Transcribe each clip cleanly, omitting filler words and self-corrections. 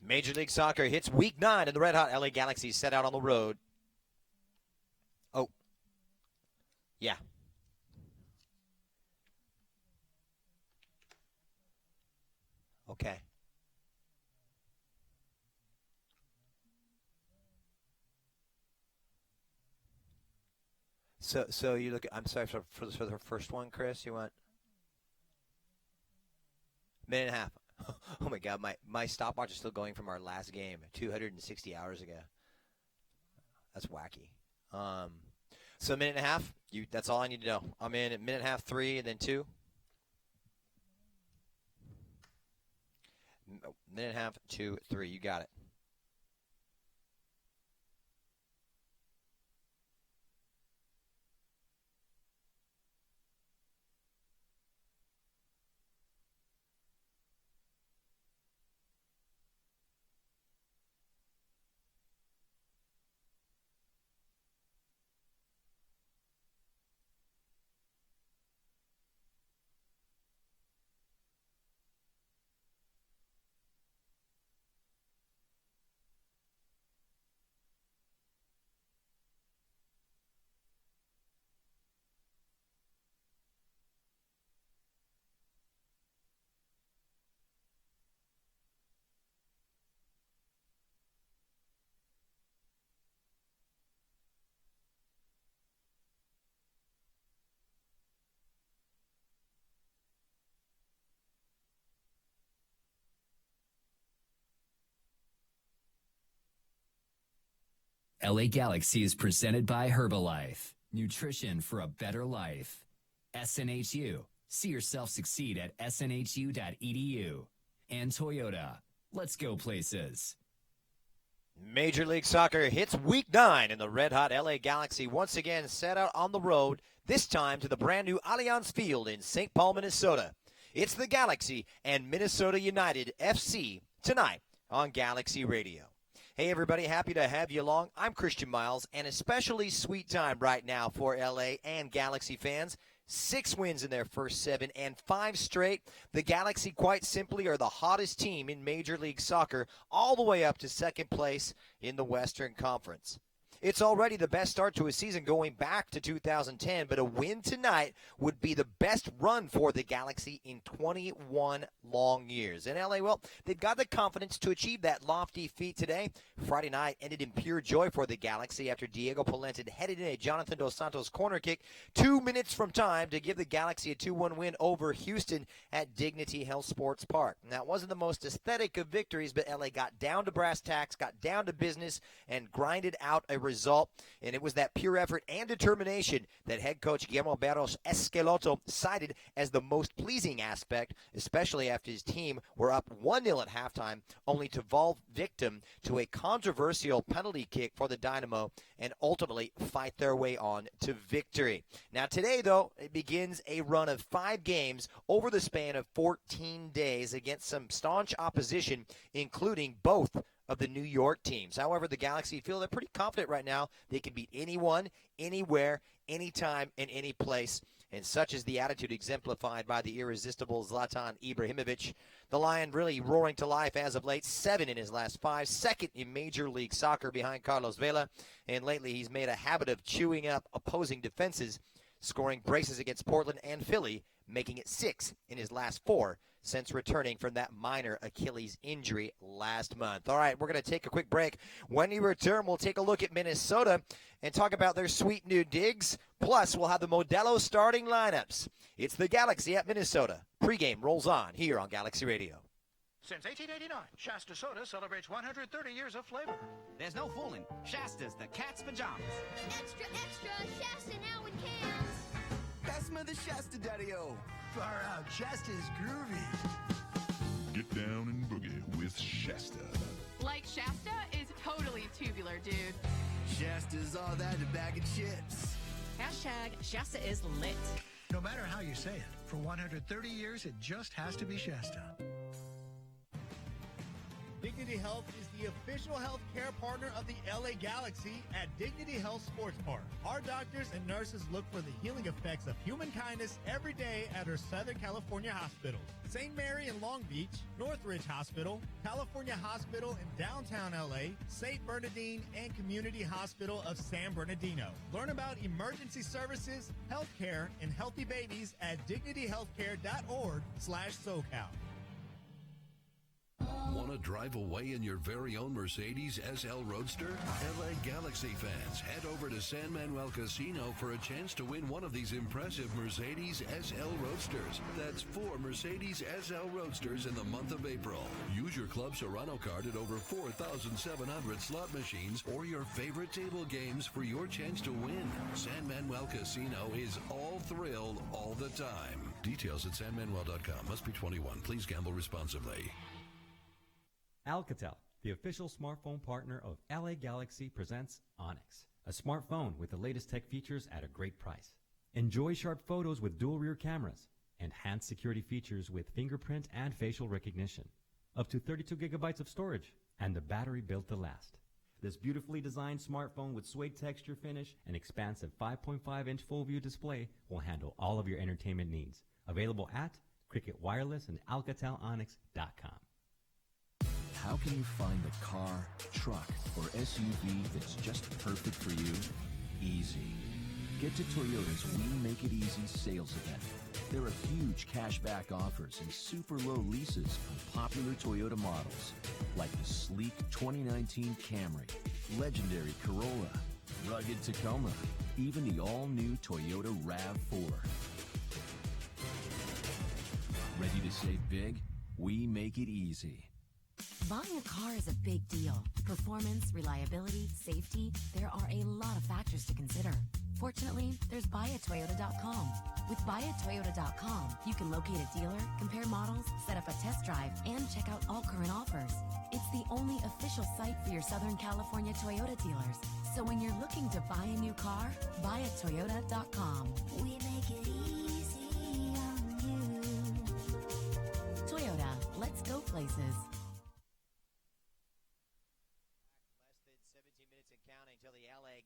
Major League Soccer hits Week 9, and the red-hot LA Galaxy set out on the road. Oh, yeah. Okay. So you look. I'm sorry for the first one, Chris. You want minute and a half. Oh my God, my stopwatch is still going from our last game, 260 hours ago. That's wacky. So a minute and a half. That's all I need to know. I'm in at minute and a half, 3, and then 2. Minute and a half, 2, 3. You got it. LA Galaxy is presented by Herbalife. Nutrition for a better life. SNHU. See yourself succeed at snhu.edu. And Toyota. Let's go places. Major League Soccer hits Week 9, and the red-hot LA Galaxy once again set out on the road, this time to the brand-new Allianz Field in St. Paul, Minnesota. It's the Galaxy and Minnesota United FC tonight on Galaxy Radio. Hey, everybody, happy to have you along. I'm Christian Miles, and especially sweet time right now for LA and Galaxy fans. 6 wins in their first 7 and 5 straight. The Galaxy, quite simply, are the hottest team in Major League Soccer, all the way up to second place in the Western Conference. It's already the best start to a season going back to 2010, but a win tonight would be the best run for the Galaxy in 21 long years. And LA, well, they've got the confidence to achieve that lofty feat today. Friday night ended in pure joy for the Galaxy after Diego Polenta headed in a Jonathan Dos Santos corner kick 2 minutes from time to give the Galaxy a 2-1 win over Houston at Dignity Health Sports Park. Now, it wasn't the most aesthetic of victories, but LA got down to brass tacks, got down to business, and grinded out a result, and it was that pure effort and determination that head coach Guillermo Barros Esqueloto cited as the most pleasing aspect, especially after his team were up 1-0 at halftime, only to fall victim to a controversial penalty kick for the Dynamo and ultimately fight their way on to victory. Now today, though, it begins a run of 5 games over the span of 14 days against some staunch opposition, including both of the New York teams. However, the Galaxy feel they're pretty confident right now. They can beat anyone, anywhere, anytime, and any place. And such is the attitude exemplified by the irresistible Zlatan Ibrahimovic. The Lion really roaring to life as of late, 7 in his last 5, second in Major League Soccer behind Carlos Vela. And lately he's made a habit of chewing up opposing defenses, scoring braces against Portland and Philly, making it 6 in his last 4 since returning from that minor Achilles injury last month. All right, we're going to take a quick break. When we return, we'll take a look at Minnesota and talk about their sweet new digs. Plus, we'll have the Modelo starting lineups. It's the Galaxy at Minnesota. Pregame rolls on here on Galaxy Radio. Since 1889, Shasta Soda celebrates 130 years of flavor. There's no fooling. Shasta's the cat's pajamas. Extra, extra, Shasta now in cans. Pass me the Shasta, Daddy-O. Far out, Shasta's groovy. Get down and boogie with Shasta. Like Shasta is totally tubular, dude. Shasta's all that in a bag of chips. Hashtag Shasta is lit. No matter how you say it, for 130 years, it just has to be Shasta. Dignity Health is the the official health care partner of the LA Galaxy at Dignity Health Sports Park. Our doctors and nurses look for the healing effects of human kindness every day at our Southern California hospitals. St. Mary in Long Beach, Northridge Hospital, California Hospital in downtown LA, St. Bernardine, and Community Hospital of San Bernardino. Learn about emergency services, healthcare, and healthy babies at dignityhealthcare.org/SoCal. Want to drive away in your very own Mercedes SL Roadster? LA Galaxy fans, head over to San Manuel Casino for a chance to win one of these impressive Mercedes SL Roadsters. That's 4 Mercedes SL Roadsters in the month of April. Use your Club Serrano card at over 4,700 slot machines or your favorite table games for your chance to win. San Manuel Casino is all thrill all the time. Details at sanmanuel.com. Must be 21. Please gamble responsibly. Alcatel, the official smartphone partner of LA Galaxy, presents Onyx, a smartphone with the latest tech features at a great price. Enjoy sharp photos with dual rear cameras, enhanced security features with fingerprint and facial recognition, up to 32 gigabytes of storage, and the battery built to last. This beautifully designed smartphone with suede texture finish and expansive 5.5-inch full-view display will handle all of your entertainment needs. Available at Cricket Wireless and AlcatelOnyx.com. How can you find the car, truck, or SUV that's just perfect for you? Easy. Get to Toyota's We Make It Easy sales event. There are huge cashback offers and super low leases on popular Toyota models like the sleek 2019 Camry, legendary Corolla, rugged Tacoma, even the all-new Toyota RAV4. Ready to save big? We make it easy. Buying a car is a big deal. Performance, reliability, safety, there are a lot of factors to consider. Fortunately, there's buyatoyota.com. With buyatoyota.com, you can locate a dealer, compare models, set up a test drive, and check out all current offers. It's the only official site for your Southern California Toyota dealers. So when you're looking to buy a new car, buyatoyota.com. We make it easy on you. Toyota, let's go places.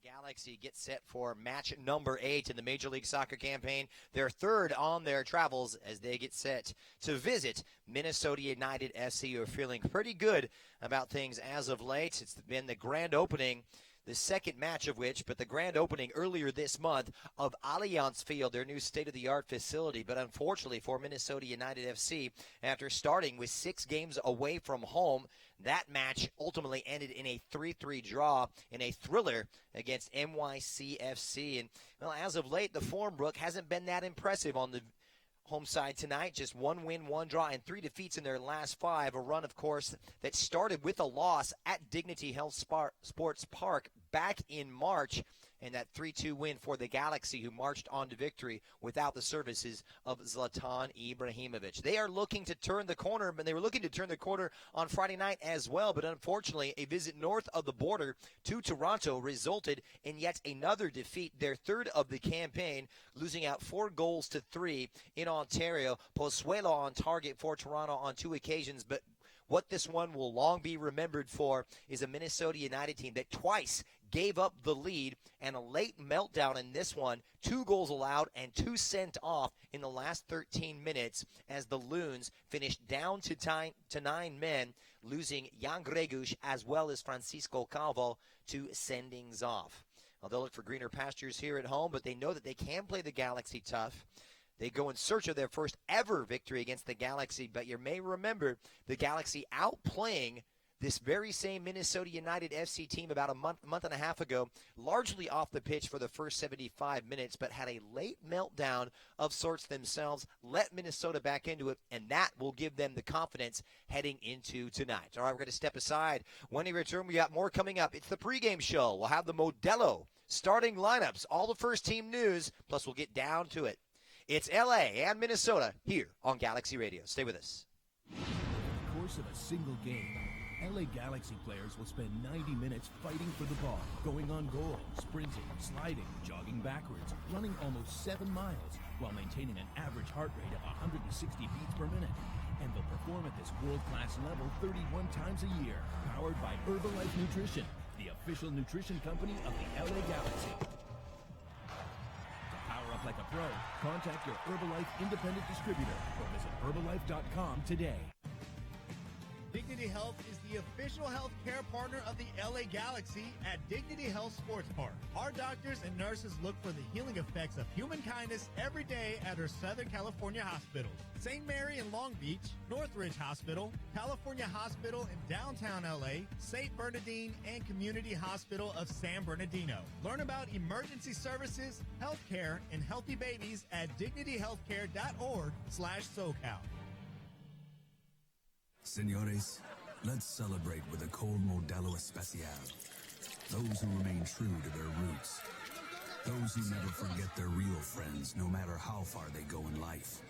Galaxy gets set for match number 8 in the Major League Soccer campaign. Their third on their travels as they get set to visit Minnesota United FC, who are feeling pretty good about things as of late. It's been the grand opening, the second match of which, but the grand opening earlier this month of Allianz Field, their new state-of-the-art facility. But unfortunately for Minnesota United FC, after starting with 6 games away from home, that match ultimately ended in a 3-3 draw in a thriller against NYCFC. And, well, as of late, the form, Brooke, hasn't been that impressive on the home side tonight. Just 1 win, 1 draw, and 3 defeats in their last 5. A run, of course, that started with a loss at Dignity Health Sports Park back in March. And that 3-2 win for the Galaxy, who marched on to victory without the services of Zlatan Ibrahimovic. They are looking to turn the corner, but they were looking to turn the corner on Friday night as well. But unfortunately, a visit north of the border to Toronto resulted in yet another defeat, their third of the campaign, losing out 4-3 in Ontario. Pozuelo on target for Toronto on 2 occasions, but what this one will long be remembered for is a Minnesota United team that twice gave up the lead, and a late meltdown in this one. 2 goals allowed and 2 sent off in the last 13 minutes as the Loons finished down to 9 men, losing Jan Gregush as well as Francisco Calvo to sendings off. Well, they'll look for greener pastures here at home, but they know that they can play the Galaxy tough. They go in search of their first ever victory against the Galaxy, but you may remember the Galaxy outplaying this very same Minnesota United FC team about a month and a half ago, largely off the pitch for the first 75 minutes, but had a late meltdown of sorts themselves, let Minnesota back into it, and that will give them the confidence heading into tonight. All right, we're going to step aside. When we return, we got more coming up. It's the pregame show. We'll have the Modelo starting lineups, all the first team news, plus we'll get down to it. It's LA and Minnesota here on Galaxy Radio. Stay with us. Over the course of a single game, LA Galaxy players will spend 90 minutes fighting for the ball, going on goal, sprinting, sliding, jogging backwards, running almost 7 miles, while maintaining an average heart rate of 160 beats per minute. and they'll perform at this world-class level 31 times a year. Powered by Herbalife Nutrition, the official nutrition company of the LA Galaxy. To power up like a pro, contact your Herbalife independent distributor or visit Herbalife.com today. Dignity Health is the official health care partner of the LA Galaxy at Dignity Health Sports Park. Our doctors and nurses look for the healing effects of human kindness every day at our Southern California hospitals. St. Mary in Long Beach, Northridge Hospital, California Hospital in downtown LA, St. Bernardine, and Community Hospital of San Bernardino. Learn about emergency services, health care, and healthy babies at dignityhealthcare.org/SoCal. Senores, let's celebrate with a cold Modelo Especial. Those who remain true to their roots. Those who never forget their real friends, no matter how far they go in life.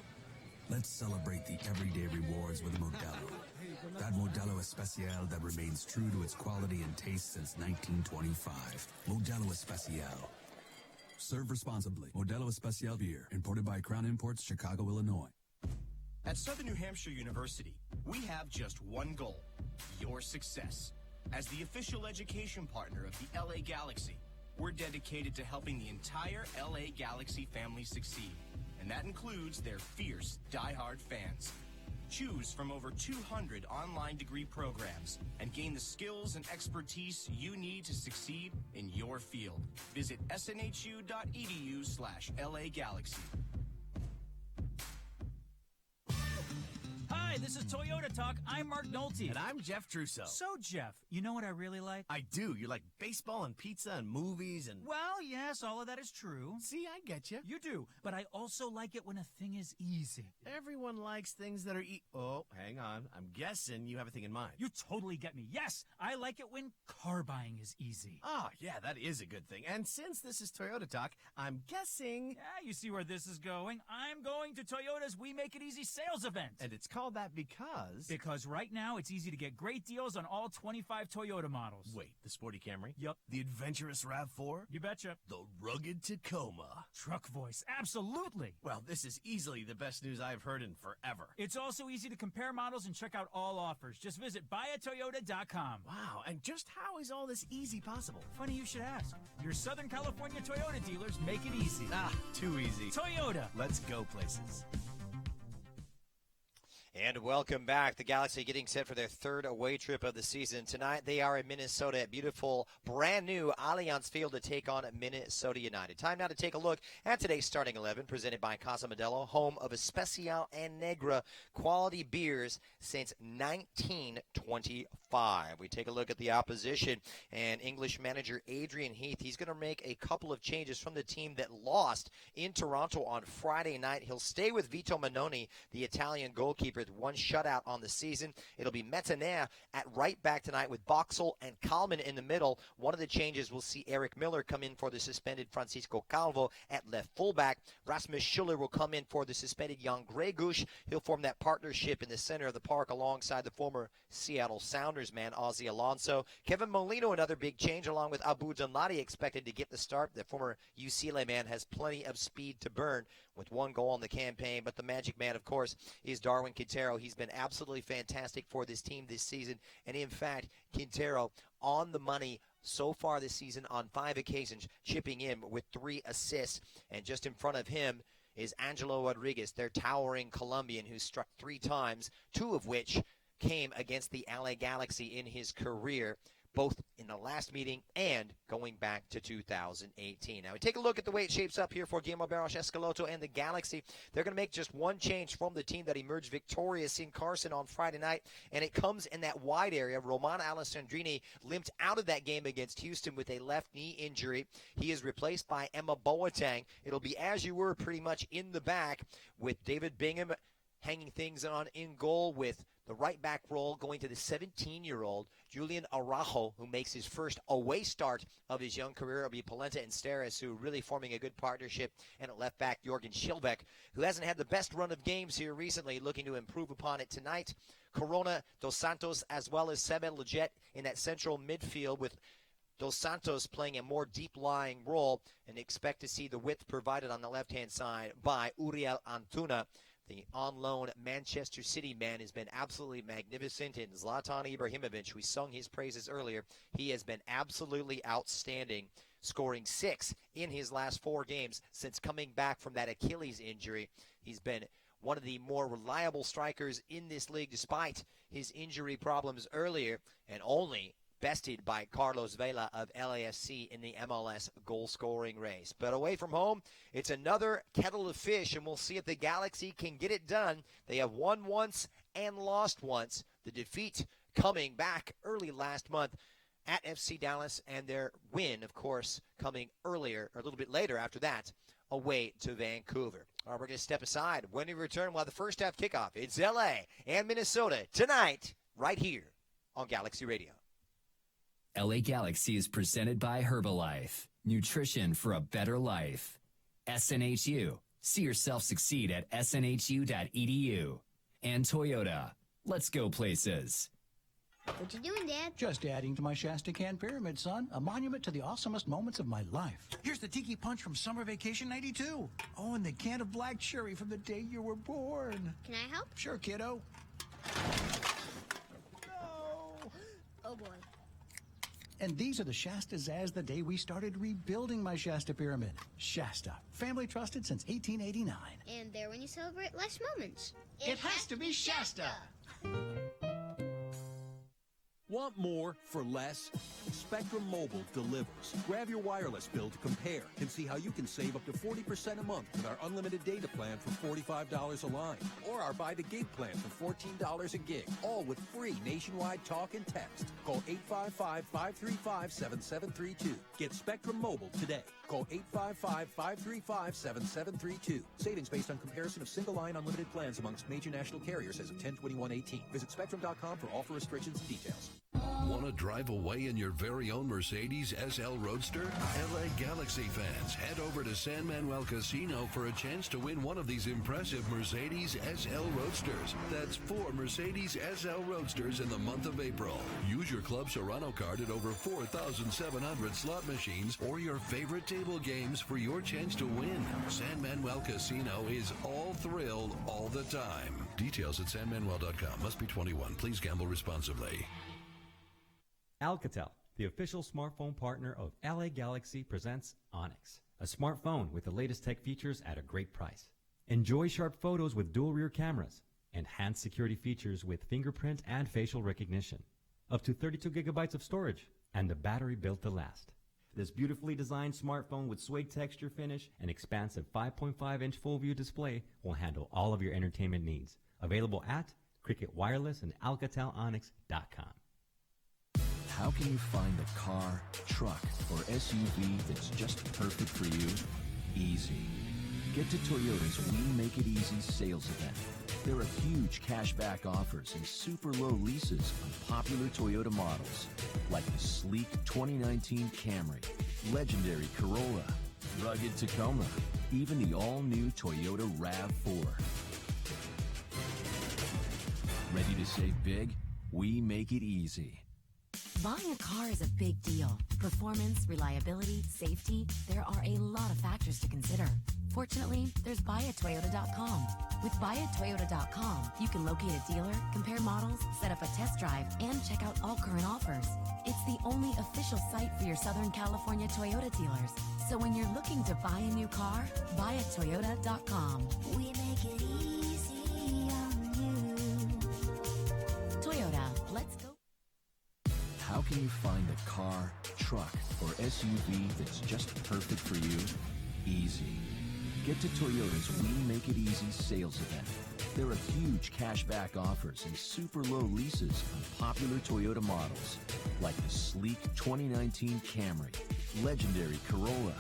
Let's celebrate the everyday rewards with Modelo. That Modelo Especial that remains true to its quality and taste since 1925. Modelo Especial. Serve responsibly. Modelo Especial beer, imported by Crown Imports, Chicago, Illinois. At Southern New Hampshire University, we have just one goal: your success. As the official education partner of the LA Galaxy, we're dedicated to helping the entire LA Galaxy family succeed, and that includes their fierce, diehard fans. Choose from over 200 online degree programs and gain the skills and expertise you need to succeed in your field. Visit snhu.edu/LA Galaxy. Hi, this is Toyota Talk. I'm Mark Nolte. And I'm Jeff Trusso. So, Jeff, you know what I really like? I do. You like baseball and pizza and movies and... Well, yes, all of that is true. See, I get you. You do, but I also like it when a thing is easy. Everyone likes things that are Oh, hang on. I'm guessing you have a thing in mind. You totally get me. Yes, I like it when car buying is easy. Ah, yeah, that is a good thing. And since this is Toyota Talk, I'm guessing... Yeah, you see where this is going. I'm going to Toyota's We Make It Easy sales event. And it's called that because... Because right now, it's easy to get great deals on all 25 Toyota models. Wait, the Sporty Camry? Yep. The adventurous RAV4? You betcha. The rugged Tacoma? Truck voice, absolutely. Well, this is easily the best news I've heard in forever. It's also easy to compare models and check out all offers. Just visit buyatoyota.com. Wow, and just how is all this easy possible? Funny you should ask. Your Southern California Toyota dealers make it easy. Ah, too easy. Toyota. Let's go places. And welcome back. The Galaxy getting set for their third away trip of the season. Tonight they are in Minnesota at beautiful, brand new Allianz Field to take on Minnesota United. Time now to take a look at today's starting 11, presented by Casa Modelo, home of Especial and Negra quality beers since 1925. We take a look at the opposition, and English manager Adrian Heath, he's going to make a couple of changes from the team that lost in Toronto on Friday night. He'll stay with Vito Mannoni, the Italian goalkeeper, with one shutout on the season. It'll be Metanea at right back tonight with Boxall and Kalman in the middle. One of the changes will see Eric Miller come in for the suspended Francisco Calvo at left fullback. Rasmus Schuller will come in for the suspended Jan Gregush. He'll form that partnership in the center of the park alongside the former Seattle Sounders man Ozzie Alonso. Kevin Molino, another big change, along with Abu Danladi expected to get the start. The former UCLA man has plenty of speed to burn with one goal in the campaign, but the magic man, of course, is Darwin Quintero. He's been absolutely fantastic for this team this season, and in fact, Quintero on the money so far this season on 5 occasions, chipping in with 3 assists, and just in front of him is Angelo Rodriguez, their towering Colombian who struck 3 times, 2 of which came against the LA Galaxy in his career, both in the last meeting and going back to 2018. Now, we take a look at the way it shapes up here for Guillermo Barros Escaloto and the Galaxy. They're going to make just one change from the team that emerged victorious in Carson on Friday night, and it comes in that wide area. Roman Alessandrini limped out of that game against Houston with a left knee injury. He is replaced by Emma Boateng. It'll be as you were pretty much in the back, with David Bingham hanging things on in goal, with the right back role going to the 17-year-old Julian Araujo, who makes his first away start of his young career. It'll be Polenta and Steres, who really forming a good partnership, and at left back Jorgen Schilbeck, who hasn't had the best run of games here recently, looking to improve upon it tonight. Corona, Dos Santos, as well as Sebel Leggett in that central midfield, with Dos Santos playing a more deep-lying role, and expect to see the width provided on the left-hand side by Uriel Antuna. The on-loan Manchester City man has been absolutely magnificent. And Zlatan Ibrahimovic, we sung his praises earlier, he has been absolutely outstanding, scoring 6 in his last 4 games since coming back from that Achilles injury. He's been one of the more reliable strikers in this league despite his injury problems earlier, and only bested by Carlos Vela of LAFC in the MLS goal-scoring race. But away from home, it's another kettle of fish, and we'll see if the Galaxy can get it done. They have won once and lost once. The defeat coming back early last month at FC Dallas, and their win, of course, coming earlier, or a little bit later after that, away to Vancouver. All right, we're going to step aside. When we return, we'll have the first half kickoff. It's LA and Minnesota tonight, right here on Galaxy Radio. LA Galaxy is presented by Herbalife. Nutrition for a better life. SNHU. See yourself succeed at snhu.edu. And Toyota. Let's go places. What you doing, Dad? Just adding to my Shasta Can Pyramid, son. A monument to the awesomest moments of my life. Here's the Tiki Punch from Summer Vacation 92. Oh, and the can of black cherry from the day you were born. Can I help? Sure, kiddo. Oh, boy. And these are the Shastas as the day we started rebuilding my Shasta Pyramid. Shasta, family trusted since 1889. And there when you celebrate life's moments. It has to be Shasta. Want more for less? Spectrum Mobile delivers. Grab your wireless bill to compare and see how you can save up to 40% a month with our unlimited data plan for $45 a line. Or our Buy the Gig plan for $14 a gig. All with free nationwide talk and text. Call 855-535-7732. Get Spectrum Mobile today. Call 855-535-7732. Savings based on comparison of single-line unlimited plans amongst major national carriers as of 10/21/18. Visit Spectrum.com for offer restrictions and details. Want to drive away in your very own Mercedes SL Roadster? LA Galaxy fans, head over to San Manuel Casino for a chance to win one of these impressive Mercedes SL Roadsters. That's 4 Mercedes SL Roadsters in the month of April. Use your Club Serrano card at over 4,700 slot machines or your favorite table games for your chance to win. San Manuel Casino is all thrill all the time. Details at sanmanuel.com. Must be 21. Please gamble responsibly. Alcatel, the official smartphone partner of LA Galaxy, presents Onyx, a smartphone with the latest tech features at a great price. Enjoy sharp photos with dual rear cameras, enhanced security features with fingerprint and facial recognition, up to 32 gigabytes of storage, and the battery built to last. This beautifully designed smartphone with suede texture finish and expansive 5.5-inch full-view display will handle all of your entertainment needs. Available at Cricket Wireless and AlcatelOnyx.com. How can you find the car, truck, or SUV that's just perfect for you? Easy. Get to Toyota's We Make It Easy sales event. There are huge cashback offers and super low leases on popular Toyota models like the sleek 2019 Camry, legendary Corolla, rugged Tacoma, even the all-new Toyota RAV4. Ready to save big? We make it easy. Buying a car is a big deal. Performance, reliability, safety, there are a lot of factors to consider. Fortunately, there's buyatoyota.com. With buyatoyota.com, you can locate a dealer, compare models, set up a test drive, and check out all current offers. It's the only official site for your Southern California Toyota dealers. So when you're looking to buy a new car, buyatoyota.com. We make it easy on you. Toyota, let's go. How can you find the car, truck, or SUV that's just perfect for you? Easy. Get to Toyota's We Make It Easy sales event. There are huge cashback offers and super low leases on popular Toyota models like the sleek 2019 Camry, legendary Corolla,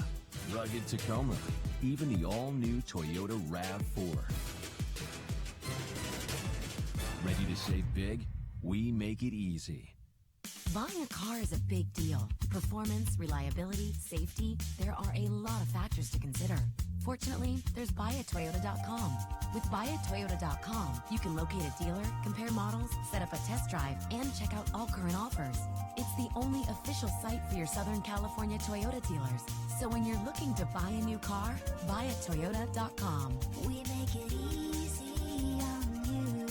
rugged Tacoma, even the all-new Toyota RAV4. Ready to save big? We make it easy. Buying a car is a big deal. Performance, reliability, safety, there are a lot of factors to consider. Fortunately, there's buyatoyota.com. With buyatoyota.com, you can locate a dealer, compare models, set up a test drive, and check out all current offers. It's the only official site for your Southern California Toyota dealers. So when you're looking to buy a new car, buyatoyota.com. We make it easy on you.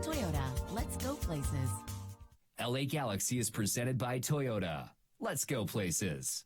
Toyota, let's go places. LA Galaxy is presented by Toyota. Let's go places.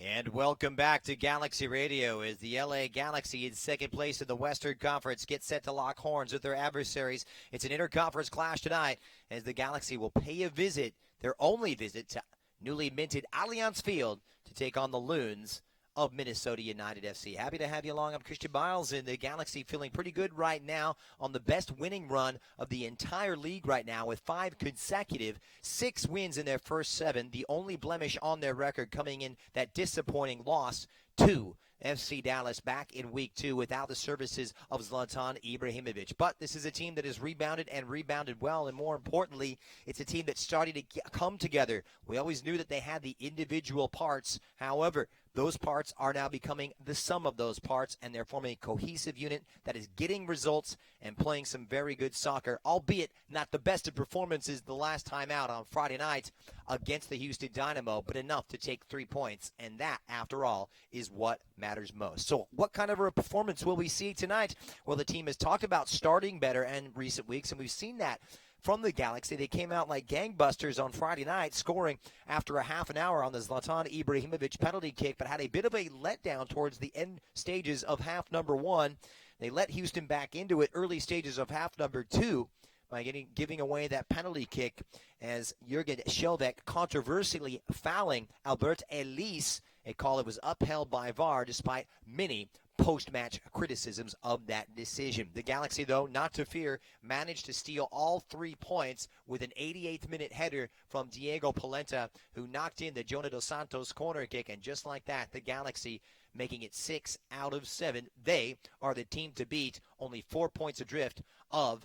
And welcome back to Galaxy Radio as the LA Galaxy in second place in the Western Conference get set to lock horns with their adversaries. It's an interconference clash tonight as the Galaxy will pay a visit, their only visit, to newly minted Allianz Field to take on the Loons of Minnesota United FC. Happy to have you along. I'm Christian Biles, and the Galaxy feeling pretty good right now on the best winning run of the entire league right now with 5 consecutive, 6 wins in their first 7. The only blemish on their record coming in that disappointing loss to FC Dallas back in week 2 without the services of Zlatan Ibrahimovic. But this is a team that has rebounded and rebounded well, and more importantly, it's a team that's starting to come together. We always knew that they had the individual parts. However, those parts are now becoming the sum of those parts, and they're forming a cohesive unit that is getting results and playing some very good soccer, albeit not the best of performances the last time out on Friday night against the Houston Dynamo, but enough to take 3 points, and that, after all, is what matters most. So what kind of a performance will we see tonight? Well, the team has talked about starting better in recent weeks, and we've seen that from the Galaxy. They came out like gangbusters on Friday night, scoring after a half an hour on the Zlatan Ibrahimovic penalty kick, but had a bit of a letdown towards the end stages of half number 1. They let Houston back into it early stages of half number 2 by giving away that penalty kick as Jurgen Schelbeck controversially fouling Albert Ellis, a call that was upheld by VAR despite many post-match criticisms of that decision. The Galaxy, though, not to fear, managed to steal all 3 points with an 88th minute header from Diego Polenta, who knocked in the Jonah Dos Santos corner kick, and just like that, the Galaxy making it 6 out of 7. They are the team to beat, only 4 points adrift of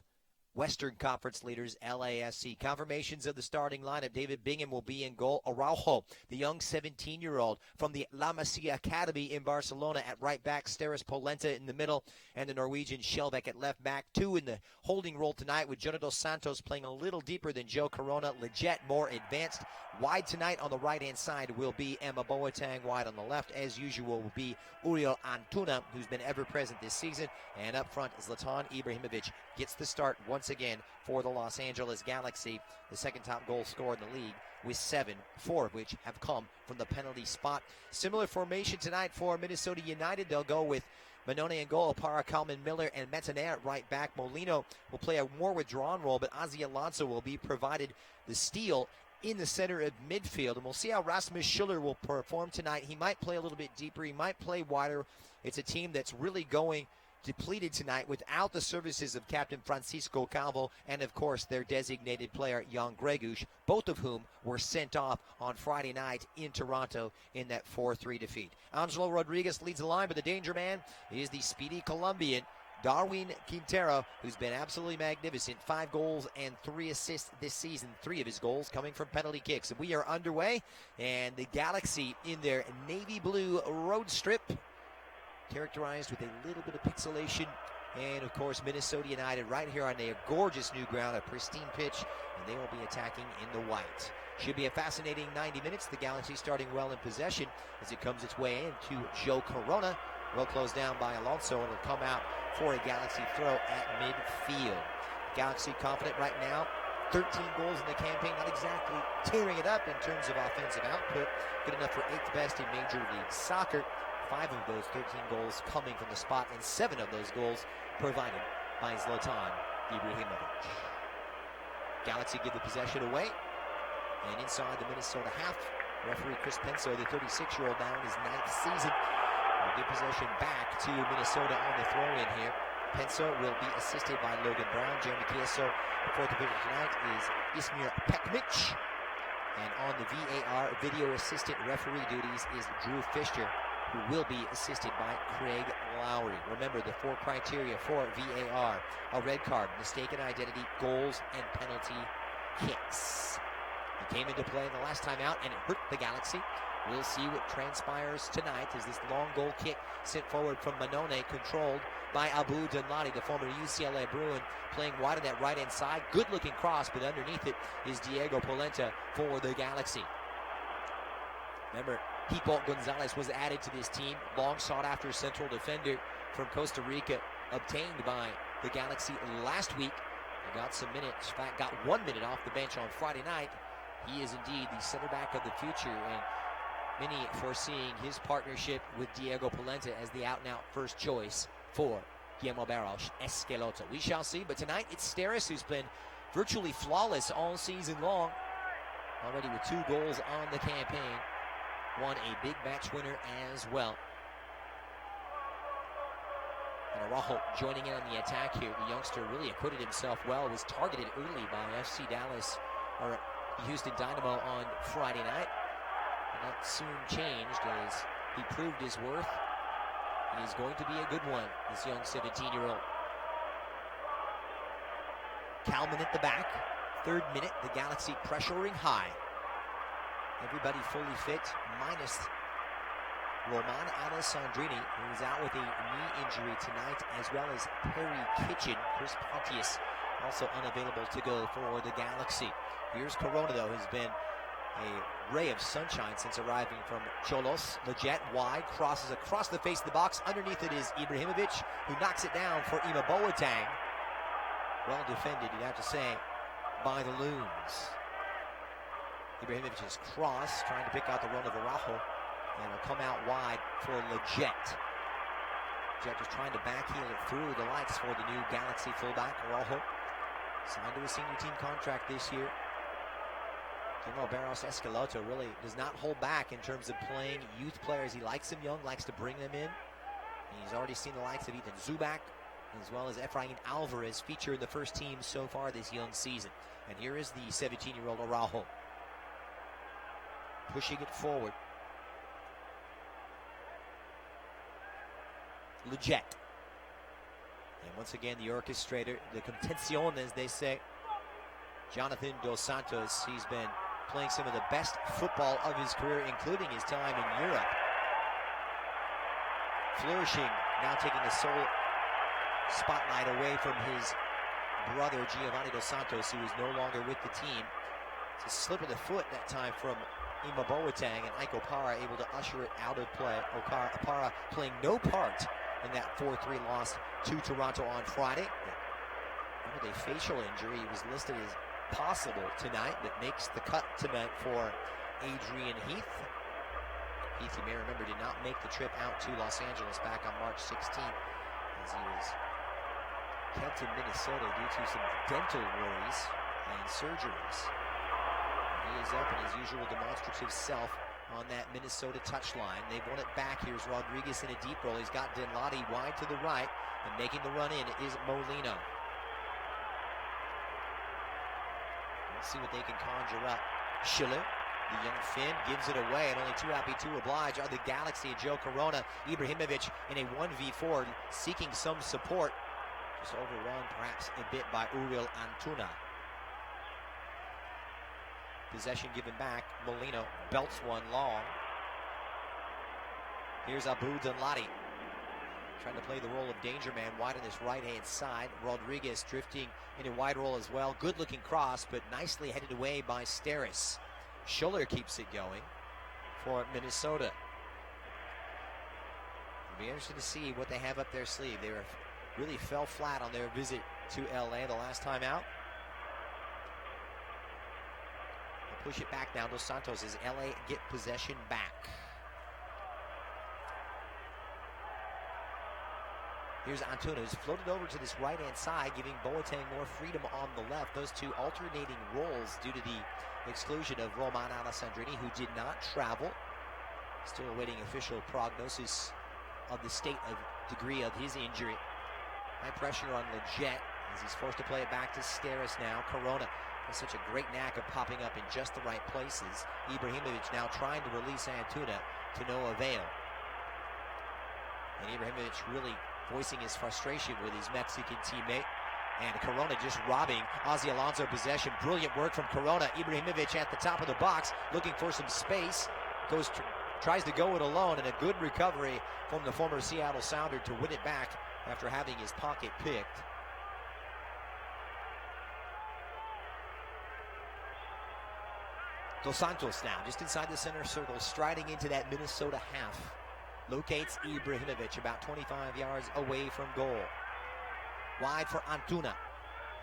Western Conference leaders LAFC. Confirmations of the starting lineup. David Bingham will be in goal. Araujo, the young 17-year-old from the La Masia Academy in Barcelona at right back. Steris Polenta in the middle, and the Norwegian Schelbeck at left back. 2 in the holding role tonight, with Jonah Dos Santos playing a little deeper than Joe Corona. Leggett more advanced. Wide tonight on the right-hand side will be Emma Boateng. Wide on the left, as usual, will be Uriel Antuna, who's been ever-present this season. And up front, Zlatan Ibrahimovic gets the start once again for the Los Angeles Galaxy, the second top goal scorer in the league, with 7, 4 of which have come from the penalty spot. Similar formation tonight for Minnesota United. They'll go with Manone in goal, Para, Kalman, Miller, and Metaner at right back. Molino will play a more withdrawn role, but Ozzy Alonso will be provided the steal in the center of midfield. And we'll see how Rasmus Schüller will perform tonight. He might play a little bit deeper. He might play wider. It's a team that's really going depleted tonight without the services of Captain Francisco Calvo and, of course, their designated player, Jan Gregush, both of whom were sent off on Friday night in Toronto in that 4-3 defeat. Angelo Rodriguez leads the line, but the danger man is the speedy Colombian, Darwin Quintero, who's been absolutely magnificent. 5 goals and 3 assists this season. 3 of his goals coming from penalty kicks. And we are underway, and the Galaxy in their navy blue road strip, characterized with a little bit of pixelation, and of course Minnesota United right here on their gorgeous new ground, a pristine pitch, and they will be attacking in the white. Should be a fascinating 90 minutes. The Galaxy starting well in possession as it comes its way into Joe Corona. Well closed down by Alonso, and it'll come out for a Galaxy throw at midfield. Galaxy confident right now. 13 goals in the campaign, not exactly tearing it up in terms of offensive output. Good enough for 8th best in Major League Soccer. 5 of those 13 goals coming from the spot, and 7 of those goals provided by Zlatan Ibrahimovic. Galaxy give the possession away, and inside the Minnesota half, referee Chris Penso, the 36-year-old, now in his 9th season, will give possession back to Minnesota on the throw-in here. Penso will be assisted by Logan Brown. Jeremy Kieso, the 4th official tonight, is Ismir Pekmic. And on the VAR video assistant referee duties is Drew Fischer, who will be assisted by Craig Lowry. Remember the 4 criteria for VAR: a red card, mistaken identity, goals, and penalty kicks. He came into play the last time out, and it hurt the Galaxy. We'll see what transpires tonight as this long goal kick sent forward from Manone, controlled by Abu Danladi, the former UCLA Bruin, playing wide on that right-hand side. Good-looking cross, but underneath it is Diego Polenta for the Galaxy. Remember, Pipo Gonzalez was added to this team, long sought-after central defender from Costa Rica, obtained by the Galaxy last week. He got some minutes, in fact, got 1 minute off the bench on Friday night. He is indeed the center back of the future, and many foreseeing his partnership with Diego Polenta as the out-and-out first choice for Guillermo Barros Esqueloto. We shall see, but tonight it's Steris who's been virtually flawless all season long, already with 2 goals on the campaign, won a big match winner as well. And Araujo joining in on the attack here. The youngster really acquitted himself well, was targeted early by FC Dallas, or Houston Dynamo on Friday night. And that soon changed as he proved his worth. He's going to be a good one, this young 17-year-old. Kalman at the back. 3rd minute, the Galaxy pressuring high. Everybody fully fit, minus Roman Alessandrini, who is out with a knee injury tonight, as well as Perry Kitchen. Chris Pontius also unavailable to go for the Galaxy. Here's Corona, though, who's been a ray of sunshine since arriving from Cholos. Leggett wide, crosses across the face of the box. Underneath it is Ibrahimovic, who knocks it down for Ima Boateng. Well defended, you'd have to say, by the Loons. Ibrahimovic's cross, trying to pick out the run of Araujo, and will come out wide for Leggett. Leggett just trying to backheel it through the lights for the new Galaxy fullback, Araujo. Signed to a senior team contract this year. Guillermo Barros Esqueloto really does not hold back in terms of playing youth players. He likes them young, likes to bring them in. He's already seen the likes of Ethan Zubak, as well as Efrain Alvarez feature in the first team so far this young season. And here is the 17-year-old Araujo, pushing it forward. Leggett. And once again, the orchestrator, the contención, as they say, Jonathan Dos Santos. He's been playing some of the best football of his career, including his time in Europe. Flourishing, now taking the sole spotlight away from his brother Giovanni Dos Santos, who is no longer with the team. It's a slip of the foot that time from Ima Boateng, and Ike Opara able to usher it out of play. Opara playing no part in that 4-3 loss to Toronto on Friday. With a facial injury, he was listed as possible tonight, but makes the cut tonight for Adrian Heath. Heath, you may remember, did not make the trip out to Los Angeles back on March 16th, as he was kept in Minnesota due to some dental worries and surgeries. He is up in his usual demonstrative self on that Minnesota touchline. They've won it back. Here's Rodriguez in a deep roll. He's got Dinladi wide to the right, and making the run in is Molino. Let's see what they can conjure up. Schiller, the young Finn, gives it away, and only too happy to oblige are the Galaxy and Joe Corona. Ibrahimovic in a 1v4, seeking some support. Just overrun perhaps a bit by Uriel Antuna. Possession given back. Molino belts one long. Here's Abu Dinladi, trying to play the role of danger man wide on this right-hand side. Rodriguez drifting in a wide role as well. Good-looking cross, but nicely headed away by Steris. Schuller keeps it going for Minnesota. It'll be interesting to see what they have up their sleeve. They really fell flat on their visit to LA the last time out. They'll push it back now. Dos Santos as LA get possession back. Here's Antuna, who's floated over to this right-hand side, giving Boateng more freedom on the left. Those two alternating roles due to the exclusion of Roman Alessandrini, who did not travel. Still awaiting official prognosis of the state of degree of his injury. High pressure on Leggett as he's forced to play it back to Steris now. Corona has such a great knack of popping up in just the right places. Ibrahimovic now trying to release Antuna to no avail. And Ibrahimovic really voicing his frustration with his Mexican teammate. And Corona just robbing Ozzy Alonso possession. Brilliant work from Corona. Ibrahimovic at the top of the box, looking for some space. Tries to go it alone, and a good recovery from the former Seattle Sounder to win it back after having his pocket picked. Dos Santos now, just inside the center circle, striding into that Minnesota half. locates Ibrahimovic about 25 yards away from goal. Wide for Antuna,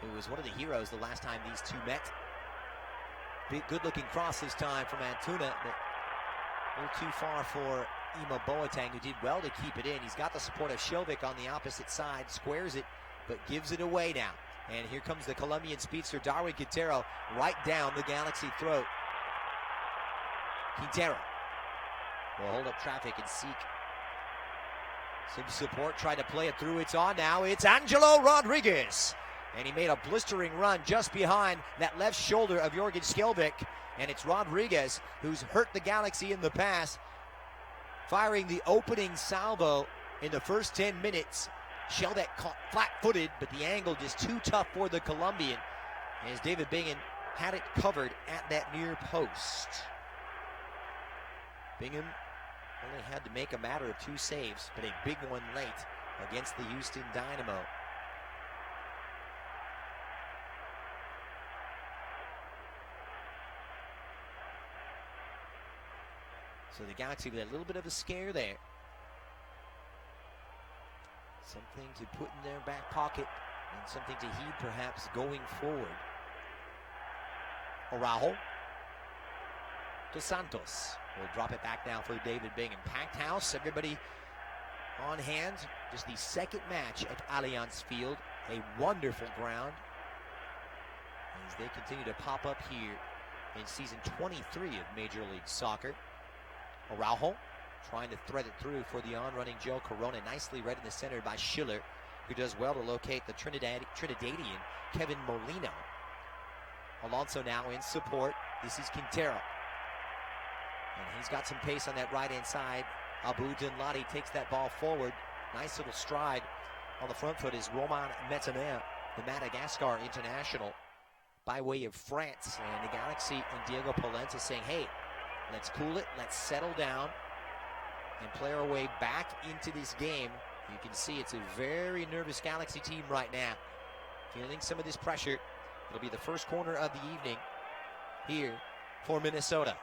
who was one of the heroes the last time these two met. Big, good-looking cross this time from Antuna, but a little too far for Ima Boateng, who did well to keep it in. He's got the support of Šilvik on the opposite side, squares it, but gives it away now. And here comes the Colombian speedster, Darwin Quintero, right down the Galaxy throat. Quintero will hold up traffic and seek some support, try to play it through. It's on now. It's Angelo Rodriguez. And he made a blistering run just behind that left shoulder of Jorgen Šilvik. And it's Rodriguez who's hurt the Galaxy in the past, firing the opening salvo in the first 10 minutes. Šilvik caught flat-footed, but the angle just too tough for the Colombian, as David Bingham had it covered at that near post. Bingham only had to make a matter of 2 saves, but a big one late against the Houston Dynamo. So the Galaxy with a little bit of a scare there. Something to put in their back pocket and something to heed perhaps going forward. Araujo. Dos Santos will drop it back now for David Bingham. Packed house, everybody on hand. Just the second match at Allianz Field. A wonderful ground as they continue to pop up here in season 23 of Major League Soccer. Araujo trying to thread it through for the on-running Joe Corona. Nicely read in the center by Schiller, who does well to locate the Trinidadian Kevin Molino. Alonso now in support. This is Quintero. And he's got some pace on that right-hand side. Abu Dinladi takes that ball forward. Nice little stride on the front foot is Romain Métanire, the Madagascar international, by way of France. And the Galaxy and Diego Polenta saying, hey, let's cool it, let's settle down, and play our way back into this game. You can see it's a very nervous Galaxy team right now, feeling some of this pressure. It'll be the first corner of the evening here for Minnesota.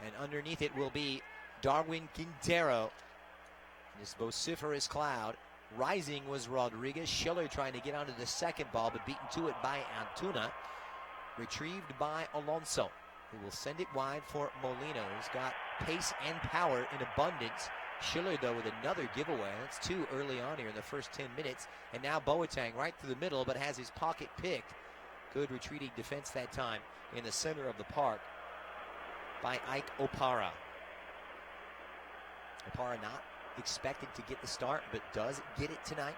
And underneath it will be Darwin Quintero. This vociferous cloud. Rising was Rodriguez. Schiller trying to get onto the second ball, but beaten to it by Antuna. Retrieved by Alonso, who will send it wide for Molino, who's got pace and power in abundance. Schiller, though, with another giveaway. That's 2 early on here in the first 10 minutes. And now Boateng right through the middle, but has his pocket picked. Good retreating defense that time in the center of the park by Ike Opara. Opara not expected to get the start, but does get it tonight.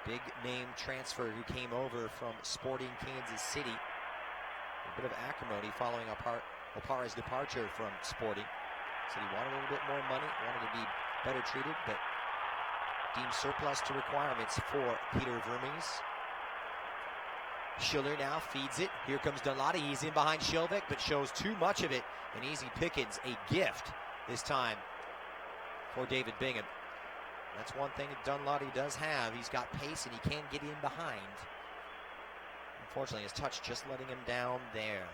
Big name transfer who came over from Sporting Kansas City. A bit of acrimony following Opara's departure from Sporting. Said he wanted a little bit more money, wanted to be better treated, but deemed surplus to requirements for Peter Vermes. Schiller now feeds it. Here comes Dunladi. He's in behind Šilvik, but shows too much of it. And easy pickings, a gift this time for David Bingham. That's one thing that Dunladi does have. He's got pace and he can get in behind. Unfortunately, his touch just letting him down there.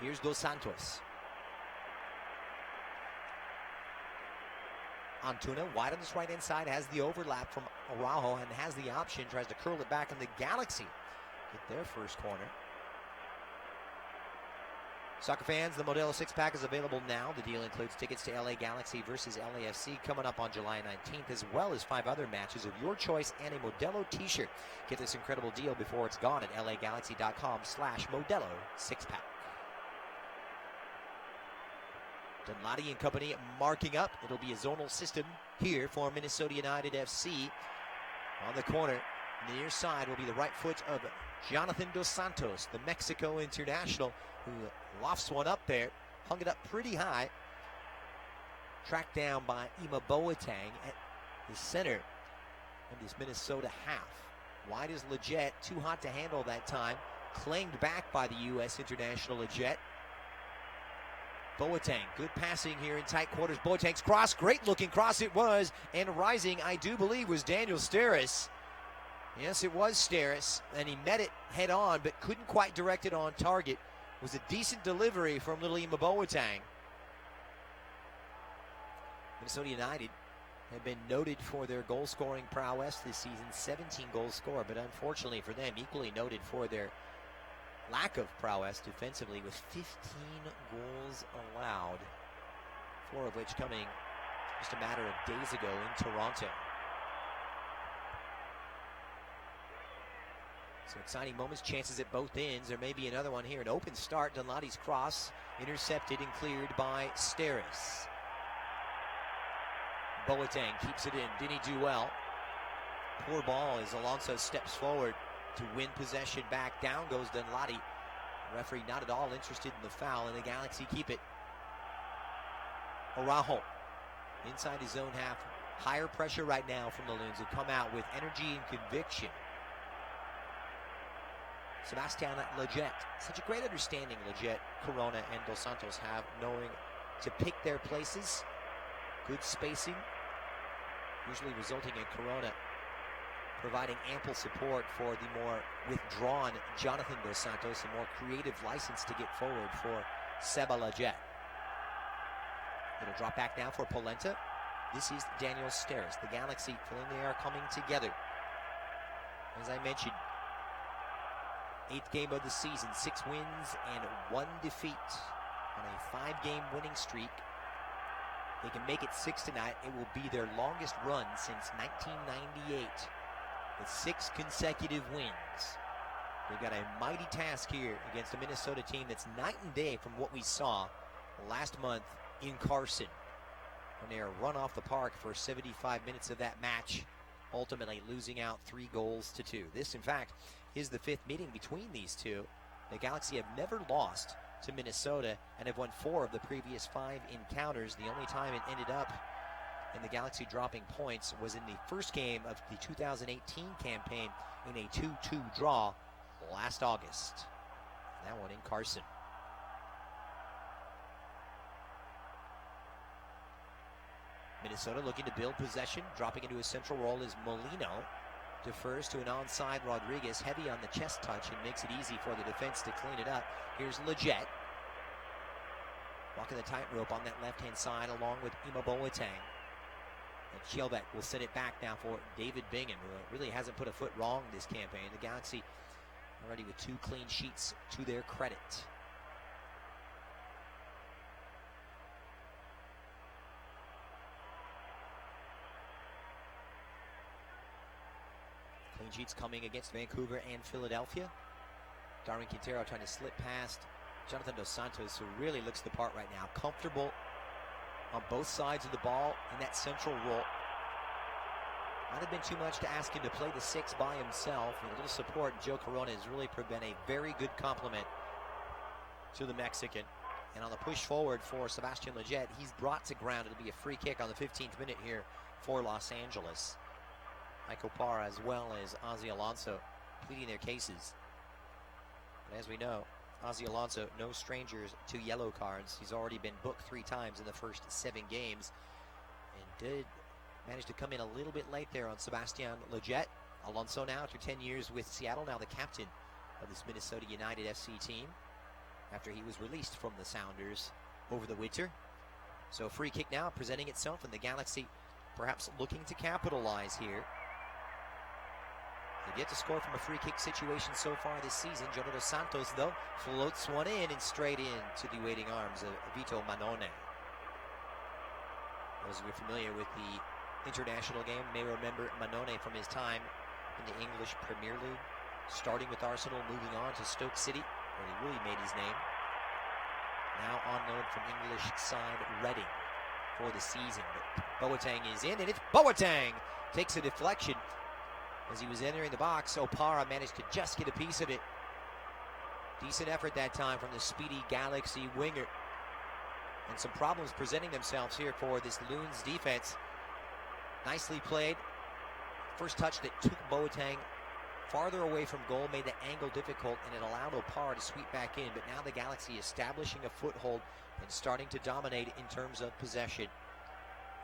Here's Dos Santos. Antuna, wide on this right-hand side, has the overlap from Araujo and has the option, tries to curl it back, and the Galaxy get their first corner. Soccer fans, the Modelo 6-pack is available now. The deal includes tickets to LA Galaxy versus LAFC coming up on July 19th, as well as 5 other matches of your choice and a Modelo t-shirt. Get this incredible deal before it's gone at lagalaxy.com/Modelo 6-pack. Dunladi and company marking up. It'll be a zonal system here for Minnesota United FC. On the corner, near side will be the right foot of Jonathan Dos Santos, the Mexico international, who lofts one up there, hung it up pretty high. Tracked down by Ima Boateng at the center of this Minnesota half. Wide as Leggett, too hot to handle that time. Claimed back by the U.S. international Leggett. Boateng, good passing here in tight quarters. Boateng's cross, great looking cross it was, and rising, I do believe, was Daniel Steres. Yes, it was Steris, and he met it head on, but couldn't quite direct it on target. It was a decent delivery from little Ima Boateng. Minnesota United have been noted for their goal-scoring prowess this season, 17 goals scored, but unfortunately for them, equally noted for their lack of prowess defensively with 15 goals allowed, 4 of which coming just a matter of days ago in Toronto. So exciting moments, chances at both ends. There may be another one here. An open start, Dunladi's cross, intercepted and cleared by Steris. Boateng keeps it in. Didn't he do well? Poor ball as Alonso steps forward to win possession back. Down goes Dunladi. Referee not at all interested in the foul, and the Galaxy keep it. Araujo inside his own half. Higher pressure right now from the Loons, who come out with energy and conviction. Sebastian Lletget. Such a great understanding Lletget, Corona, and Dos Santos have, knowing to pick their places. Good spacing, usually resulting in Corona providing ample support for the more withdrawn Jonathan Dos Santos, a more creative license to get forward for Seba Lletget. It'll drop back now for Polenta. This is Daniel Steris. The Galaxy feeling they are coming together. As I mentioned, 8th game of the season, 6 wins and 1 defeat on a 5-game winning streak. They can make it 6 tonight. It will be their longest run since 1998 with 6 consecutive wins. They've got a mighty task here against a Minnesota team that's night and day from what we saw last month in Carson, when they are run off the park for 75 minutes of that match, ultimately losing out 3-2. This, in fact, is the 5th meeting between these two. The Galaxy have never lost to Minnesota and have won 4 of the previous 5 encounters. The only time it ended up in the Galaxy dropping points was in the first game of the 2018 campaign in a 2-2 draw last August. That one in Carson. Minnesota looking to build possession. Dropping into a central role is Molino. Defers to an onside Rodriguez, heavy on the chest touch, and makes it easy for the defense to clean it up. Here's Lletget. Walking the tightrope on that left-hand side along with Ima Boateng. And Chielbeck will send it back now for David Bingham, who really hasn't put a foot wrong this campaign. The Galaxy already with 2 clean sheets to their credit. Clean sheets coming against Vancouver and Philadelphia. Darwin Quintero trying to slip past Jonathan Dos Santos, who really looks the part right now. Comfortable on both sides of the ball in that central role. Might have been too much to ask him to play the 6 by himself. And a little support, Joe Corona has really been a very good compliment to the Mexican. And on the push forward for Sebastian Lletget, he's brought to ground. It'll be a free kick on the 15th minute here for Los Angeles. Michael Parra as well as Ozzy Alonso pleading their cases. But as we know, Ozzy Alonso, no strangers to yellow cards. He's already been booked 3 times in the first 7 games. And did manage to come in a little bit late there on Sebastian Lletget. Alonso now, after 10 years with Seattle, now the captain of this Minnesota United FC team, after he was released from the Sounders over the winter. So free kick now presenting itself, and the Galaxy perhaps looking to capitalize here. They've yet to score from a free kick situation so far this season. Jonathan Dos Santos, though, floats one in and straight in to the waiting arms of Vito Manone. Those who are familiar with the international game may remember Manone from his time in the English Premier League, starting with Arsenal, moving on to Stoke City, where he really made his name. Now on loan from English side Reading for the season. But Boateng is in, and it's Boateng takes a deflection. As he was entering the box, Opara managed to just get a piece of it. Decent effort that time from the speedy Galaxy winger. And some problems presenting themselves here for this Loons defense. Nicely played. First touch that took Boateng farther away from goal, made the angle difficult, and it allowed Opara to sweep back in. But now the Galaxy establishing a foothold and starting to dominate in terms of possession.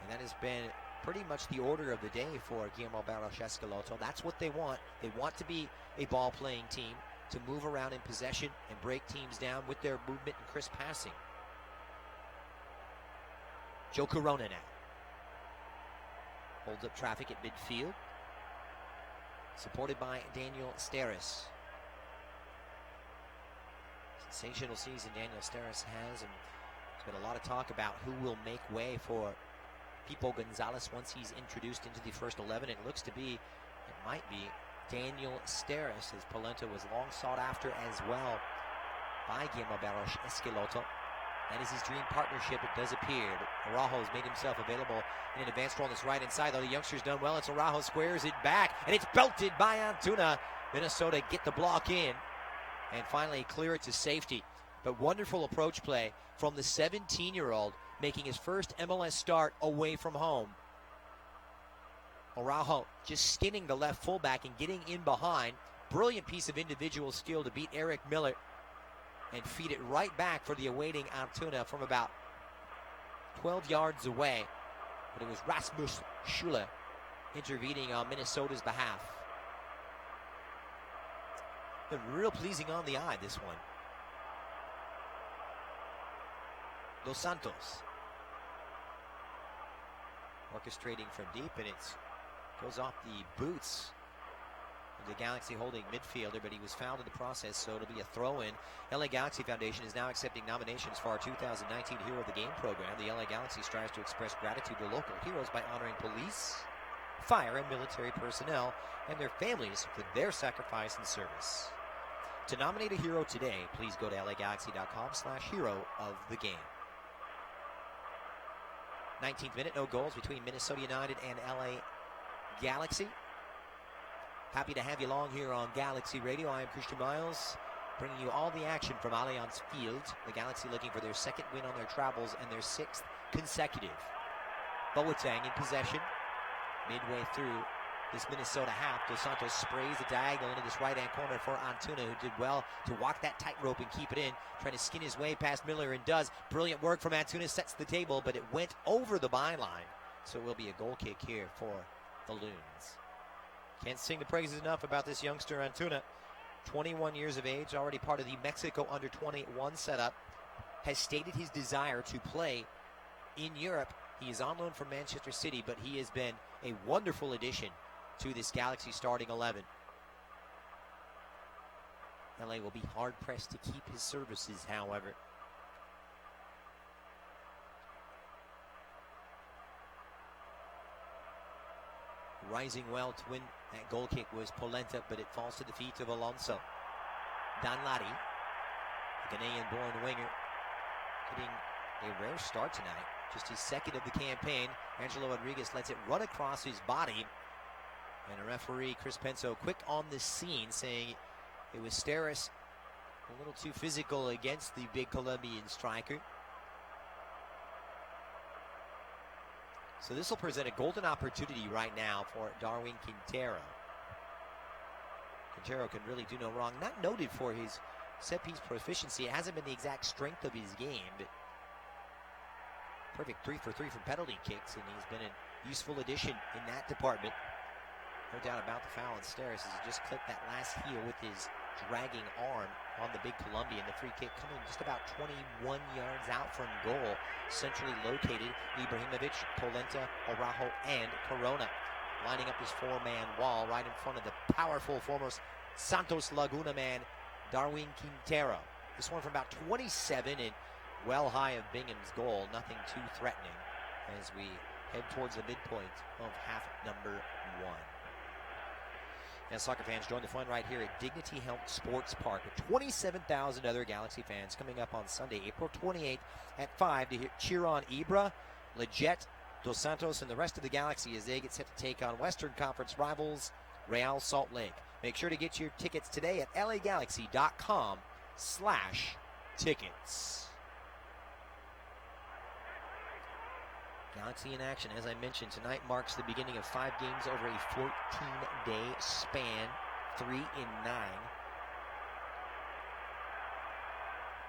And that has been pretty much the order of the day for Guillermo Barros Escaloto. That's what they want. They want to be a ball-playing team, to move around in possession and break teams down with their movement and crisp passing. Joe Corona now. Holds up traffic at midfield. Supported by Daniel Steres. Sensational season Daniel Steres has, and there's been a lot of talk about who will make way for Pipo Gonzalez once he's introduced into the first 11. It looks to be, it might be, Daniel Steres, as Polenta was long sought after as well by Guillermo Barros Escaloto. That is his dream partnership, it does appear. But Araujo has made himself available in an advanced role on this right inside, though the youngster's done well. It's Araujo squares it back, and it's belted by Antuna. Minnesota get the block in, and finally clear it to safety. But wonderful approach play from the 17-year-old, making his first MLS start away from home. Araujo just skinning the left fullback and getting in behind. Brilliant piece of individual skill to beat Eric Miller and feed it right back for the awaiting Antuna from about 12 yards away. But it was Rasmus Schüller intervening on Minnesota's behalf. Been real pleasing on the eye, this one. Dos Santos. Orchestrating from deep, and it goes off the boots of the Galaxy holding midfielder, but he was fouled in the process, so it'll be a throw-in. LA Galaxy Foundation is now accepting nominations for our 2019 Hero of the Game program. The LA Galaxy strives to express gratitude to local heroes by honoring police, fire, and military personnel and their families for their sacrifice and service. To nominate a hero today, please go to lagalaxy.com/hero of the game. 19th minute, no goals between Minnesota United and LA Galaxy. Happy to have you along here on Galaxy Radio. I am Christian Miles, bringing you all the action from Allianz Field. The Galaxy looking for their second win on their travels and their 6th consecutive. Boateng in possession. Midway through this Minnesota half, Dos Santos sprays a diagonal into this right-hand corner for Antuna, who did well to walk that tightrope and keep it in, trying to skin his way past Miller, and does. Brilliant work from Antuna, sets the table, but it went over the byline, so it will be a goal kick here for the Loons. Can't sing the praises enough about this youngster Antuna. 21 years of age, already part of the Mexico under-21 setup, has stated his desire to play in Europe. He is on loan from Manchester City, but he has been a wonderful addition to this Galaxy starting 11. LA will be hard-pressed to keep his services, however. Rising well to win that goal kick was Polenta, but it falls to the feet of Alonso. Danladi, a Ghanaian-born winger, getting a rare start tonight. Just his second of the campaign. Angelo Rodriguez lets it run across his body. And a referee, Chris Penso, quick on the scene, saying it was Steres a little too physical against the big Colombian striker. So this will present a golden opportunity right now for Darwin Quintero. Quintero can really do no wrong. Not noted for his set-piece proficiency. It hasn't been the exact strength of his game, but perfect 3 for 3 from penalty kicks, and he's been a useful addition in that department. No doubt about the foul on Steres as he just clipped that last heel with his dragging arm on the big Colombian. The free kick coming just about 21 yards out from goal. Centrally located, Ibrahimovic, Polenta, Araujo, and Corona. Lining up his 4-man wall right in front of the powerful former Santos Laguna man, Darwin Quintero. This one from about 27 and well high of Bingham's goal. Nothing too threatening as we head towards the midpoint of half number 1. And soccer fans, join the fun right here at Dignity Health Sports Park with 27,000 other Galaxy fans coming up on Sunday, April 28th at 5 to cheer on Ibra, Leggett, Dos Santos, and the rest of the Galaxy as they get set to take on Western Conference rivals Real Salt Lake. Make sure to get your tickets today at lagalaxy.com/tickets. Galaxy in action, as I mentioned, tonight marks the beginning of 5 games over a 14-day span, 3 in 9.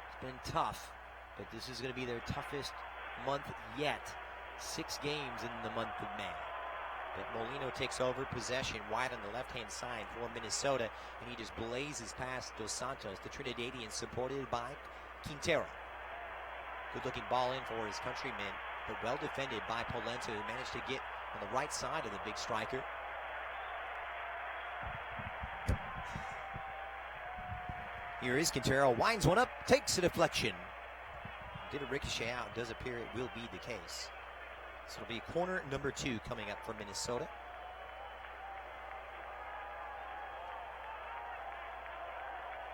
It's been tough, but this is going to be their toughest month yet 6 games in the month of May. But Molino takes over possession wide on the left-hand side for Minnesota, and he just blazes past Dos Santos, the Trinidadian, supported by Quintero. Good-looking ball in for his countrymen, but well defended by Polenta, who managed to get on the right side of the big striker. Here is Quintero, winds one up, takes a deflection. Did a ricochet out, does appear it will be the case. So it'll be corner number 2 coming up for Minnesota.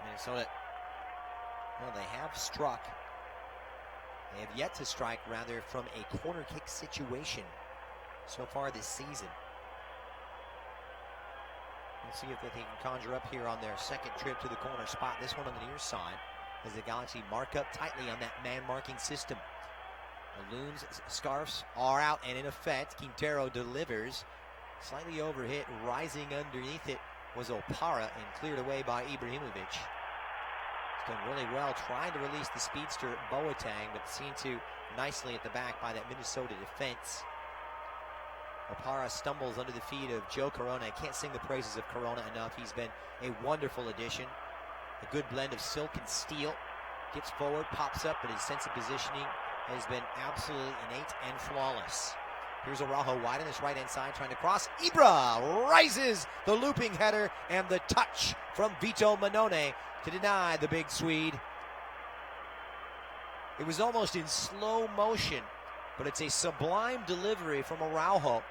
Minnesota, well, they have struck. They have yet to strike, rather, from a corner kick situation so far this season. We'll see if they can conjure up here on their second trip to the corner spot. This one on the near side, as the Galaxy mark up tightly on that man-marking system. The Loons' scarfs are out, and in effect, Quintero delivers. Slightly overhit, rising underneath it was Opara, and cleared away by Ibrahimovic. He's done really well trying to release the speedster Boateng, but seen to nicely at the back by that Minnesota defense. Opara stumbles under the feet of Joe Corona. I can't sing the praises of Corona enough. He's been a wonderful addition. A good blend of silk and steel. Gets forward, pops up, but his sense of positioning has been absolutely innate and flawless. Here's Araujo wide on this right-hand side, trying to cross. Ibra rises the looping header, and the touch from Vito Manone to deny the big Swede. It was almost in slow motion, but it's a sublime delivery from Araujo.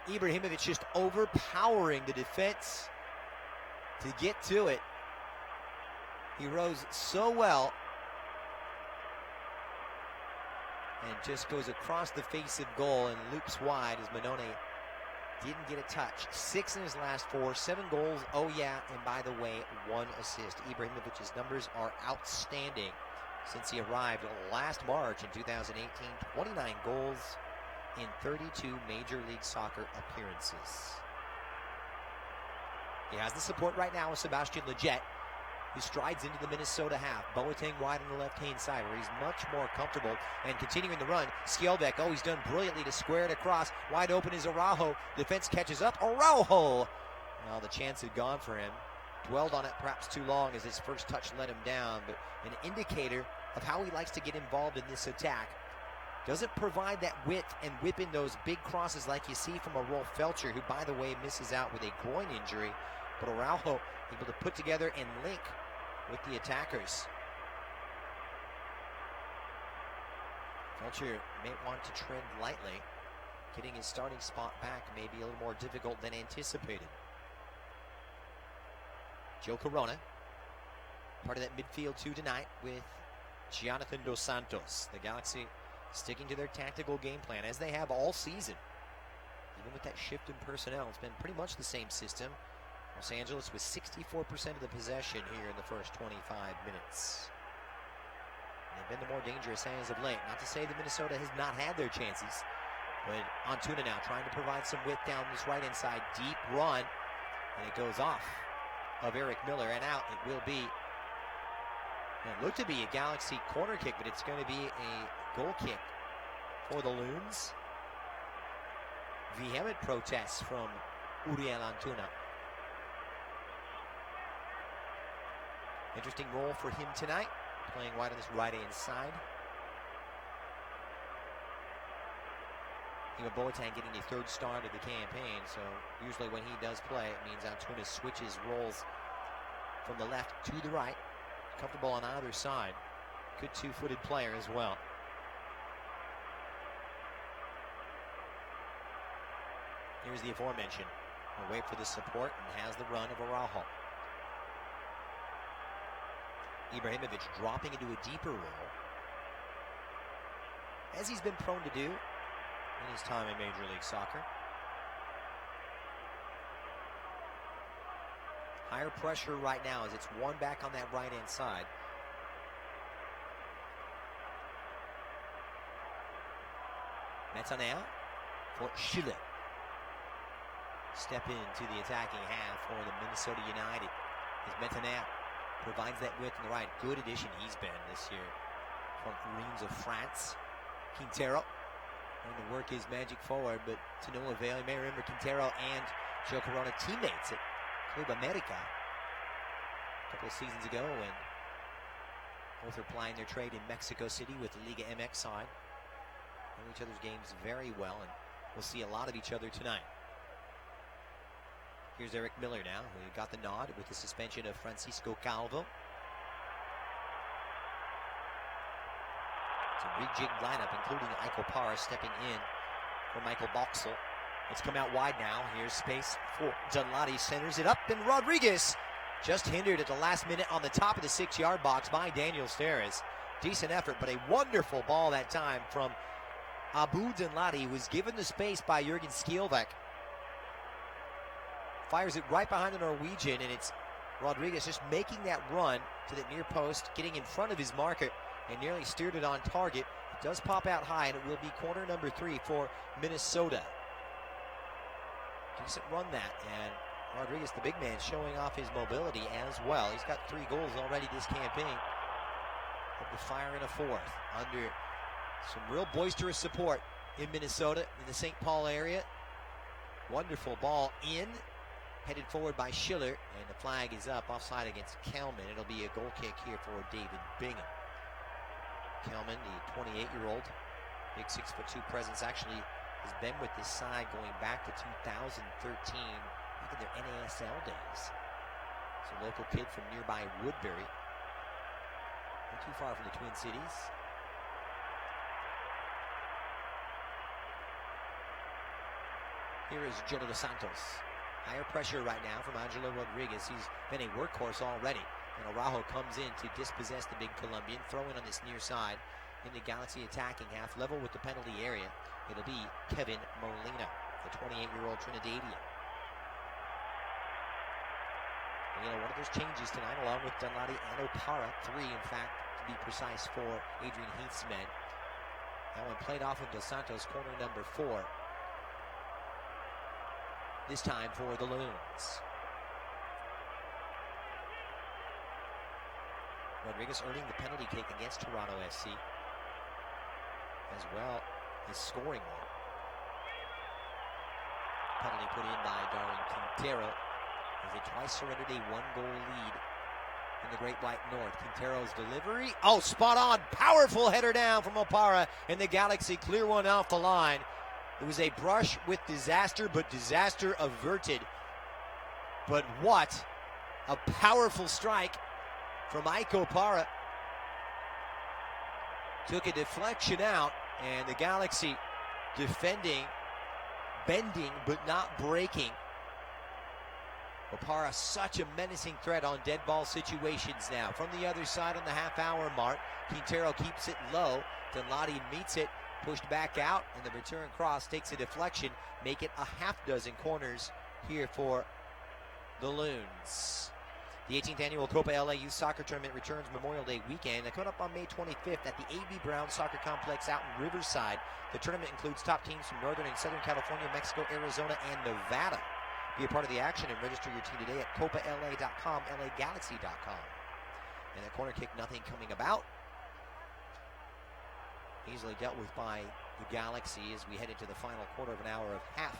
Ibrahimovic just overpowering the defense to get to it. He rose so well and just goes across the face of goal and loops wide as Manone didn't get a touch. 6 in his last 4, 7 goals, oh yeah, and by the way, 1 assist. Ibrahimovic's numbers are outstanding since he arrived last March in 2018. 29 goals in 32 Major League Soccer appearances. He has the support right now with Sebastian Lletget, who strides into the Minnesota half. Boateng wide on the left-hand side, where he's much more comfortable. And continuing the run, Skjelbeck, oh, he's done brilliantly to square it across. Wide open is Araujo. Defense catches up. Araujo! Well, the chance had gone for him. Dwelled on it perhaps too long as his first touch let him down, but an indicator of how he likes to get involved in this attack. Doesn't provide that width and whip in those big crosses like you see from a Rolf Felcher, who, by the way, misses out with a groin injury. But Araujo able to put together and link with the attackers. Felcher may want to tread lightly. Getting his starting spot back may be a little more difficult than anticipated. Joe Corona, part of that midfield 2 tonight with Jonathan Dos Santos. The Galaxy sticking to their tactical game plan, as they have all season. Even with that shift in personnel, it's been pretty much the same system. Los Angeles with 64% of the possession here in the first 25 minutes. They've been the more dangerous as of late. Not to say that Minnesota has not had their chances, but Antuna now trying to provide some width down this right-hand side. Deep run, and it goes off of Eric Miller, and out it will be. It looked to be a Galaxy corner kick, but it's going to be a goal kick for the Loons. Vehement protests from Uriel Antuna. Interesting role for him tonight, playing wide on this right-hand side. Even Boateng getting the 3rd start of the campaign, so usually when he does play, it means Antuna switches roles from the left to the right. Comfortable on either side. Good 2-footed player as well. Here's the aforementioned. We'll wait for the support and has the run of Araujo. Ibrahimovic dropping into a deeper role, as he's been prone to do in his time in Major League Soccer. Higher pressure right now as it's one back on that right-hand side. Metanea for Schiller. Step into the attacking half for the Minnesota United as Metanea provides that width on the right. Good addition he's been this year from Reims of France. Quintero trying to work his magic forward, but to no avail. You may remember Quintero and Joe Corona teammates at Club America a couple of seasons ago, and both are plying their trade in Mexico City with the Liga MX side. Know each other's games very well, and we'll see a lot of each other tonight. Here's Eric Miller now, who got the nod with the suspension of Francisco Calvo. It's a rejigged lineup, including Iko Parra stepping in for Michael Boxel. Let's come out wide now. Here's space for Dunladi, centers it up, and Rodriguez just hindered at the last minute on the top of the 6-yard box by Daniel Steres. Decent effort, but a wonderful ball that time from Abu Dunladi, was given the space by Jurgen Skielvek. Fires it right behind the Norwegian, and it's Rodriguez just making that run to the near post, getting in front of his marker, and nearly steered it on target. It does pop out high, and it will be corner number 3 for Minnesota. Decent run that, and Rodriguez, the big man, showing off his mobility as well. He's got 3 goals already this campaign. Hope to fire in a 4th under some real boisterous support in Minnesota, in the St. Paul area. Wonderful ball in, headed forward by Schiller, and the flag is up, offside against Kelman. It'll be a goal kick here for David Bingham. Kelman, the 28-year-old, big 6'2" presence, actually has been with this side going back to 2013, back in their NASL days. It's a local kid from nearby Woodbury, not too far from the Twin Cities. Here is Jonah Dos Santos. Higher pressure right now from Angelo Rodriguez. He's been a workhorse already. And Araujo comes in to dispossess the big Colombian. Throw in on this near side in the Galaxy attacking half, level with the penalty area. It'll be Kevin Molina, the 28-year-old Trinidadian. You know, one of those changes tonight, along with Dunladi and Opara, 3 in fact, to be precise, for Adrian Heath's men. That one played off of Dos Santos, corner number 4. This time for the Loons. Rodriguez earning the penalty kick against Toronto FC, as well as scoring one. Penalty put in by Darwin Quintero, as they twice surrendered a 1-goal lead in the Great White North. Quintero's delivery, oh, spot on, powerful header down from Opara, and the Galaxy clear one off the line. It was a brush with disaster, but disaster averted. But what a powerful strike from Iko Parra. Took a deflection out, and the Galaxy defending, bending, but not breaking. Opara, such a menacing threat on dead ball situations now. From the other side on the half-hour mark, Quintero keeps it low. Dunladi meets it, pushed back out, and the return cross takes a deflection, make it a half-dozen corners here for the Loons. The 18th annual Copa LA Youth Soccer Tournament returns Memorial Day weekend. They come up on May 25th at the A.B. Brown Soccer Complex out in Riverside. The tournament includes top teams from Northern and Southern California, Mexico, Arizona, and Nevada. Be a part of the action and register your team today at CopaLA.com, LAGalaxy.com. And that corner kick, nothing coming about. Easily dealt with by the Galaxy as we head into the final quarter of an hour of half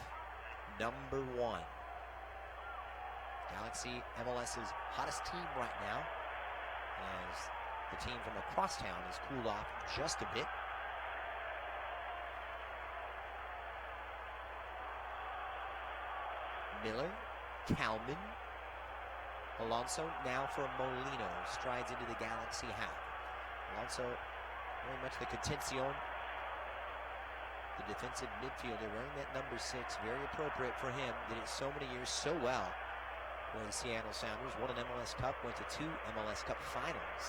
number 1. Galaxy, MLS's hottest team right now, as the team from across town has cooled off just a bit. Miller, Kalman, Alonso now for Molino, strides into the Galaxy half. Alonso, very much the contención, the defensive midfielder, wearing that number 6, very appropriate for him. Did it so many years so well for the Seattle Sounders. Won an MLS Cup, went to 2 MLS Cup finals.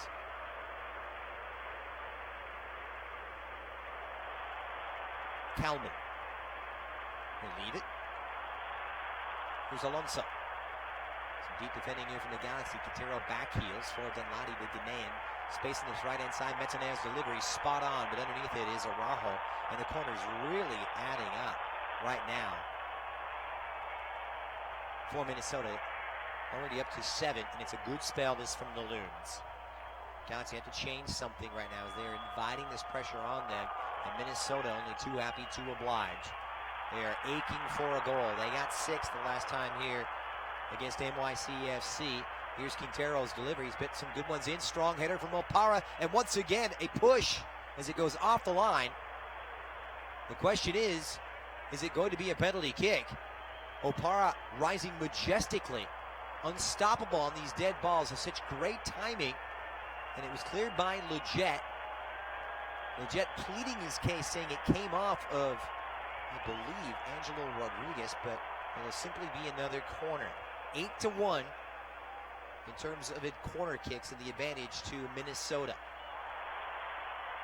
Kalman will leave it. Here's Alonso. Some deep defending here from the Galaxy. Quintero back heels for Dunladi, the Ghanaian. Space on this right-hand side. Metanier's delivery spot on, but underneath it is Araujo. And the corner's really adding up right now for Minnesota. Already up to 7, and it's a good spell this from the Loons. Galaxy have to change something right now as they're inviting this pressure on them. And Minnesota only too happy to oblige. They are aching for a goal. They got 6 the last time here against NYCFC. Here's Quintero's delivery. He's bit some good ones in. Strong header from Opara. And once again, a push as it goes off the line. The question is it going to be a penalty kick? Opara rising majestically. Unstoppable on these dead balls. Has such great timing. And it was cleared by Leggett. Leggett pleading his case, saying it came off of, I believe, Angelo Rodriguez, but it will simply be another corner. 8-1 in terms of it corner kicks and the advantage to Minnesota.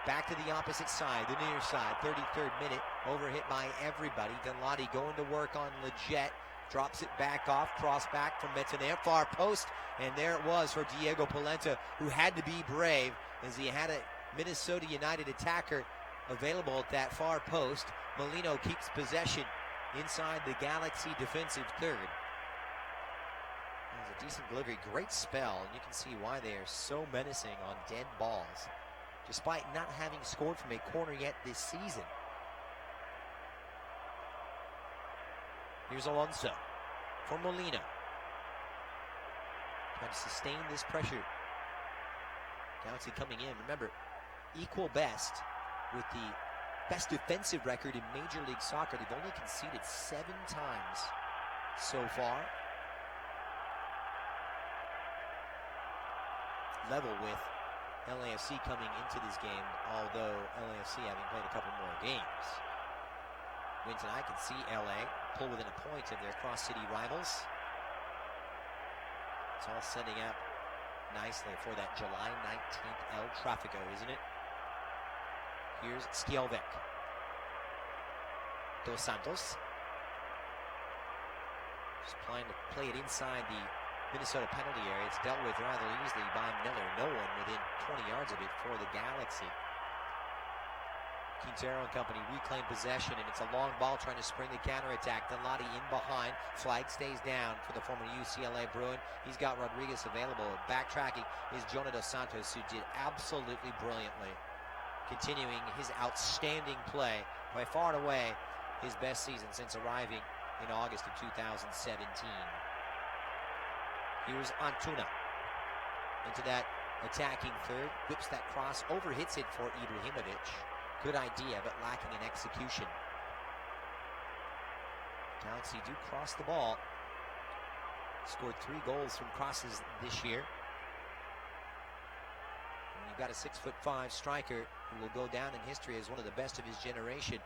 Back to the opposite side, the near side, 33rd minute, overhit by everybody. Dunladi going to work on Leggett, drops it back off, cross back from Metaner, far post, and there it was for Diego Polenta, who had to be brave as he had a Minnesota United attacker available at that far post. Molino keeps possession inside the Galaxy defensive third. It was a decent delivery, great spell, and you can see why they are so menacing on dead balls, despite not having scored from a corner yet this season. Here's Alonso for Molina. Trying to sustain this pressure. Galaxy coming in. Remember, equal best with the best defensive record in Major League Soccer. They've only conceded 7 times so far. Level with LAFC coming into this game, although LAFC having played a couple more games. Win tonight can see LA pull within a point of their cross-city rivals. It's all setting up nicely for that July 19th El Tráfico, isn't it? Here's Skjelvik. Dos Santos. Just trying to play it inside the Minnesota penalty area. It's dealt with rather easily by Miller. No one within 20 yards of it for the Galaxy. Quintero and company reclaim possession, and it's a long ball trying to spring the counterattack. Dunladi in behind. Flag stays down for the former UCLA Bruin. He's got Rodriguez available. Backtracking is Jonah Dos Santos, who did absolutely brilliantly, continuing his outstanding play, by far and away his best season since arriving in August of 2017. Here's Antuna into that attacking third, whips that cross, overhits it for Ibrahimovic. Good idea, but lacking in execution. Galaxy do cross the ball. Scored 3 goals from crosses this year. And you've got a 6'5" striker who will go down in history as one of the best of his generation.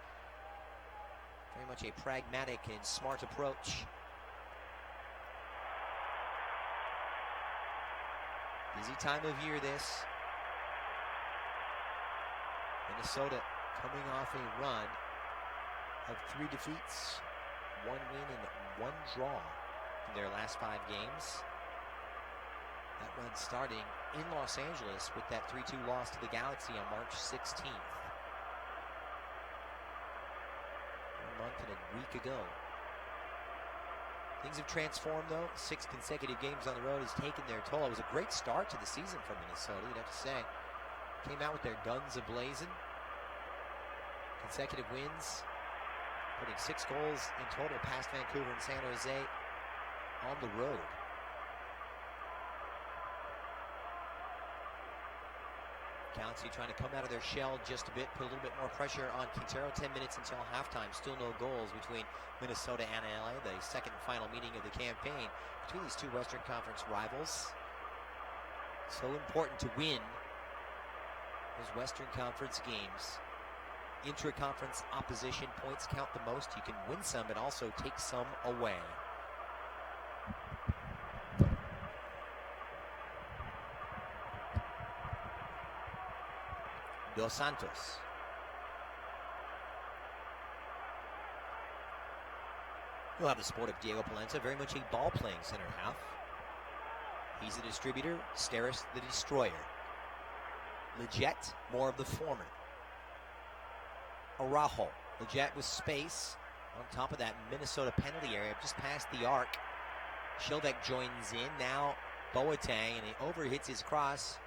Very much a pragmatic and smart approach. Busy time of year this. Minnesota coming off a run of 3 defeats, 1 win and 1 draw in their last 5 games. That run starting in Los Angeles with that 3-2 loss to the Galaxy on March 16th. 1 month and a week ago. Things have transformed, though. 6 consecutive games on the road has taken their toll. It was a great start to the season for Minnesota, you'd have to say. Came out with their guns a-blazing. Consecutive wins. Putting 6 goals in total past Vancouver and San Jose on the road. Galaxy trying to come out of their shell just a bit, put a little bit more pressure on Quintero. 10 minutes until halftime. Still no goals between Minnesota and LA. The second and final meeting of the campaign between these 2 Western Conference rivals. So important to win those Western Conference games. Intra-conference opposition points count the most. You can win some, but also take some away. Dos Santos. You'll have the support of Diego Polenta, very much a ball-playing center half. He's the distributor, Steris the destroyer. Leggett, more of the former. Araujo. Leggett with space on top of that Minnesota penalty area, just past the arc. Skjelvik joins in. Now Boateng, and he overhits his cross.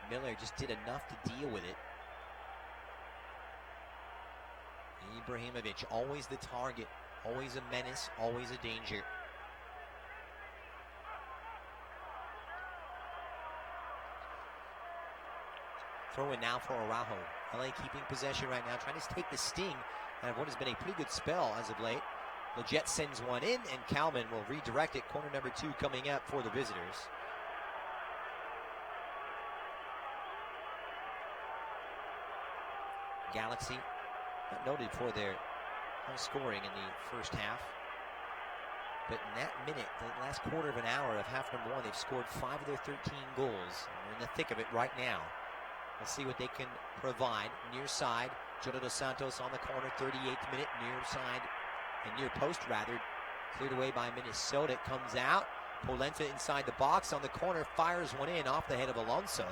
Miller just did enough to deal with it. Ibrahimovic, always the target, always a menace, always a danger. Throw in now for Araujo. LA keeping possession right now, trying to take the sting out of what has been a pretty good spell as of late. Leggett sends one in, and Kalman will redirect it. Corner number 2 coming up for the visitors. Galaxy, not noted for their high scoring in the first half. But in that minute, the last quarter of an hour of half number 1, they've scored 5 of their 13 goals. And they're in the thick of it right now. We'll see what they can provide. Near side, Jonah Dos Santos on the corner, 38th minute, near side, and near post rather, cleared away by Minnesota. It comes out. Polenta inside the box on the corner, fires one in off the head of Alonso,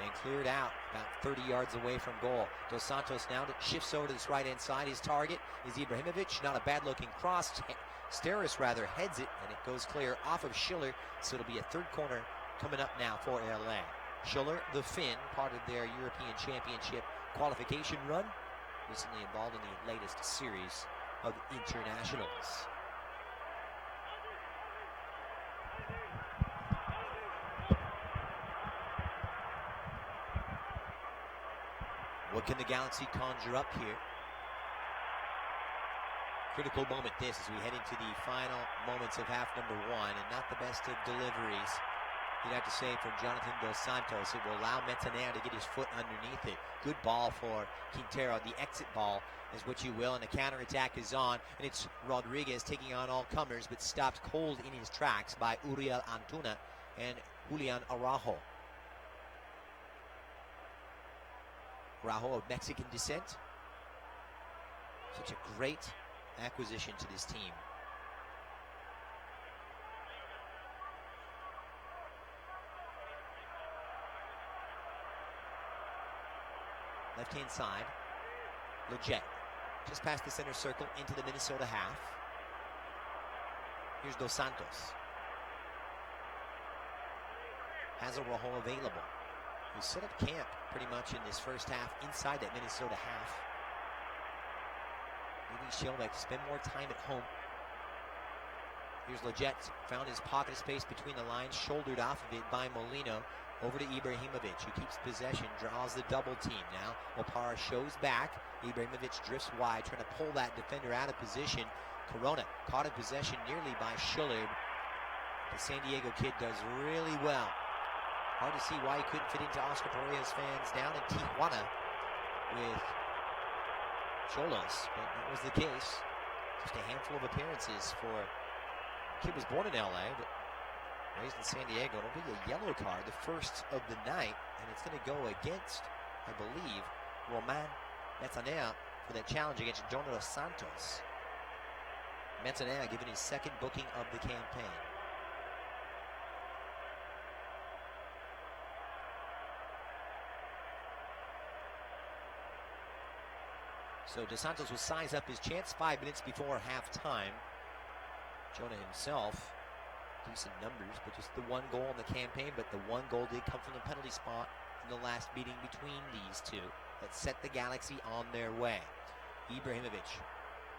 and cleared out about 30 yards away from goal. Dos Santos now shifts over to this right-hand side. His target is Ibrahimovic. Not a bad-looking cross. Steris rather heads it, and it goes clear off of Schiller, so it'll be a third corner coming up now for LA. Schiller, the Finn, part of their European Championship qualification run, recently involved in the latest series of internationals. What can the Galaxy conjure up here? Critical moment this as we head into the final moments of half number 1, and not the best of deliveries, you'd have to say, from Jonathan Dos Santos. It will allow Montanea to get his foot underneath it. Good ball for Quintero. The exit ball is what you will, and the counterattack is on, and it's Rodriguez taking on all comers, but stopped cold in his tracks by Uriel Antuna and Julian Araujo. Araujo of Mexican descent. Such a great acquisition to this team. Left-hand side, Leggett, just past the center circle into the Minnesota half. Here's Dos Santos. Has Araujo available. He set up camp pretty much in this first half inside that Minnesota half. Leaving Schellbeck to spend more time at home. Here's Leggett, found his pocket of space between the lines, shouldered off of it by Molino. Over to Ibrahimovic, who keeps possession, draws the double team now. Opara shows back. Ibrahimovic drifts wide, trying to pull that defender out of position. Corona caught in possession nearly by Schiller. The San Diego kid does really well. Hard to see why he couldn't fit into Oscar Pereira's fans down in Tijuana with Cholos, but that was the case. Just a handful of appearances for the kid was born in LA, but raised in San Diego. It'll be a yellow card, the first of the night, and it's going to go against, I believe, Roman Montanea for that challenge against Jonah Dos Santos. Montanea given his second booking of the campaign. So Dos Santos will size up his chance 5 minutes before halftime. Jonah himself, decent numbers, but just the one goal in the campaign, but the one goal did come from the penalty spot in the last meeting between these two that set the Galaxy on their way. Ibrahimovic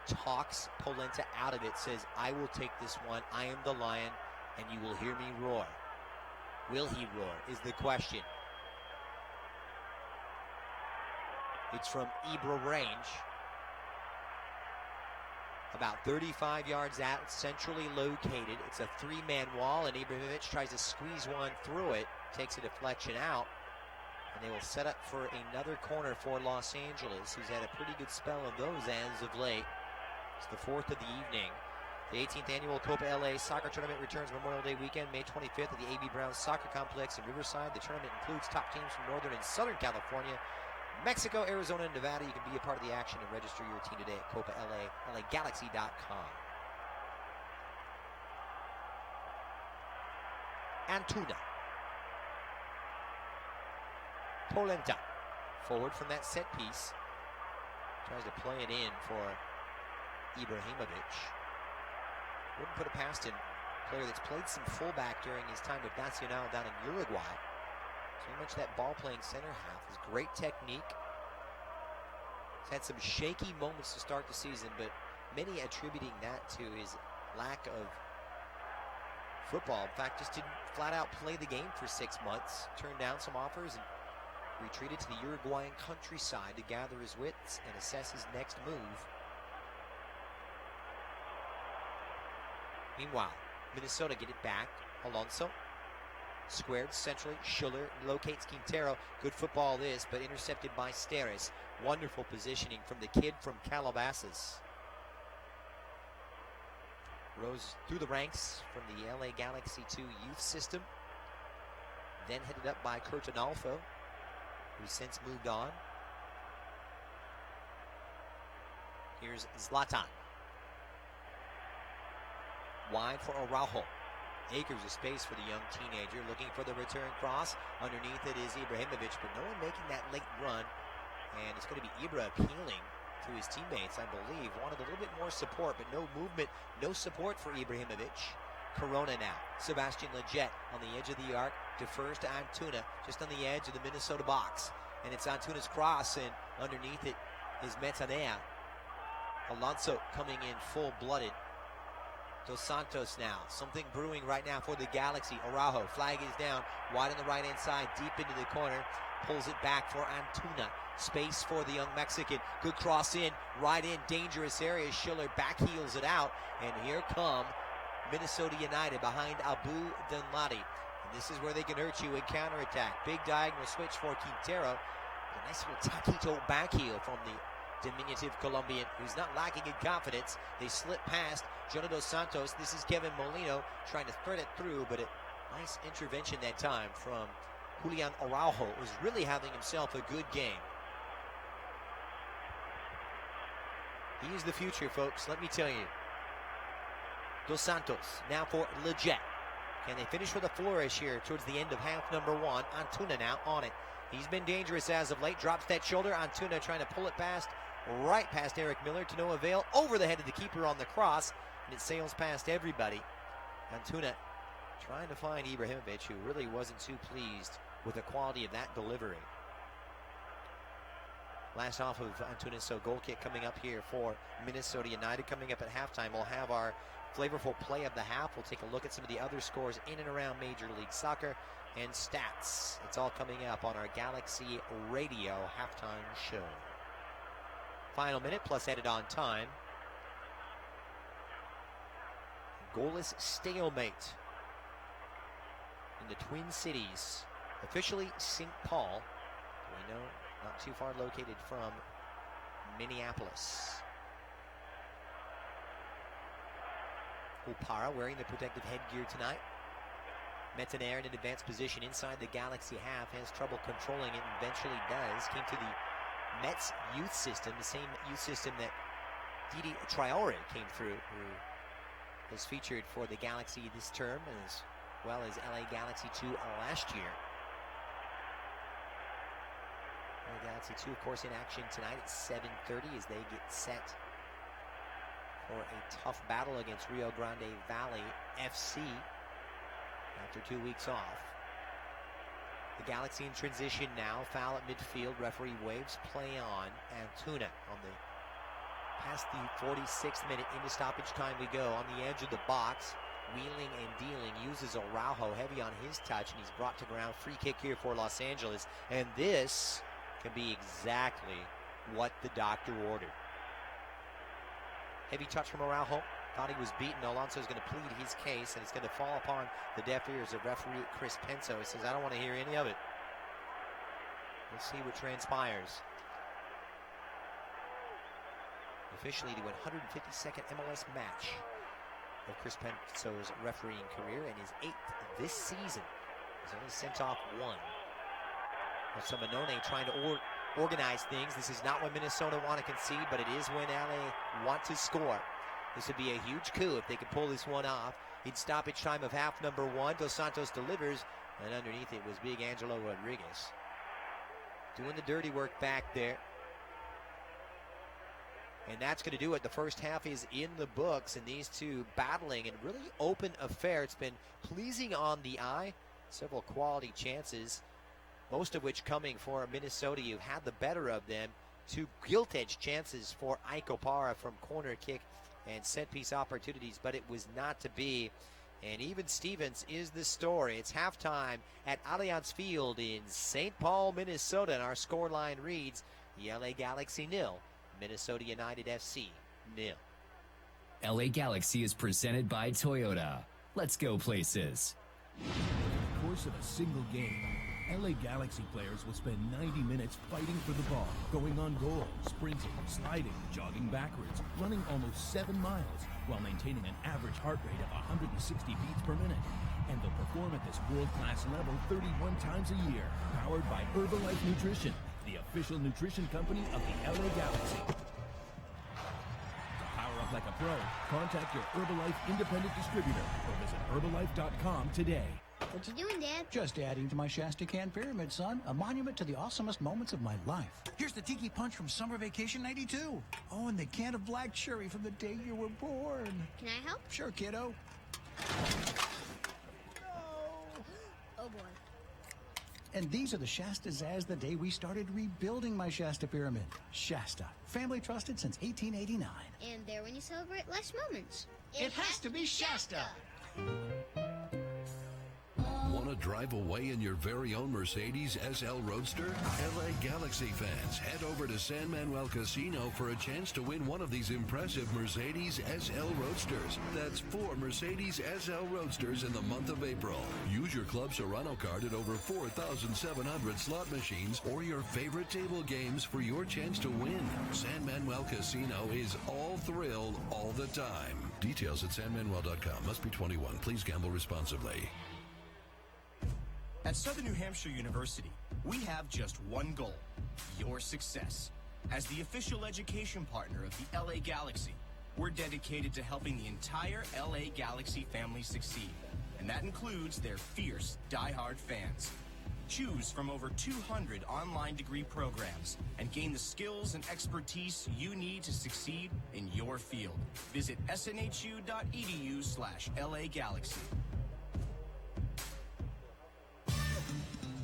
talks Polenta out of it, says, I will take this one, I am the Lion, and you will hear me roar. Will he roar is the question. It's from Ibra range. About 35 yards out, centrally located. It's a three-man wall, and Ibrahimovic tries to squeeze one through it, takes a deflection out, and they will set up for another corner for Los Angeles, who's had a pretty good spell of those as of late. It's the fourth of the evening. The 18th annual Copa LA Soccer Tournament returns Memorial Day weekend, May 25th at the A.B. Brown Soccer Complex in Riverside. The tournament includes top teams from Northern and Southern California, Mexico, Arizona, and Nevada. You can be a part of the action and register your team today at Copa LA, LAGalaxy.com. Antuna. Polenta. Forward from that set piece. Tries to play it in for Ibrahimovic. Wouldn't put it past him. Player that's played some fullback during his time with Nacional down in Uruguay. So Pretty much that ball-playing center half. His great technique. He's had some shaky moments to start the season, but many attributing that to his lack of football. In fact, just didn't flat out play the game for 6 months. Turned down some offers and retreated to the Uruguayan countryside to gather his wits and assess his next move. Meanwhile, Minnesota get it back. Alonso squared centrally. Schuller locates Quintero. Good football this, but intercepted by Steres. Wonderful positioning from the kid from Calabasas. Rose through the ranks from the LA Galaxy 2 youth system. Then headed up by Curtinalfo, who's since moved on. Here's Zlatan. Wide for Araujo. Acres of space for the young teenager, looking for the return cross. Underneath it is Ibrahimovic, but no one making that late run. And it's going to be Ibra appealing to his teammates, I believe. Wanted a little bit more support, but no movement, no support for Ibrahimovic. Corona now. Sebastian Lletget on the edge of the arc, defers to Antuna, just on the edge of the Minnesota box. And it's Antuna's cross, and underneath it is Metanea. Alonso coming in full-blooded. Dos Santos now. Something brewing right now for the Galaxy. Araujo, flag is down, wide on the right-hand side, deep into the corner. Pulls it back for Antuna. Space for the young Mexican. Good cross in, right in, dangerous area. Schiller back heels it out, and here come Minnesota United behind Abu Danladi. And this is where they can hurt you in counterattack. Big diagonal switch for Quintero. A nice little taquito back heel from the diminutive Colombian, who's not lacking in confidence. They slip past Jonah Dos Santos. This is Kevin Molino trying to thread it through, but a nice intervention that time from Julian Araujo, who's really having himself a good game. He is the future, folks, let me tell you. Dos Santos now for Lletget. Can they finish with a flourish here towards the end of half number one? Antuna now on it. He's been dangerous as of late. Drops that shoulder. Antuna trying to pull it right past Eric Miller to no avail. Over the head of the keeper on the cross, and it sails past everybody. Antuna trying to find Ibrahimovic, who really wasn't too pleased with the quality of that delivery. Last off of Antuna, so goal kick coming up here for Minnesota United. Coming up at halftime, we'll have our flavorful play of the half. We'll take a look at some of the other scores in and around Major League Soccer and stats. It's all coming up on our Galaxy Radio halftime show. Final minute plus added on time. Goalless stalemate in the Twin Cities. Officially St. Paul. We know not too far located from Minneapolis. Opara wearing the protective headgear tonight. Metanea in an advanced position inside the Galaxy half, has trouble controlling it and eventually does. Came to the Mets youth system, the same youth system that Didi Traore came through, who was featured for the Galaxy this term as well as LA Galaxy 2 last year. LA Galaxy 2, of course, in action tonight at 7:30 as they get set for a tough battle against Rio Grande Valley FC after 2 weeks off. The Galaxy in transition now. Foul at midfield. Referee waves play on. Antuna on the past the 46th minute into stoppage time we go. On the edge of the box, wheeling and dealing. Uses Araujo heavy on his touch, and he's brought to ground. Free kick here for Los Angeles. And this can be exactly what the doctor ordered. Heavy touch from Araujo. Thought he was beaten. Alonso's going to plead his case, and it's going to fall upon the deaf ears of referee Chris Penso. He says, I don't want to hear any of it. We'll see what transpires. Officially to 152nd MLS match of Chris Penso's refereeing career, and his 8th this season. He's only sent off 1. So Manone trying to organize things. This is not when Minnesota want to concede, but it is when LA want to score. This would be a huge coup if they could pull this one off. In stoppage time of half number one, Dos Santos delivers, and underneath it was big Angelo Rodriguez. Doing the dirty work back there. And that's going to do it. The first half is in the books, and these two battling and really open affair. It's been pleasing on the eye. Several quality chances. most of which coming for Minnesota. You had the better of them. 2 gilt-edged chances for Ike Opara from corner kick and set-piece opportunities, but it was not to be. And even Stevens is the story. It's halftime at Allianz Field in St. Paul, Minnesota, and our scoreline reads the LA Galaxy 0, Minnesota United FC 0. LA Galaxy is presented by Toyota. Let's go places. Over the course of a single game, LA Galaxy players will spend 90 minutes fighting for the ball, going on goal, sprinting, sliding, jogging backwards, running almost 7 miles, while maintaining an average heart rate of 160 beats per minute. And they'll perform at this world-class level 31 times a year, powered by Herbalife Nutrition, the official nutrition company of the LA Galaxy. To power up like a pro, contact your Herbalife independent distributor or visit Herbalife.com today. What you doing, Dad? Just adding to my Shasta Can Pyramid, son. A monument to the awesomest moments of my life. Here's the Tiki Punch from Summer Vacation 92. Oh, and the can of black cherry from the day you were born. Can I help? Sure, kiddo. Oh, boy. And these are the Shastas as the day we started rebuilding my Shasta Pyramid. Shasta, family trusted since 1889. And there when you celebrate life's moments. It has to be Shasta. Want to drive away in your very own Mercedes SL Roadster? LA Galaxy fans, head over to San Manuel Casino for a chance to win one of these impressive Mercedes SL Roadsters. That's 4 Mercedes SL Roadsters in the month of April. Use your Club Serrano card at over 4,700 slot machines or your favorite table games for your chance to win. San Manuel Casino is all thrill all the time. Details at sanmanuel.com. Must be 21. Please gamble responsibly. At Southern New Hampshire University, we have just one goal, your success. As the official education partner of the LA Galaxy, we're dedicated to helping the entire LA Galaxy family succeed. And that includes their fierce, diehard fans. Choose from over 200 online degree programs and gain the skills and expertise you need to succeed in your field. Visit snhu.edu/LA Galaxy.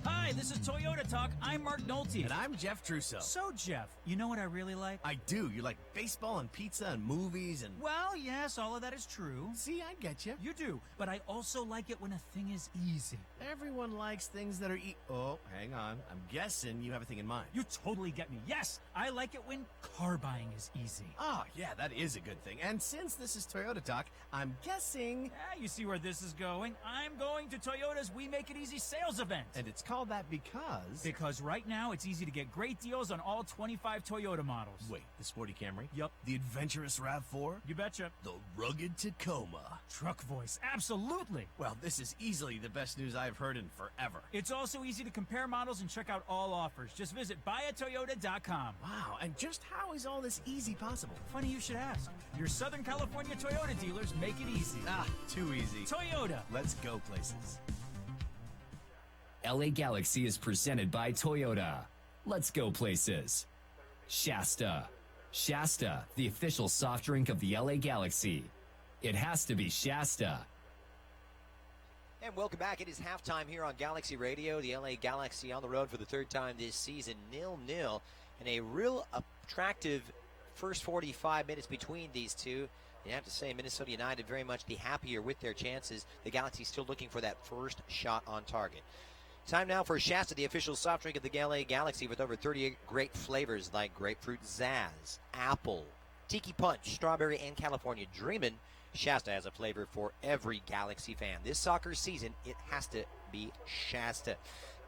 Hi, this is Toyota Talk. I'm Mark Nolte. And I'm Jeff Trusso. So, Jeff, you know what I really like? I do. You like baseball and pizza and movies and... Well, yes, all of that is true. See, I get you. You do, but I also like it when a thing is easy. Everyone likes things that are Oh, hang on. I'm guessing you have a thing in mind. You totally get me. Yes, I like it when car buying is easy. Oh, yeah, that is a good thing. And since this is Toyota Talk, I'm guessing... Yeah, you see where this is going. I'm going to Toyota's We Make It Easy sales event. And it's called that because... Because right now, it's easy to get great deals on all 25 Toyota models. Wait, the Sporty Camry? Yup. The adventurous RAV4? You betcha. The rugged Tacoma? Truck voice, absolutely. Well, this is easily the best news I've heard in forever. It's also easy to compare models and check out all offers. Just visit buyatoyota.com. Wow, and just how is all this easy possible? Funny you should ask. Your Southern California Toyota dealers make it easy. Ah, too easy. Toyota. Let's go places. LA Galaxy is presented by Toyota. Let's go places. Shasta. Shasta, the official soft drink of the LA Galaxy. It has to be Shasta. And welcome back. It is halftime here on Galaxy Radio. The LA Galaxy on the road for the 3rd time this season, 0-0. And a real attractive first 45 minutes between these two. You have to say Minnesota United very much the happier with their chances. The Galaxy still looking for that first shot on target. Time now for Shasta, the official soft drink of the LA Galaxy, with over 38 great flavors like grapefruit zazz, apple, tiki punch, strawberry, and California dreamin'. Shasta has a flavor for every Galaxy fan. This soccer season, it has to be Shasta.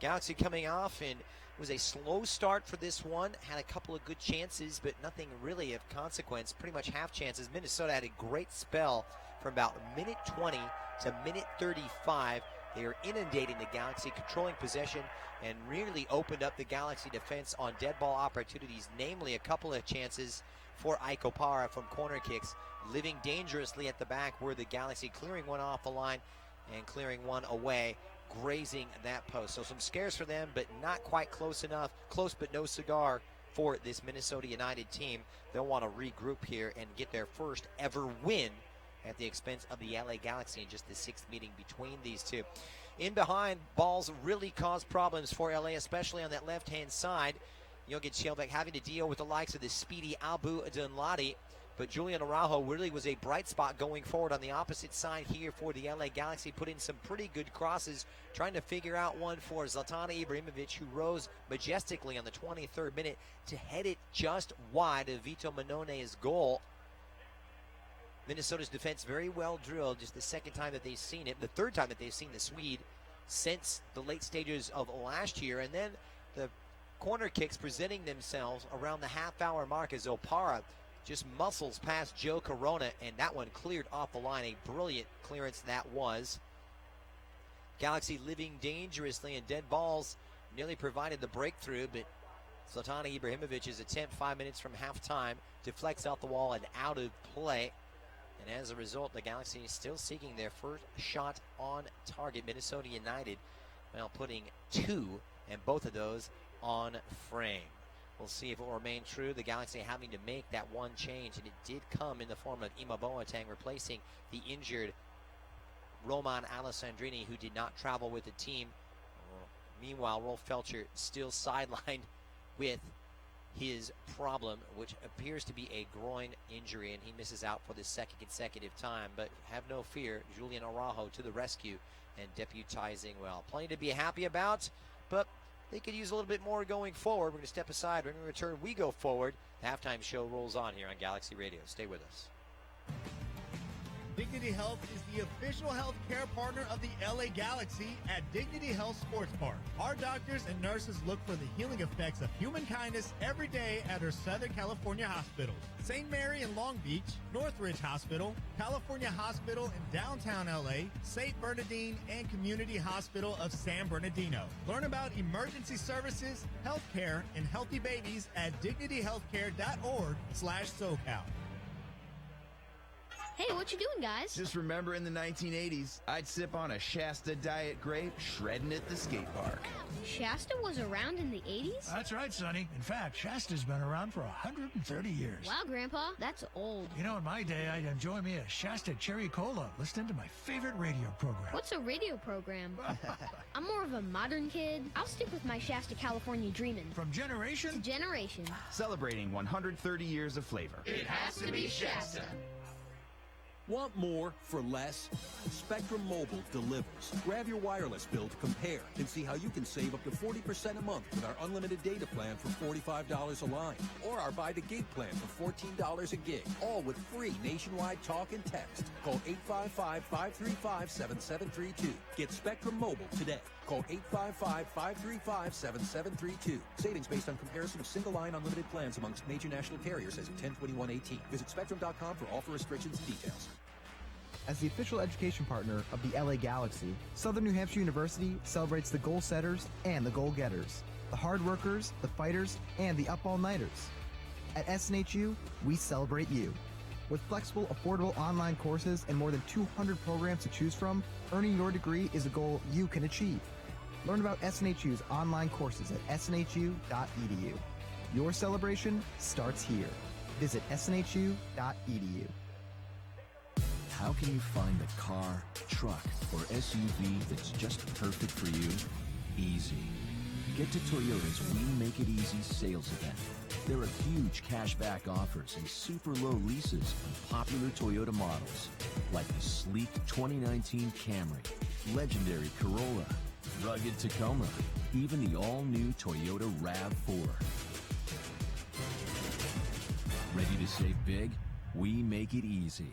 Galaxy coming off, and it was a slow start for this one. Had a couple of good chances, but nothing really of consequence. Pretty much half chances. Minnesota had a great spell from about minute 20 to minute 35. They are inundating the Galaxy, controlling possession, and really opened up the Galaxy defense on dead ball opportunities, namely a couple of chances for Ike Opara from corner kicks, living dangerously at the back where the Galaxy clearing one off the line and clearing one away, grazing that post. So some scares for them, but not quite close enough. Close but no cigar for this Minnesota United team. They'll want to regroup here and get their first ever win at the expense of the LA Galaxy in just the 6th meeting between these two. In behind, balls really cause problems for LA, especially on that left-hand side. Jokic Shelbeck having to deal with the likes of the speedy Abu Dunladi, but Julian Araujo really was a bright spot going forward on the opposite side here for the LA Galaxy, put in some pretty good crosses, trying to figure out one for Zlatan Ibrahimovic, who rose majestically on the 23rd minute to head it just wide of Vito Manone's goal. Minnesota's defense very well drilled, just the second time that they've seen it, the third time that they've seen the Swede since the late stages of last year. And then the corner kicks presenting themselves around the half-hour mark as Opara just muscles past Joe Corona, and that one cleared off the line. A brilliant clearance that was. Galaxy living dangerously, and dead balls nearly provided the breakthrough, but Zlatan Ibrahimovic's attempt 5 minutes from halftime deflects out the wall and out of play. And as a result, the Galaxy is still seeking their first shot on target. Minnesota United, well, putting 2, and both of those on frame. We'll see if it will remain true. The Galaxy having to make that one change, and it did come in the form of Ima Boateng replacing the injured Roman Alessandrini, who did not travel with the team. Meanwhile, Rolf Felcher still sidelined with his problem, which appears to be a groin injury, and he misses out for the second consecutive time. But have no fear, Julian Araujo to the rescue and deputizing well. Plenty to be happy about, but they could use a little bit more going forward. We're going to step aside. When we return, we go forward. The halftime show rolls on here on Galaxy Radio. Stay with us. Dignity Health is the official health care partner of the LA Galaxy at Dignity Health Sports Park. Our doctors and nurses look for the healing effects of human kindness every day at our Southern California hospitals. St. Mary in Long Beach, Northridge Hospital, California Hospital in downtown LA, St. Bernardine, and Community Hospital of San Bernardino. Learn about emergency services, health care, and healthy babies at dignityhealthcare.org/SoCal. Hey, what you doing, guys? Just remember in the 1980s, I'd sip on a Shasta Diet Grape, shredding at the skate park. Shasta was around in the 80s? That's right, Sonny. In fact, Shasta's been around for 130 years. Wow, Grandpa, that's old. You know, in my day, I'd enjoy me a Shasta Cherry Cola, listening to my favorite radio program. What's a radio program? I'm more of a modern kid. I'll stick with my Shasta California Dreamin'. From generation to generation. Celebrating 130 years of flavor. It has to be Shasta. Want more for less? Spectrum Mobile delivers. Grab your wireless bill to compare and see how you can save up to 40% a month with our unlimited data plan for $45 a line, or our buy the gig plan for $14 a gig, all with free nationwide talk and text. Call 855-535-7732. Get Spectrum Mobile today. Call 855-535-7732. Savings based on comparison of single-line unlimited plans amongst major national carriers as of 10/21/18. Visit Spectrum.com for offer restrictions and details. As the official education partner of the LA Galaxy, Southern New Hampshire University celebrates the goal setters and the goal getters, the hard workers, the fighters, and the up all-nighters. At SNHU, we celebrate you. With flexible, affordable online courses and more than 200 programs to choose from, earning your degree is a goal you can achieve. Learn about SNHU's online courses at snhu.edu. Your celebration starts here. Visit snhu.edu. How can you find the car, truck, or SUV that's just perfect for you? Easy. Get to Toyota's We Make It Easy sales event. There are huge cashback offers and super low leases on popular Toyota models, like the sleek 2019 Camry, legendary Corolla, rugged Tacoma, even the all-new Toyota RAV4. Ready to save big? We make it easy.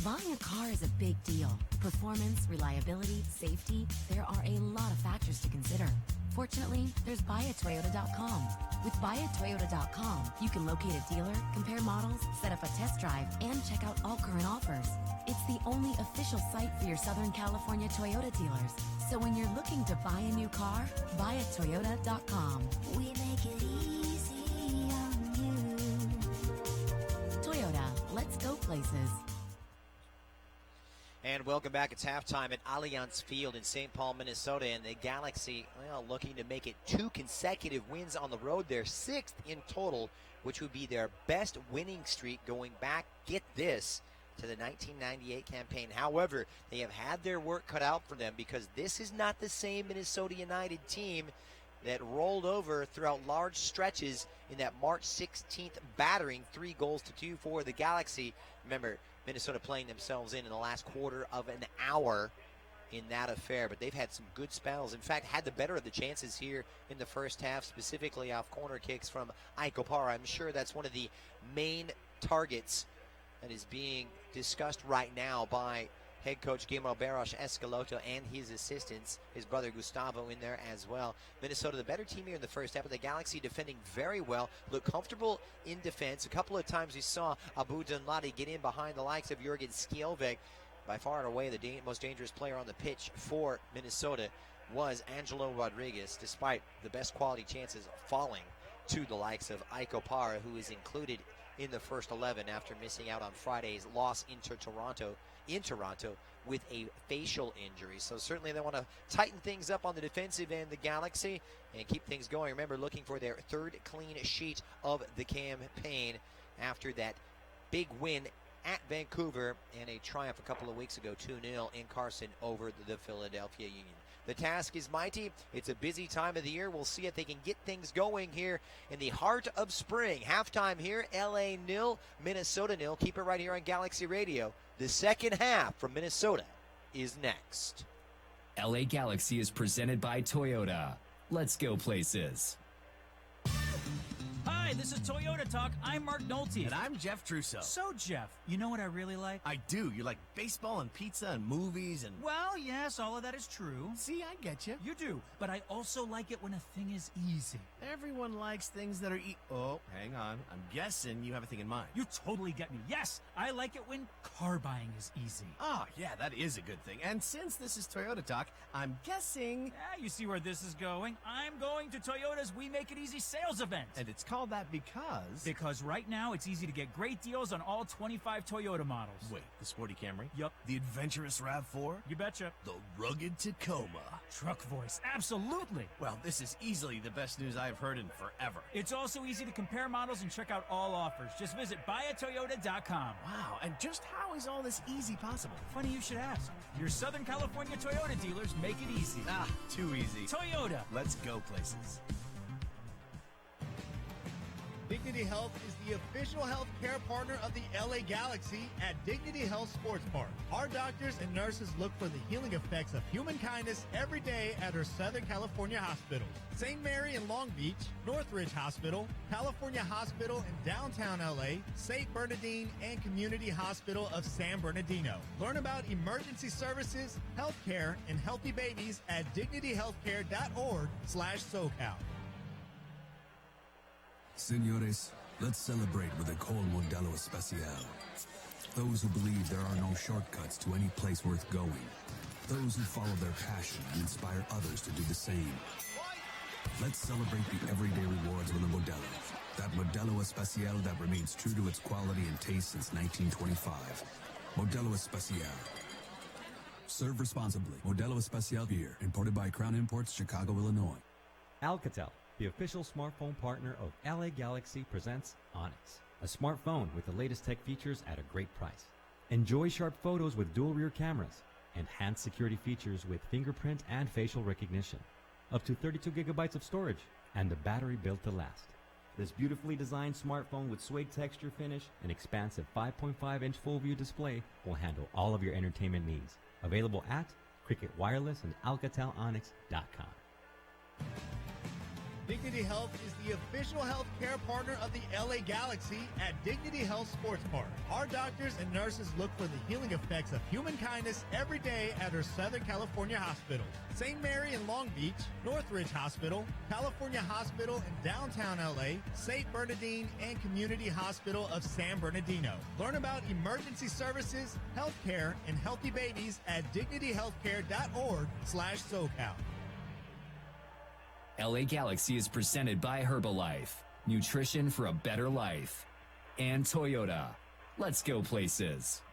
Buying a car is a big deal. Performance, reliability, safety, there are a lot of factors to consider. Fortunately, there's buyatoyota.com. With buyatoyota.com, you can locate a dealer, compare models, set up a test drive, and check out all current offers. It's the only official site for your Southern California Toyota dealers. So when you're looking to buy a new car, buyatoyota.com. We make it easy on you. Toyota, let's go places. And welcome back. It's halftime at Allianz Field in St. Paul, Minnesota. And the Galaxy, well, looking to make it 2 consecutive wins on the road. Their 6th in total, which would be their best winning streak going back, get this, to the 1998 campaign. However, they have had their work cut out for them because this is not the same Minnesota United team that rolled over throughout large stretches in that March 16th battering 3-2 for the Galaxy. Remember, Minnesota playing themselves in the last quarter of an hour in that affair, but they've had some good spells. In fact, had the better of the chances here in the first half, specifically off corner kicks from Ike Opara. I'm sure that's one of the main targets that is being discussed right now by head coach Guillermo Barros Escaloto and his assistants, his brother Gustavo in there as well. Minnesota, the better team here in the first half, of the Galaxy defending very well, look comfortable in defense. A couple of times we saw Abu Dunladi get in behind the likes of Jurgen Skjelvik. By far and away, the most dangerous player on the pitch for Minnesota was Angelo Rodriguez, despite the best quality chances falling to the likes of Ike Opara, who is included in the first 11 after missing out on Friday's loss in Toronto with a facial injury. So certainly they want to tighten things up on the defensive end, the Galaxy, and keep things going. Remember, looking for their third clean sheet of the campaign after that big win at Vancouver and a triumph a couple of weeks ago, 2-0 in Carson over the Philadelphia Union. The task is mighty. It's a busy time of the year. We'll see if they can get things going here in the heart of spring. Halftime here, LA 0, Minnesota 0. Keep it right here on Galaxy Radio. The second half from Minnesota is next. LA Galaxy is presented by Toyota. Let's go places. Hi, this is Toyota Talk. I'm Mark Nolte. And I'm Jeff Trusso. So, Jeff, you know what I really like? I do. You like baseball and pizza and movies and... Well, yes, all of that is true. See, I get you. You do, but I also like it when a thing is easy. Everyone likes things that are Oh, hang on. I'm guessing you have a thing in mind. You totally get me. Yes, I like it when car buying is easy. Oh, yeah, that is a good thing. And since this is Toyota Talk, I'm guessing... Yeah, you see where this is going. I'm going to Toyota's We Make It Easy sales event. And it's called that because... Because right now it's easy to get great deals on all 25 Toyota models. Wait, the sporty Camry? Yep. The adventurous RAV4? You betcha. The rugged Tacoma? Truck voice, absolutely. Well, this is easily the best news I've heard in forever. It's also easy to compare models and check out all offers. Just visit buyatoyota.com. Wow, and just how is all this easy possible? Funny you should ask. Your Southern California Toyota dealers make it easy. Ah, too easy. Toyota. Let's go places. Dignity Health is the official health care partner of the LA Galaxy at Dignity Health Sports Park. Our doctors and nurses look for the healing effects of human kindness every day at our Southern California hospitals. St. Mary in Long Beach, Northridge Hospital, California Hospital in downtown LA, St. Bernardine, and Community Hospital of San Bernardino. Learn about emergency services, health care, and healthy babies at dignityhealthcare.org/SoCal. Senores, let's celebrate with a Col Modelo Especial. Those who believe there are no shortcuts to any place worth going. Those who follow their passion and inspire others to do the same. Let's celebrate the everyday rewards with a Modelo. That Modelo Especial that remains true to its quality and taste since 1925. Modelo Especial. Serve responsibly. Modelo Especial beer, imported by Crown Imports, Chicago, Illinois. Alcatel, the official smartphone partner of LA Galaxy, presents Onyx, a smartphone with the latest tech features at a great price. Enjoy sharp photos with dual rear cameras, enhanced security features with fingerprint and facial recognition, up to 32 gigabytes of storage, and a battery built to last. This beautifully designed smartphone with suede texture finish and expansive 5.5-inch full-view display will handle all of your entertainment needs. Available at Cricket Wireless and AlcatelOnyx.com. Dignity Health is the official health care partner of the LA Galaxy at Dignity Health Sports Park. Our doctors and nurses look for the healing effects of human kindness every day at our Southern California hospitals. St. Mary in Long Beach, Northridge Hospital, California Hospital in downtown LA, St. Bernardine, and Community Hospital of San Bernardino. Learn about emergency services, health care, and healthy babies at dignityhealthcare.org/SoCal. LA Galaxy is presented by Herbalife, nutrition for a better life, and Toyota. Let's go places.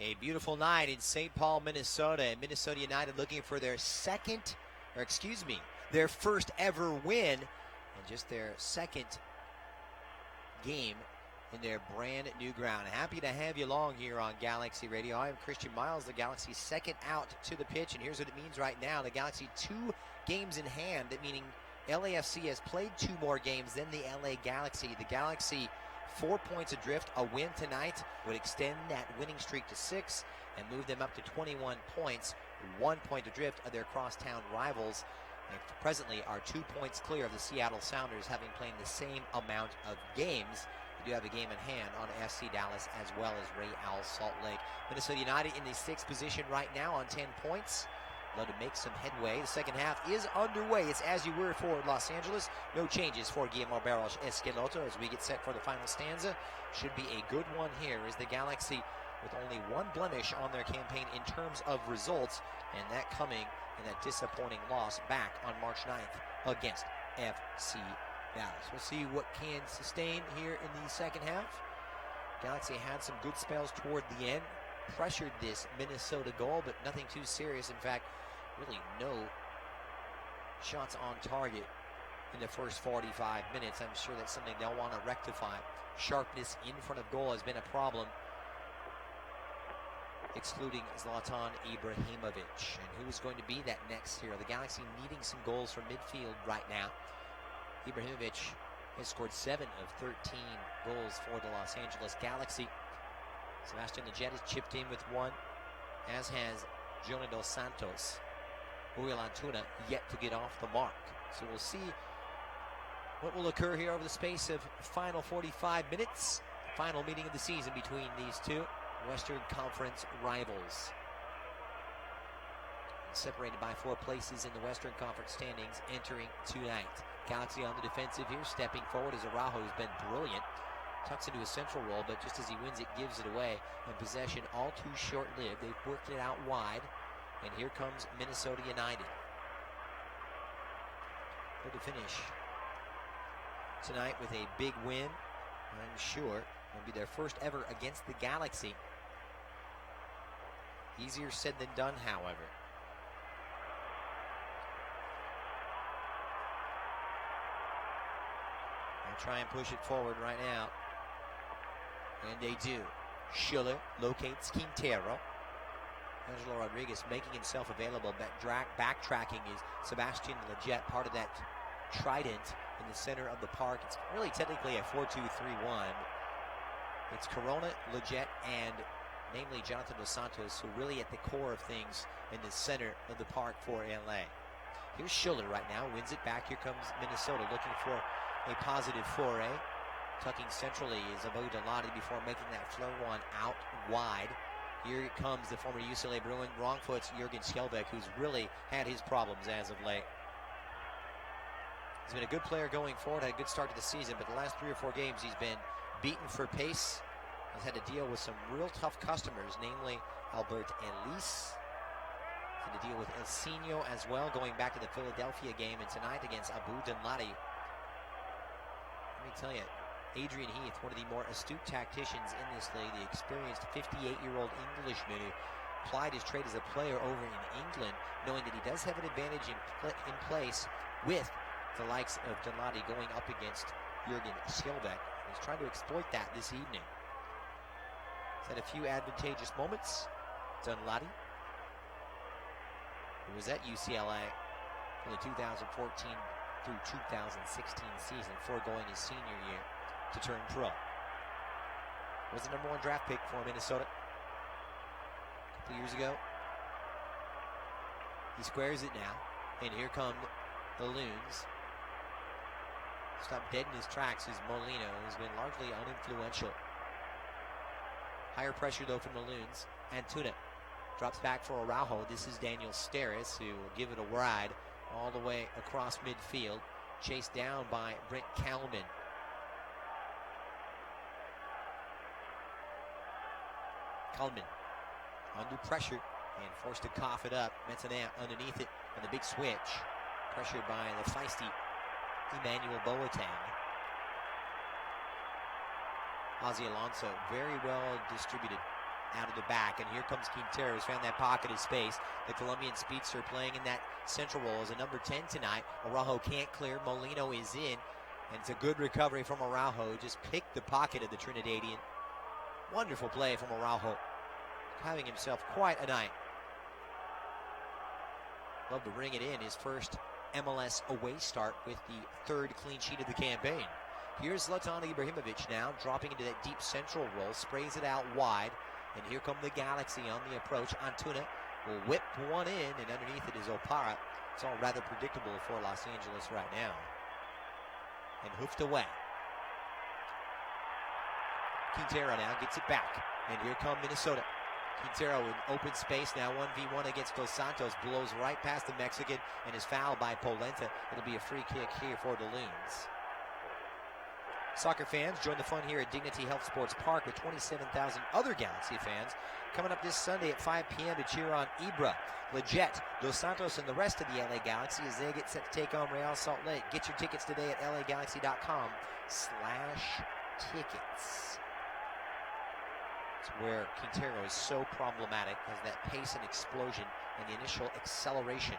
A beautiful night in St. Paul, Minnesota, and Minnesota United looking for their their first ever win, and just their second game in their brand new ground. Happy to have you along here on Galaxy Radio. I am Christian Miles, the Galaxy's second out to the pitch, and here's what it means right now. The Galaxy 2 games in hand, meaning LAFC has played 2 more games than the LA Galaxy. The Galaxy 4 points adrift. A win tonight would extend that winning streak to 6 and move them up to 21 points. 1 point adrift of their crosstown rivals. They presently are 2 points clear of the Seattle Sounders, having played the same amount of games. We do have a game in hand on FC Dallas as well as Real Salt Lake. Minnesota United in the 6th position right now on 10 points. Love to make some headway. The second half is underway. It's as you were for Los Angeles. No changes for Guillermo Barros Esqueloto as we get set for the final stanza. Should be a good one here as the Galaxy with only 1 blemish on their campaign in terms of results, and that coming in that disappointing loss back on March 9th against FC Dallas. We'll see what can sustain here in the second half. Galaxy had some good spells toward the end, pressured this Minnesota goal, but nothing too serious. In fact, really no shots on target in the first 45 minutes. I'm sure that's something they'll want to rectify. Sharpness in front of goal has been a problem, excluding Zlatan Ibrahimovic. And who is going to be that next hero? The Galaxy needing some goals from midfield right now. Ibrahimovic has scored 7 of 13 goals for the Los Angeles Galaxy. Sebastian Lletget has chipped in with 1, as has Jonah Dos Santos. Uriel Antuna yet to get off the mark. So we'll see what will occur here over the space of final 45 minutes. Final meeting of the season between these two Western Conference rivals. Separated by 4 places in the Western Conference standings entering tonight. Galaxy on the defensive here, stepping forward as Araujo has been brilliant. Tucks into a central role, but just as he wins it, gives it away. And possession all too short-lived. They've worked it out wide. And here comes Minnesota United. Good to finish tonight with a big win. I'm sure it'll be their first ever against the Galaxy. Easier said than done, however. They'll try and push it forward right now. And they do. Schiller locates Quintero. Angelo Rodriguez making himself available, but backtracking is Sebastian Lletget, part of that trident in the center of the park. It's really technically a 4-2-3-1. It's Corona, Lletget, and namely Jonathan Dos Santos, who really at the core of things in the center of the park for LA. Here's Schiller right now, wins it back. Here comes Minnesota looking for a positive foray. Tucking centrally is Abu Daladi before making that flow one out wide. Here comes the former UCLA Bruin, wrong foot's Jürgen Skjelbeck, who's really had his problems as of late. He's been a good player going forward, had a good start to the season, but the last 3 or 4 games he's been beaten for pace. He's had to deal with some real tough customers, namely Albert Ellis. He's had to deal with Elsinho as well, going back to the Philadelphia game, and tonight against Abu Daladi. Let me tell you, Adrian Heath, one of the more astute tacticians in this league, the experienced 58-year-old Englishman who applied his trade as a player over in England, knowing that he does have an advantage in place with the likes of Dunladi going up against Jürgen Skjelbeck. He's trying to exploit that this evening. He's had a few advantageous moments. Dunladi, who was at UCLA in the 2014 through 2016 season, foregoing his senior year to turn pro. Was the #1 draft pick for Minnesota a couple years ago. He squares it now, and here come the Loons. Stopped dead in his tracks is Molino, who's been largely uninfluential. Higher pressure though from the Loons. Antuna drops back for Araujo. This is Daniel Steres, who will give it a ride all the way across midfield. Chased down by Brent Kalman. Kalman under pressure and forced to cough it up. Metzana underneath it, and the big switch. Pressured by the feisty Emmanuel Boateng. Ozzy Alonso very well distributed out of the back, and here comes Quintero, who's found that pocket of space. The Colombian speedster playing in that central role as a number 10 tonight. Araujo can't clear. Molino is in, And it's a good recovery from Araujo. Just picked the pocket of the Trinidadian. Wonderful play from Araujo. Having himself quite a night. Love to ring it in. His first MLS away start with the third clean sheet of the campaign. Here's Zlatan Ibrahimovic now, dropping into that deep central role, sprays it out wide, and here come the Galaxy on the approach. Antuna will whip one in, and underneath it is Opara. It's all rather predictable for Los Angeles right now. And hoofed away. Quintero now gets it back, and here come Minnesota. Quintero in open space now, 1v1 against Dos Santos, blows right past the Mexican and is fouled by Polenta. It'll be a free kick here for the Loons. Soccer fans, join the fun here at Dignity Health Sports Park with 27,000 other Galaxy fans coming up this Sunday at 5 p.m. to cheer on Ibra, Leggett, Dos Santos, and the rest of the LA Galaxy as they get set to take on Real Salt Lake. Get your tickets today at lagalaxy.com/tickets. It's where Quintero is so problematic, has that pace and explosion and the initial acceleration.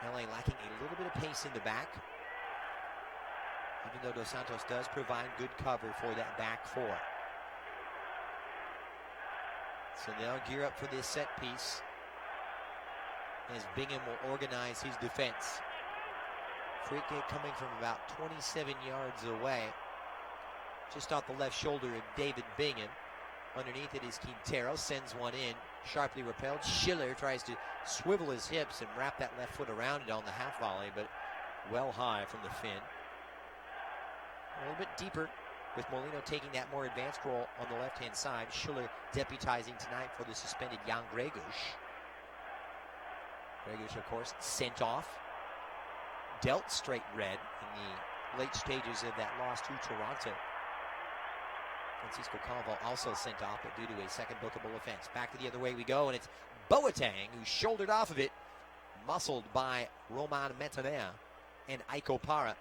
LA lacking a little bit of pace in the back, even though Dos Santos does provide good cover for that back four. So they'll gear up for this set piece as Bingham will organize his defense. Free kick coming from about 27 yards away. Just off the left shoulder of David Bingham. Underneath it is Quintero, sends one in, sharply repelled. Schiller tries to swivel his hips and wrap that left foot around it on the half volley, but well high from the fin. A little bit deeper with Molino taking that more advanced role on the left-hand side. Schiller deputizing tonight for the suspended Jan Gregush. Gregush, of course, sent off. Dealt straight red in the late stages of that loss to Toronto. Francisco Calvo also sent off, but due to a second bookable offense. Back to the other way we go, and it's Boateng who shouldered off of it, muscled by Roman Metanea and Aiko Para.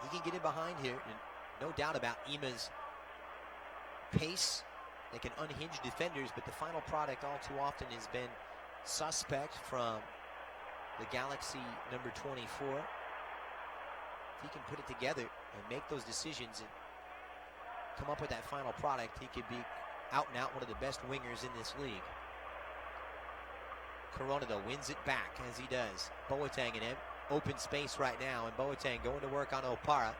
He can get in behind here, and no doubt about Ima's pace. They can unhinge defenders, but the final product all too often has been suspect from the Galaxy number 24. If he can put it together and make those decisions and come up with that final product, he could be out and out one of the best wingers in this league. Corona, though, wins it back as he does. Boateng in open space right now, and Boateng going to work on Opara.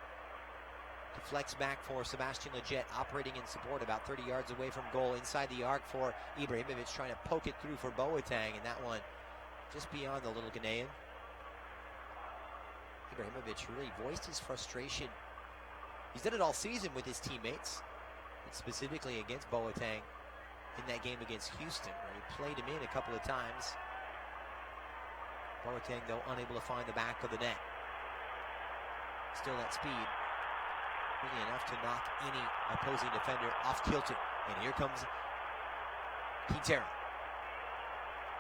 Deflects back for Sebastian Leggett, operating in support about 30 yards away from goal, inside the arc for Ibrahimovic, trying to poke it through for Boateng, and that one just beyond the little Ghanaian. Ibrahimovic really voiced his frustration. He's done it all season with his teammates, but specifically against Boateng in that game against Houston, where he played him in a couple of times. Boateng, though, unable to find the back of the net. Still that speed, really enough to knock any opposing defender off kilter. And here comes Quintero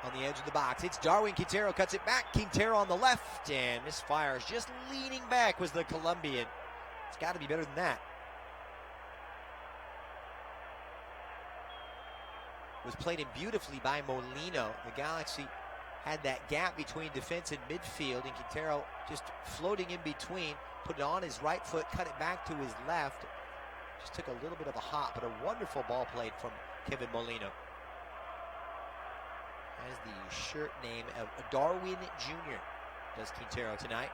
on the edge of the box. It's Darwin. Quintero cuts it back. Quintero on the left and misfires. Just leaning back was the Colombian. It's got to be better than that. Was played in beautifully by Molino. The Galaxy had that gap between defense and midfield, and Quintero just floating in between, put it on his right foot, cut it back to his left. Just took a little bit of a hop, but a wonderful ball played from Kevin Molino. Has the shirt name of Darwin Jr. does Quintero tonight.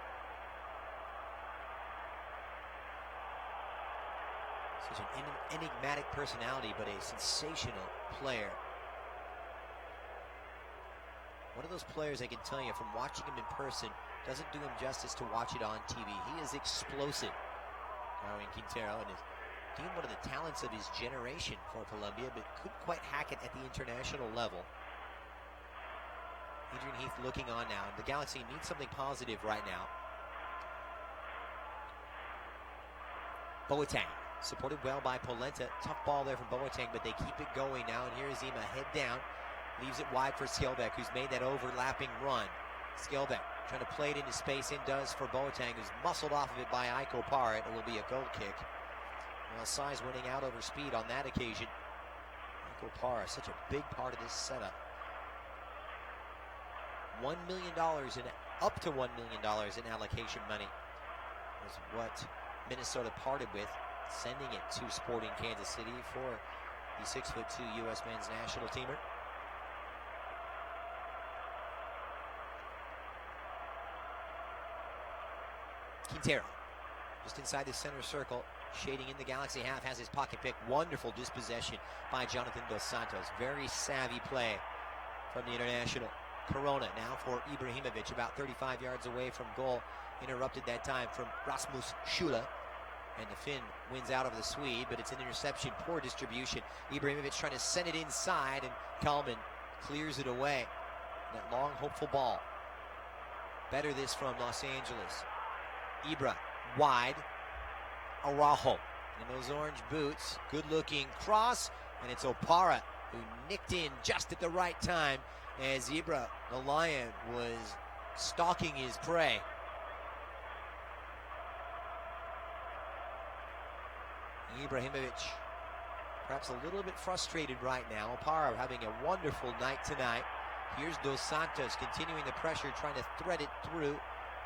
Such an enigmatic personality, but a sensational player. One of those players I can tell you from watching him in person doesn't do him justice to watch it on TV. He is explosive. Darwin Quintero, and is deemed one of the talents of his generation for Colombia, but couldn't quite hack it at the international level. Adrian Heath looking on now. The Galaxy needs something positive right now. Boateng, supported well by Polenta. Tough ball there from Boateng, but they keep it going now. And here's Ima, head down. Leaves it wide for Skjelbeck, who's made that overlapping run. Skjelbeck trying to play it into space, and does for Boateng, who's muscled off of it by Aiko Parra. It will be a goal kick. Well, size winning out over speed on that occasion. Aiko Parra, such a big part of this setup. $1 million up to $1 million in allocation money was what Minnesota parted with, sending it to Sporting Kansas City for the 6'2" U.S. men's national teamer. Quintero, just inside the center circle, shading in the Galaxy half, has his pocket pick. Wonderful dispossession by Jonathan Dos Santos. Very savvy play from the international. Corona now for Ibrahimovic, about 35 yards away from goal. Interrupted that time from Rasmus Schüller. And the Finn wins out of the Swede, but it's an interception. Poor distribution. Ibrahimovic trying to send it inside, and Kalman clears it away. That long, hopeful ball. Better this from Los Angeles. Ibra, wide. Araujo in those orange boots. Good-looking cross, and it's Opara who nicked in just at the right time as Ibra, the Lion, was stalking his prey. Ibrahimovic perhaps a little bit frustrated right now. Opara having a wonderful night tonight. Here's Dos Santos continuing the pressure, trying to thread it through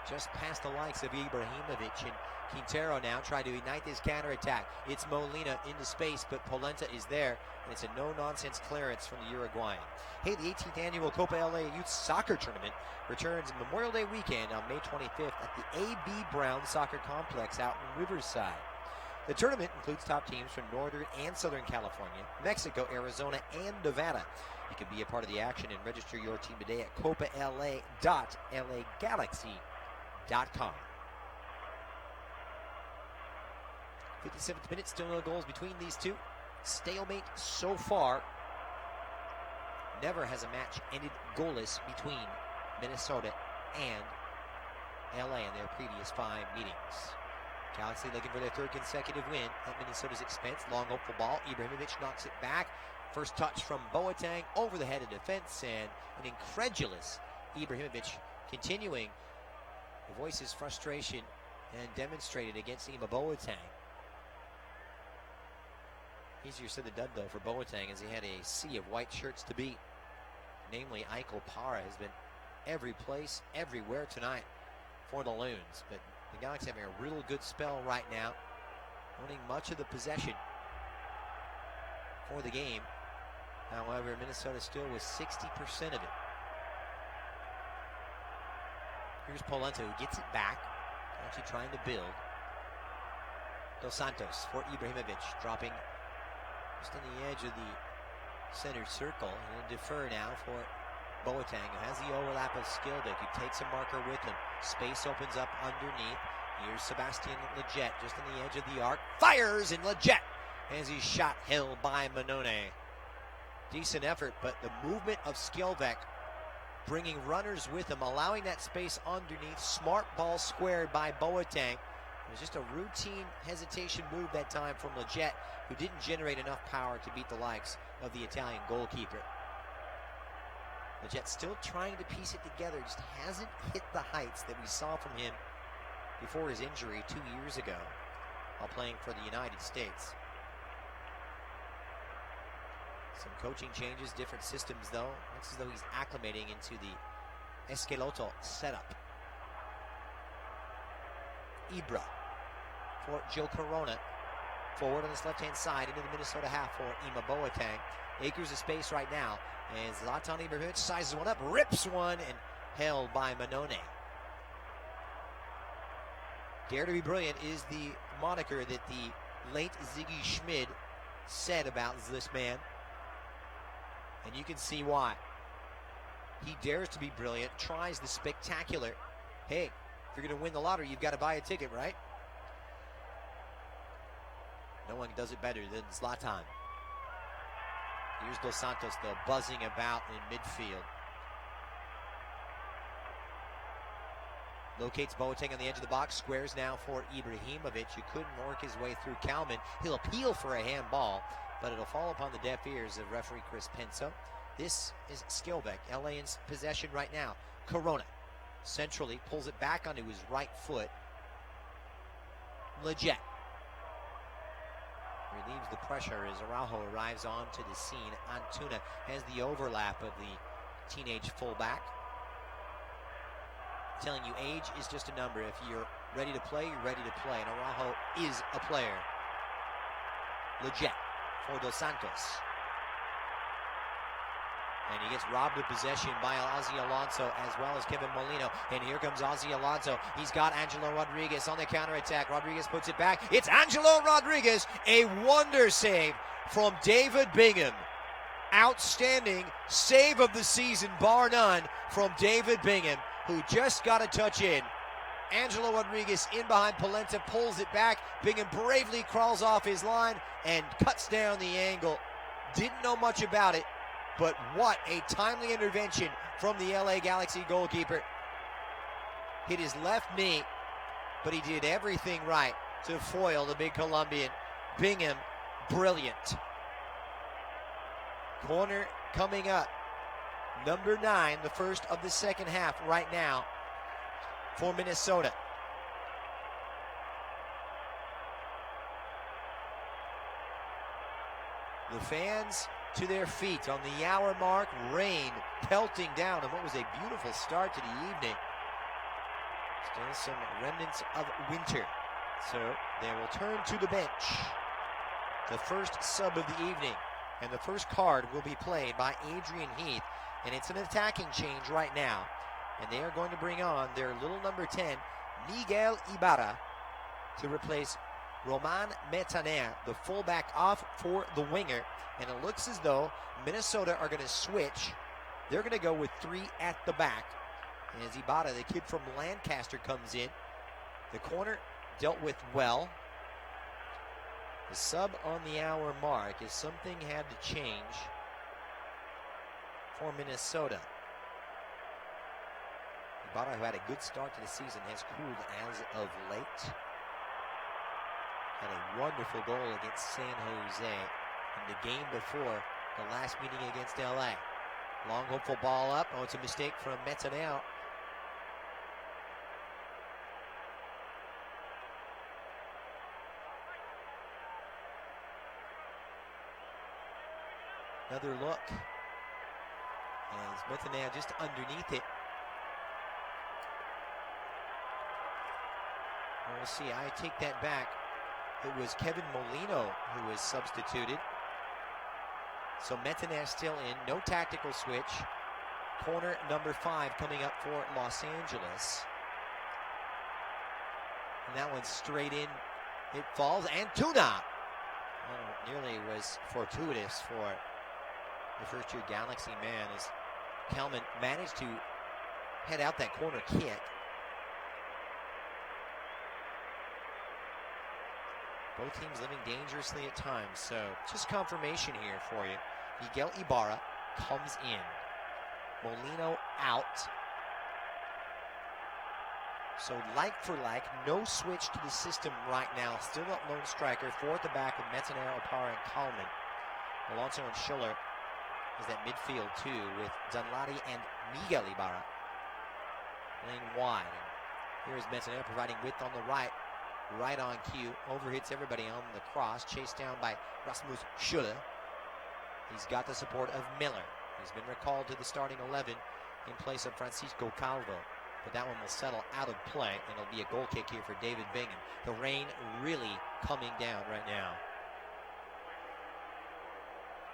just past the likes of Ibrahimovic, and Quintero now trying to ignite this counterattack. It's Molina into space, but Polenta is there, and it's a no-nonsense clearance from the Uruguayan. Hey, the 18th annual Copa LA Youth Soccer Tournament returns Memorial Day weekend on May 25th at the A.B. Brown Soccer Complex out in Riverside. The tournament includes top teams from Northern and Southern California, Mexico, Arizona, and Nevada. You can be a part of the action and register your team today at copala.lagalaxy.com. 57th minute, still no goals between these two. Stalemate so far. Never has a match ended goalless between Minnesota and LA in their previous 5 meetings. Galaxy looking for their 3rd consecutive win at Minnesota's expense. Long hopeful ball. Ibrahimovic knocks it back. First touch from Boateng over the head of defense, and an incredulous Ibrahimovic continuing to voice his frustration and demonstrated against Ima Boateng. Easier said than done, though, for Boateng, as he had a sea of white shirts to beat. Namely, Ike Opara has been every place, everywhere tonight for the Loons. But the Galaxy having a real good spell right now, owning much of the possession for the game. However, Minnesota still with 60% of it. Here's Polenta, who gets it back, actually trying to build. Dos Santos for Ibrahimovic, dropping just on the edge of the center circle. And defer now for Boateng, who has the overlap of Skilbeck, who takes a marker with him. Space opens up underneath. Here's Sebastian Leggett, just on the edge of the arc. Fires, and Leggett, as he's shot, held by Manone. Decent effort, but the movement of Skilbeck, bringing runners with him, allowing that space underneath. Smart ball squared by Boateng. It was just a routine hesitation move that time from Leggett, who didn't generate enough power to beat the likes of the Italian goalkeeper. Leggett still trying to piece it together, just hasn't hit the heights that we saw from him before his injury 2 years ago while playing for the United States. Some coaching changes, different systems though. Looks as though he's acclimating into the Esqueloto setup. Ibra for Joe Corona. Forward on his left-hand side into the Minnesota half for Ima Boateng. Acres of space right now as Zlatan Ibrahimovic sizes one up, rips one, and held by Manone. Dare to be brilliant is the moniker that the late Ziggy Schmid said about this man. And you can see why. He dares to be brilliant, tries the spectacular. Hey, if you're going to win the lottery, you've got to buy a ticket, right? No one does it better than Zlatan. Here's Dos Santos, though, buzzing about in midfield. Locates Boateng on the edge of the box. Squares now for Ibrahimovic, who couldn't work his way through Kalman. He'll appeal for a handball, but it'll fall upon the deaf ears of referee Chris Penso. This is Skilbeck. LA in possession right now. Corona centrally pulls it back onto his right foot. Leggett relieves the pressure as Araujo arrives onto the scene. Antuna has the overlap of the teenage fullback. telling you age is just a number. If you're ready to play, you're ready to play. And Araujo is a player. Leggett for Dos Santos. And he gets robbed of possession by Ozzy Alonso as well as Kevin Molino. And here comes Ozzy Alonso. He's got Angelo Rodriguez on the counterattack. Rodriguez puts it back. It's Angelo Rodriguez. A wonder save from David Bingham. Outstanding save of the season, bar none, from David Bingham, who just got a touch in. Angelo Rodriguez in behind Polenta, pulls it back. Bingham bravely crawls off his line and cuts down the angle. Didn't know much about it, but what a timely intervention from the LA Galaxy goalkeeper. Hit his left knee, but he did everything right to foil the big Colombian. Bingham, brilliant. Corner coming up. Number 9, the first of the second half right now for Minnesota. The fans to their feet on the hour mark. Rain pelting down, and what was a beautiful start to the evening. Still some remnants of winter. So they will turn to the bench. The first sub of the evening. And the first card will be played by Adrian Heath. And it's an attacking change right now. And they are going to bring on their little number 10, Miguel Ibarra, to replace Roman Metaner, the fullback, off for the winger. And it looks as though Minnesota are going to switch. They're going to go with 3 at the back. And as Ibarra, the kid from Lancaster, comes in. The corner dealt with well. The sub on the hour mark is something had to change for Minnesota. Ibarra, who had a good start to the season, has cooled as of late. Had a wonderful goal against San Jose in the game before the last meeting against LA. Long hopeful ball up. Oh, it's a mistake from Metanel. Another look. As Metanel just underneath it. We'll see. I take that back. It was Kevin Molino who was substituted. So Metanel still in. No tactical switch. Corner number 5 coming up for Los Angeles. And that one's straight in. It falls. Antuna! Oh, nearly was fortuitous for the first-year Galaxy man as Kelman managed to head out that corner kick. Both teams living dangerously at times, so just confirmation here for you. Miguel Ibarra comes in. Molino out. So like for like, no switch to the system right now. Still up lone striker, 4 at the back with Metanel, Opara, and Kalman. Alonso and Schiller is that midfield too, with Dunladi and Miguel Ibarra playing wide. And here's Metanel providing width on the right. Right on cue, overhits everybody on the cross, chased down by Rasmus Schüller. He's got the support of Miller. He's been recalled to the starting 11 in place of Francisco Calvo. But that one will settle out of play, and it'll be a goal kick here for David Bingham. The rain really coming down right now.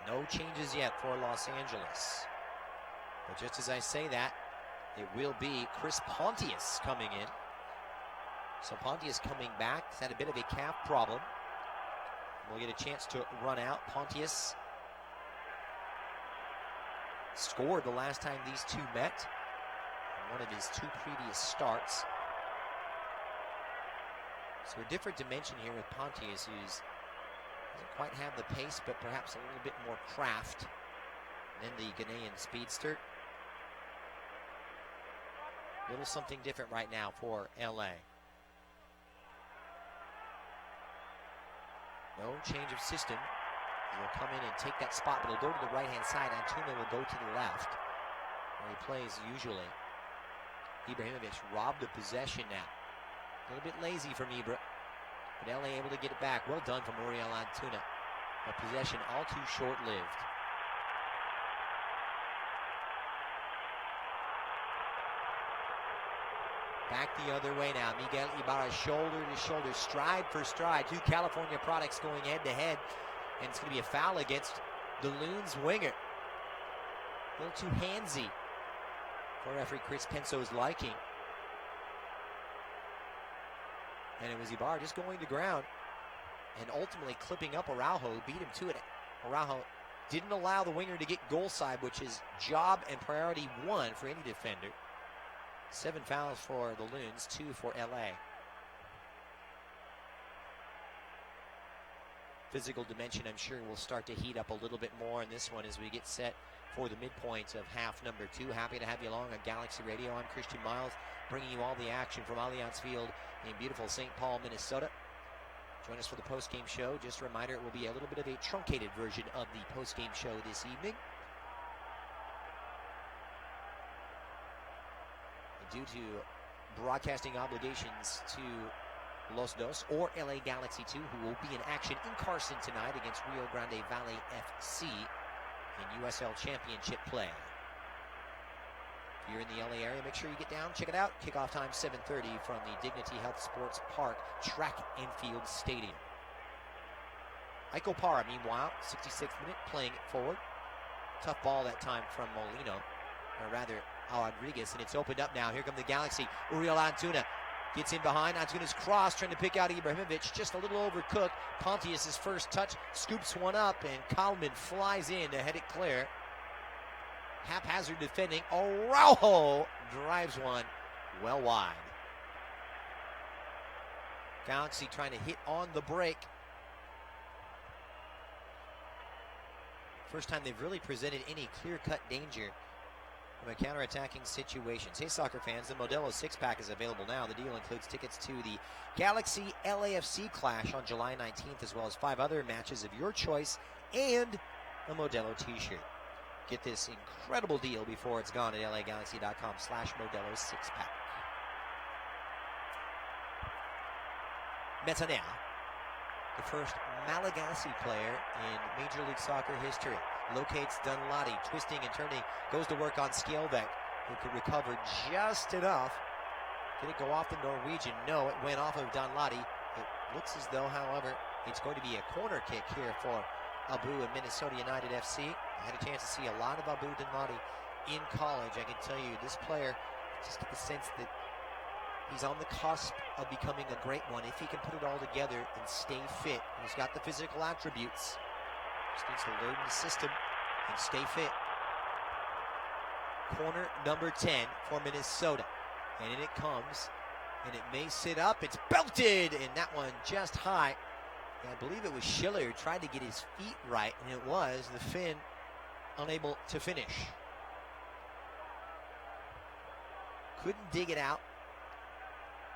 No changes yet for Los Angeles. But just as I say that, it will be Chris Pontius coming in. So Pontius coming back. He's had a bit of a calf problem. We'll get a chance to run out. Pontius scored the last time these two met in one of his 2 previous starts. So a different dimension here with Pontius, who doesn't quite have the pace, but perhaps a little bit more craft than the Ghanaian speedster. A little something different right now for LA. No change of system. He'll come in and take that spot, but he'll go to the right-hand side. Antuna will go to the left, where he plays usually. Ibrahimovic robbed of possession now. A little bit lazy from Ibra, but LA able to get it back. Well done from Uriel Antuna. But possession all too short-lived. Back the other way now. Miguel Ibarra shoulder to shoulder, stride for stride. Two California products going head to head. And it's going to be a foul against the Loons winger. A little too handsy for referee Chris Penso's liking. And it was Ibarra just going to ground and ultimately clipping up Araujo, beat him to it. Araujo didn't allow the winger to get goal side, which is job and priority one for any defender. 7 fouls for the Loons, 2 for LA. Physical dimension, I'm sure, will start to heat up a little bit more in this one as we get set for the midpoint of half number 2. Happy to have you along on Galaxy Radio. I'm Christian Miles, bringing you all the action from Allianz Field in beautiful St. Paul, Minnesota. Join us for the postgame show. Just a reminder, it will be a little bit of a truncated version of the postgame show this evening. Due to broadcasting obligations to Los Dos or LA Galaxy 2, who will be in action in Carson tonight against Rio Grande Valley FC in USL Championship play. If you're in the LA area, make sure you get down, check it out. Kickoff time 7:30 from the Dignity Health Sports Park Track and Field Stadium. Iko Parra, meanwhile, 66th minute, playing it forward. Tough ball that time from Molino, or rather Rodriguez, and it's opened up now. Here come the Galaxy. Uriel Antuna gets in behind. Antuna's cross, trying to pick out Ibrahimovic. Just a little overcooked. Pontius' first touch, scoops one up, and Kalman flies in to head it clear. Haphazard defending. Araujo drives one well wide. Galaxy trying to hit on the break. First time they've really presented any clear-cut danger from a counter-attacking situations. Hey, soccer fans, the Modelo 6-pack is available now. The deal includes tickets to the Galaxy LAFC clash on July 19th, as well as 5 other matches of your choice and a Modelo t-shirt. Get this incredible deal before it's gone at lagalaxy.com/Modelo 6-pack. Metanea, the first Malagasy player in Major League Soccer history, locates Dunladi, twisting and turning, goes to work on Skjelvik, who could recover just enough. Did it go off the Norwegian? No, it went off of Dunladi. It looks as though, however, it's going to be a corner kick here for Abu and Minnesota United FC. I had a chance to see a lot of Abu Dunladi in college. I can tell you, this player, just get the sense that he's on the cusp of becoming a great one if he can put it all together and stay fit. He's got the physical attributes. Just needs to learn the system and stay fit. Corner number 10 for Minnesota. And in it comes. And it may sit up. It's belted! And that one just high. And I believe it was Schiller who tried to get his feet right. And it was the Finn unable to finish. Couldn't dig it out.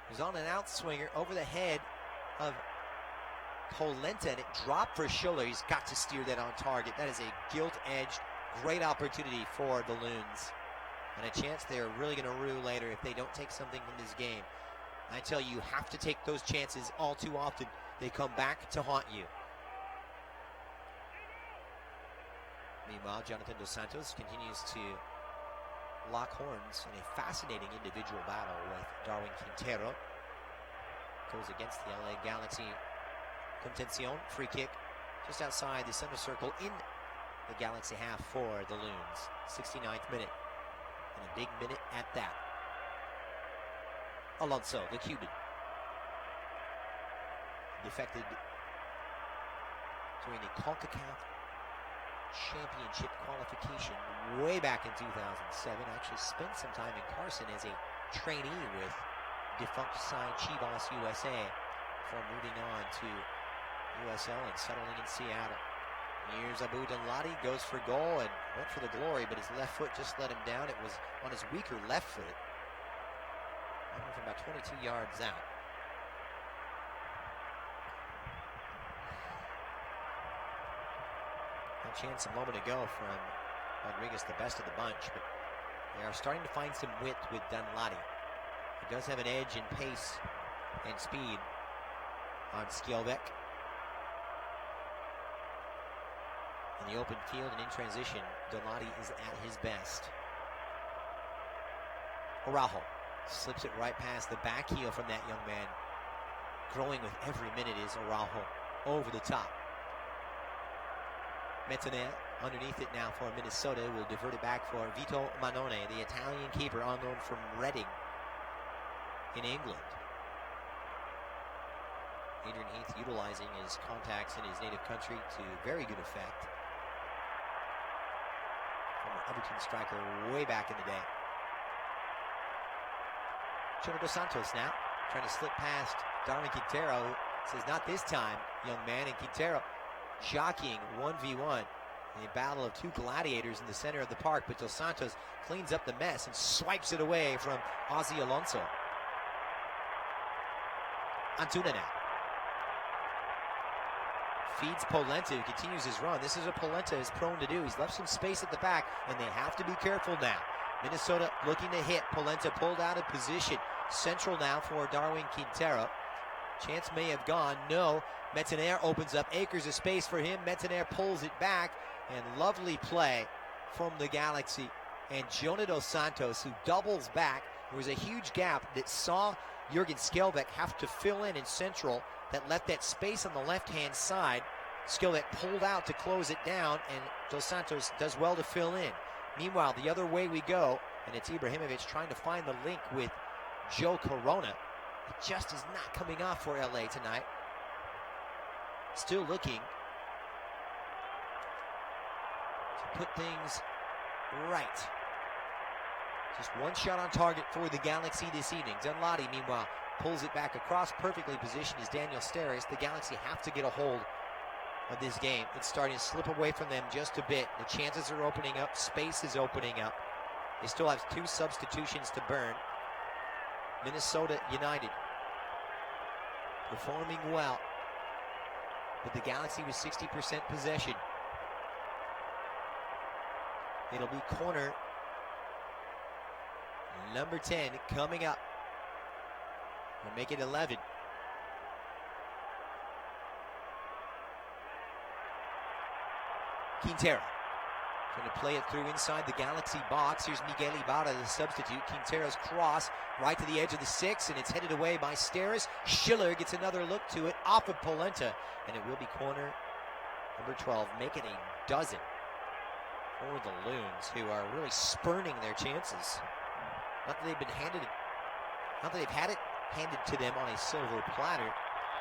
It was on an outswinger over the head of Polenta, and it dropped for Schiller. He's got to steer that on target. That is a gilt-edged, great opportunity for the Loons. And a chance they are really going to rue later if they don't take something from this game. I tell you, you have to take those chances all too often. They come back to haunt you. Meanwhile, Jonathan Dos Santos continues to lock horns in a fascinating individual battle with Darwin Quintero. Goes against the LA Galaxy. Contención, free kick just outside the center circle in the Galaxy half for the Loons. 69th minute, and a big minute at that. Alonso, the Cuban, defected during the CONCACAF Championship qualification way back in 2007. Actually spent some time in Carson as a trainee with defunct side Chivas USA before moving on to USL and settling in Seattle. Here's Abu Dunladi, goes for goal and went for the glory, but his left foot just let him down. It was on his weaker left foot. From about 22 yards out. A chance a moment ago from Rodriguez, the best of the bunch, but they are starting to find some width with Dunladi. He does have an edge in pace and speed on Skjelvik. In the open field and in transition, Dunladi is at his best. Araujo Slips it right past the back heel from that young man. Growing with every minute is Araujo. Over the top. Metanel underneath it now for Minnesota. Will divert it back for Vito Manone, the Italian keeper on loan from Reading in England. Adrian Heath utilizing his contacts in his native country to very good effect. Former Everton striker way back in the day. Jonathan Dos Santos now trying to slip past Darwin Quintero. Says not this time, young man. And Quintero jockeying 1v1 in a battle of two gladiators in the center of the park. But Dos Santos cleans up the mess and swipes it away from Ozzy Alonso. Antuna now. Feeds Polenta, who continues his run. This is what Polenta is prone to do. He's left some space at the back, and they have to be careful now. Minnesota looking to hit. Polenta pulled out of position. Central now for Darwin Quintero. Chance may have gone. No. Metanel opens up acres of space for him. Metanel pulls it back. And lovely play from the Galaxy. And Jonah Dos Santos, who doubles back. There was a huge gap that saw Jurgen Skelbeck have to fill in Central. That left that space on the left-hand side. Skelbeck pulled out to close it down. And Dos Santos does well to fill in. Meanwhile, the other way we go. And it's Ibrahimovic trying to find the link with Joe Corona. It just is not coming off for LA tonight. Still looking to put things right. Just one shot on target for the Galaxy this evening. Dunladi, meanwhile, pulls it back across. Perfectly positioned is Daniel Steres. The Galaxy have to get a hold of this game. It's starting to slip away from them just a bit. The chances are opening up. Space is opening up. They still have two substitutions to burn. Minnesota United performing well, but the Galaxy with 60% possession. It'll be corner number 10 coming up. We'll make it 11. Quintero trying to play it through inside the Galaxy box. Here's Miguel Ibarra, the substitute. Quintero's cross right to the edge of the 6, and it's headed away by Steres. Schiller gets another look to it off of Polenta, and it will be corner number 12, making a dozen for the Loons, who are really spurning their chances. Not that they've been handed it, not that they've had it handed to them on a silver platter,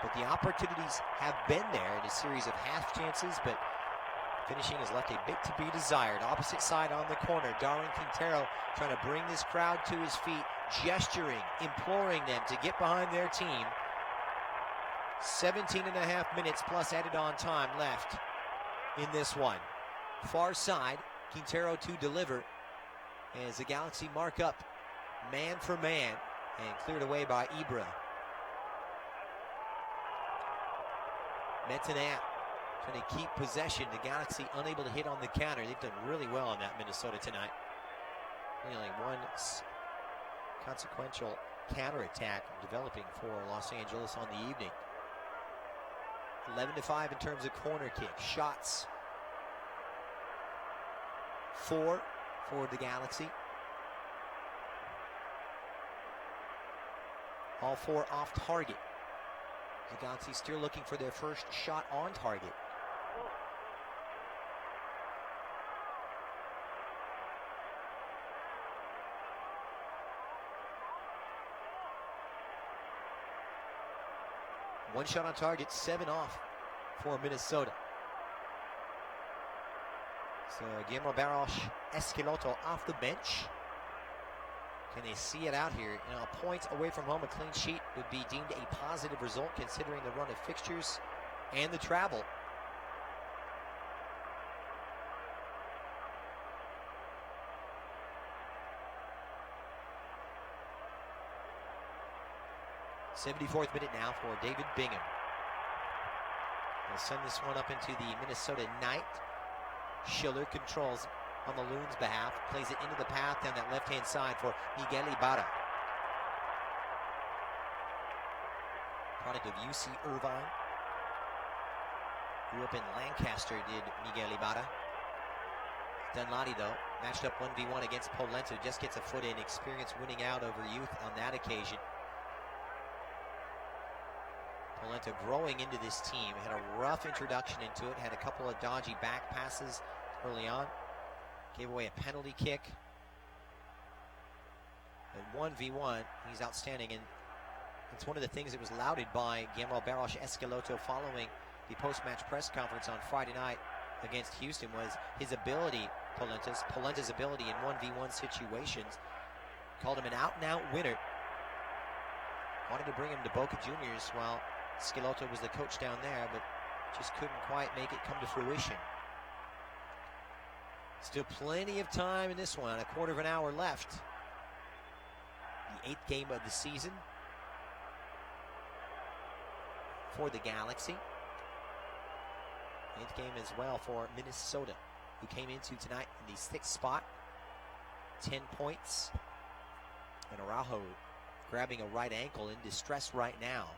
but the opportunities have been there in a series of half chances, but finishing has left a bit to be desired. Opposite side on the corner. Darwin Quintero trying to bring this crowd to his feet, gesturing, imploring them to get behind their team. 17.5 minutes plus added on time left in this one. Far side, Quintero to deliver as the Galaxy mark up man for man and cleared away by Ibra. Metanel trying to keep possession. The Galaxy unable to hit on the counter. They've done really well on that Minnesota tonight. Only one consequential counterattack developing for Los Angeles on the evening. 11-5 in terms of corner kick. Shots. 4 for the Galaxy. All 4 off target. The Galaxy still looking for their first shot on target. One shot on target, 7 off for Minnesota. So Guillermo Barros Esqueloto off the bench. Can they see it out here? You know, a point away from home, a clean sheet would be deemed a positive result considering the run of fixtures and the travel. '74th minute now for David Bingham. They'll send this one up into the Minnesota night. Schiller controls on the Loons' behalf, plays it into the path down that left-hand side for Miguel Ibarra. Product of UC Irvine. Grew up in Lancaster, did Miguel Ibarra. Dunladi, though, Matched up 1v1 against Polenta, just gets a foot in, experience winning out over youth on that occasion. Polenta growing into this team, had a rough introduction into it, had a couple of dodgy back passes early on, gave away a penalty kick. But 1v1, he's outstanding, and it's one of the things that was lauded by Guillermo Barros Esqueloto following the post-match press conference on Friday night against Houston was his ability, Polenta's ability in 1v1 situations. Called him an out-and-out winner. Wanted to bring him to Boca Juniors while Schelotto was the coach down there, but just couldn't quite make it come to fruition. Still plenty of time in this one, a quarter of an hour left. The 8th game of the season for the Galaxy. 8th game as well for Minnesota, who came into tonight in the 6th spot. 10 points. And Araujo grabbing a right ankle in distress right now.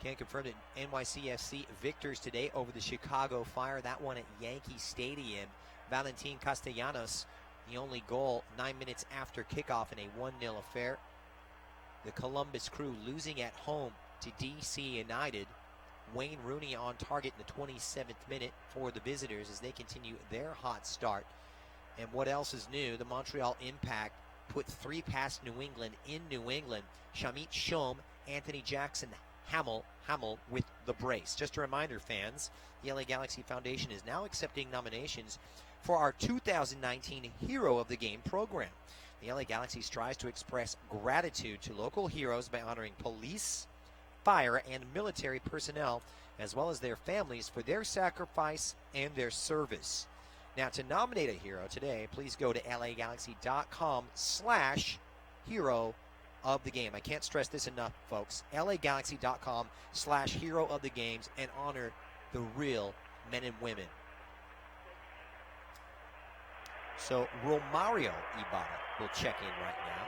Can confirm that NYCFC victors today over the Chicago Fire. That one at Yankee Stadium. Valentin Castellanos, the only goal 9 minutes after kickoff in a 1-0 affair. The Columbus Crew losing at home to DC United. Wayne Rooney on target in the 27th minute for the visitors as they continue their hot start. And what else is new? The Montreal Impact put 3 past New England in New England. Shamit Shom, Anthony Jackson, Hamill with the brace. Just a reminder, fans, the LA Galaxy Foundation is now accepting nominations for our 2019 Hero of the Game program. The LA Galaxy strives to express gratitude to local heroes by honoring police, fire, and military personnel, as well as their families for their sacrifice and their service. Now, to nominate a hero today, please go to lagalaxy.com/hero of the game. I can't stress this enough, folks. lagalaxy.com/hero of the games and honor the real men and women. So Romario Ibarra will check in right now.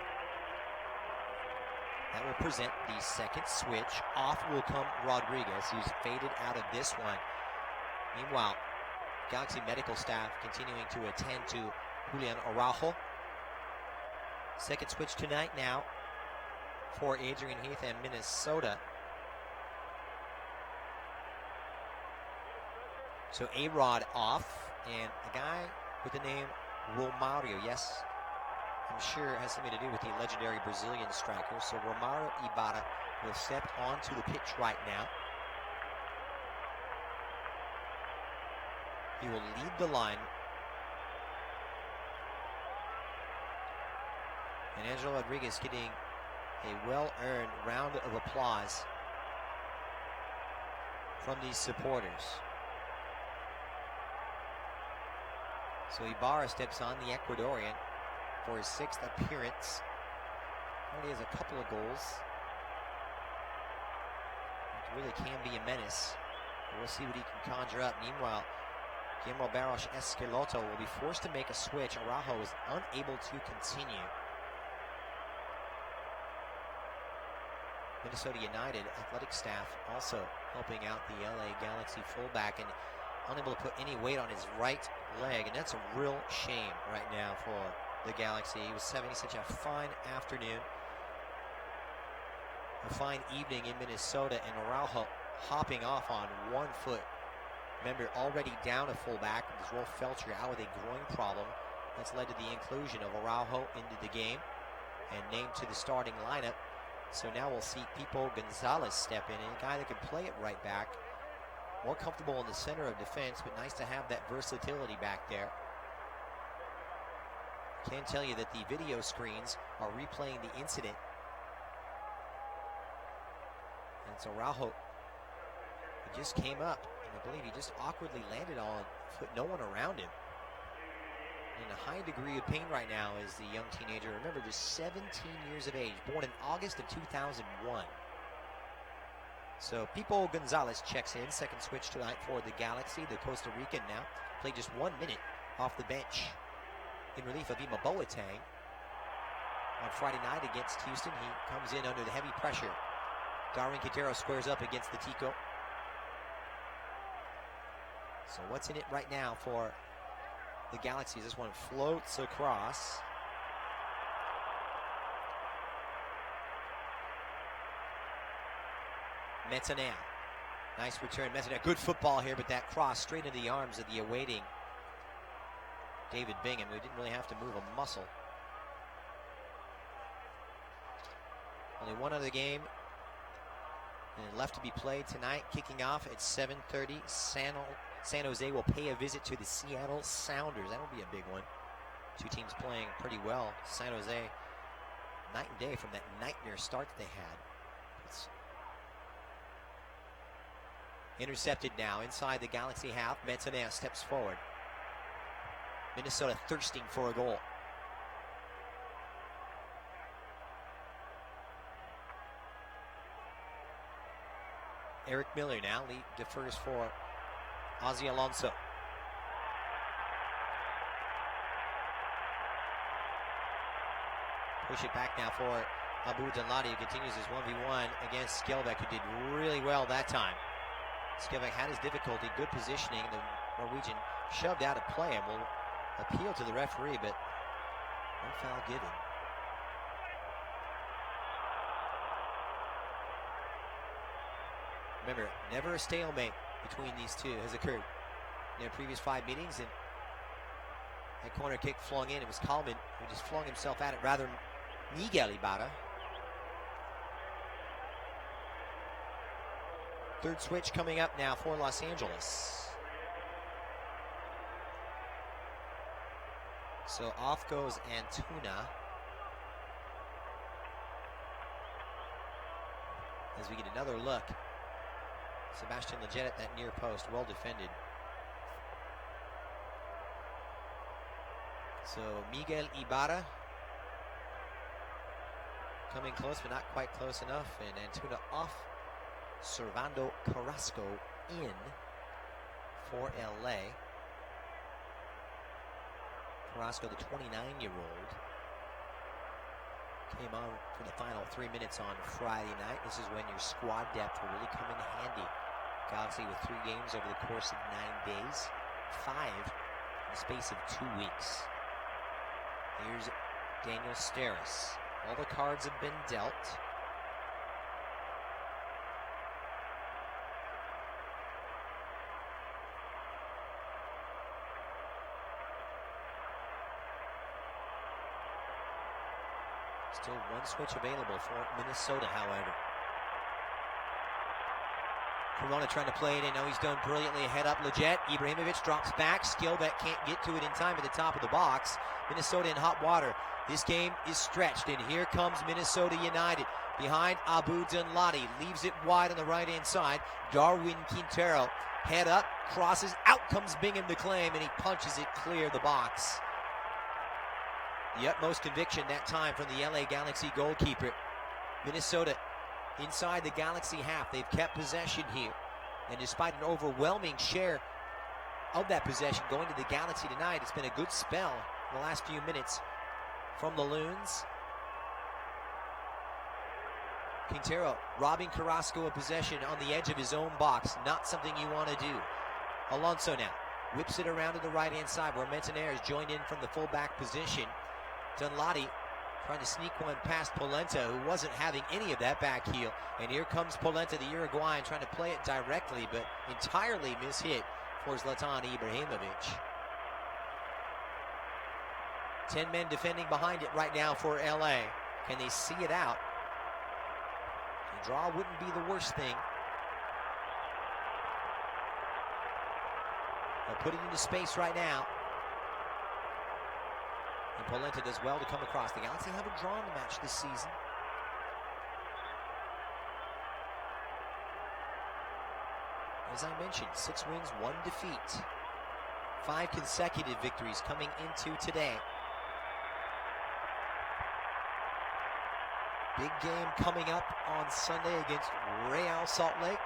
That will present the second switch. Off will come Rodriguez, who's faded out of this one. Meanwhile, Galaxy medical staff continuing to attend to Julian Araujo. Second switch tonight now for Adrian Heath and Minnesota. So A-Rod off, and a guy with the name Romario, yes, I'm sure it has something to do with the legendary Brazilian striker. So Romario Ibarra will step onto the pitch right now. He will lead the line. And Angelo Rodriguez getting a well-earned round of applause from these supporters. So Ibarra steps on, the Ecuadorian, for his 6th appearance. Already has a couple of goals. It really can be a menace. We'll see what he can conjure up. Meanwhile, Guillermo Barros Esqueloto will be forced to make a switch. Araujo is unable to continue. Minnesota United athletic staff also helping out the LA Galaxy fullback and unable to put any weight on his right leg, and that's a real shame right now for the Galaxy. He was having such a fine afternoon, a fine evening in Minnesota, and Araujo hopping off on 1 foot. Remember, already down a fullback with Rolf Felcher out with a groin problem. That's led to the inclusion of Araujo into the game and named to the starting lineup. So now we'll see Pipo Gonzalez step in, and a guy that can play it right back. More comfortable in the center of defense, but nice to have that versatility back there. Can tell you that the video screens are replaying the incident. And so Araujo, he just came up, and I believe he just awkwardly landed on foot, no one around him. In a high degree of pain right now is the young teenager. Remember, just 17 years of age, born in August of 2001. So Pipo Gonzalez checks in, second switch tonight for the Galaxy. The Costa Rican now played just 1 minute off the bench in relief of Ima Boateng. On Friday night against Houston, he comes in under the heavy pressure. Darwin Quintero squares up against the Tico. So what's in it right now for the Galaxy. This one floats across. Metanea. Nice return. Metanea, good football here, but that cross straight into the arms of the awaiting David Bingham, who didn't really have to move a muscle. Only one other game left to be played tonight. Kicking off at 7:30. San Jose will pay a visit to the Seattle Sounders. That'll be a big one. Two teams playing pretty well. San Jose, night and day from that nightmare start that they had. It's intercepted now inside the Galaxy half. Metanea steps forward. Minnesota thirsting for a goal. Eric Miller now defers for Ozzy Alonso. Push it back now for Abu Danladi, who continues his 1v1 against Skjelvik, who did really well that time. Skjelvik had his difficulty, good positioning. The Norwegian shoved out a play and will appeal to the referee, but no foul given. Remember, never a stalemate between these two has occurred in their previous 5 meetings, and that corner kick flung in. It was Kalman who just flung himself at it, rather Miguel Ibarra. Third switch coming up now for Los Angeles. So off goes Antuna. As we get another look. Sebastian Lletget at that near post, well defended. So Miguel Ibarra coming close, but not quite close enough. And Antuna off. Servando Carrasco in for LA. Carrasco, the 29-year-old, came on for the final 3 minutes on Friday night. This is when your squad depth will really come in handy. Galaxy with 3 games over the course of 9 days, 5 in the space of 2 weeks. Here's Daniel Steres. All the cards have been dealt. Still one switch available for Minnesota, however. Corona trying to play it in. Now he's done brilliantly. Head up, Lletget. Ibrahimovic drops back. Skjelvik can't get to it in time at the top of the box. Minnesota in hot water. This game is stretched, and here comes Minnesota United. Behind Abu Danladi. Leaves it wide on the right-hand side. Darwin Quintero. Head up, crosses. Out comes Bingham to claim, and he punches it clear the box. The utmost conviction that time from the LA Galaxy goalkeeper. Minnesota inside the Galaxy half. They've kept possession here. And despite an overwhelming share of that possession going to the Galaxy tonight, it's been a good spell in the last few minutes from the Loons. Quintero robbing Carrasco of possession on the edge of his own box. Not something you want to do. Alonso now whips it around to the right-hand side where Metanea is joined in from the fullback position. Danladi trying to sneak one past Polenta, who wasn't having any of that back heel. And here comes Polenta, the Uruguayan, trying to play it directly, but entirely mishit for Zlatan Ibrahimovic. 10 men defending behind it right now for LA. Can they see it out? A draw wouldn't be the worst thing. They'll put it into space right now. And Polenta does well to come across. The Galaxy haven't drawn the match this season. As I mentioned, 6 wins, 1 defeat. 5 consecutive victories coming into today. Big game coming up on Sunday against Real Salt Lake.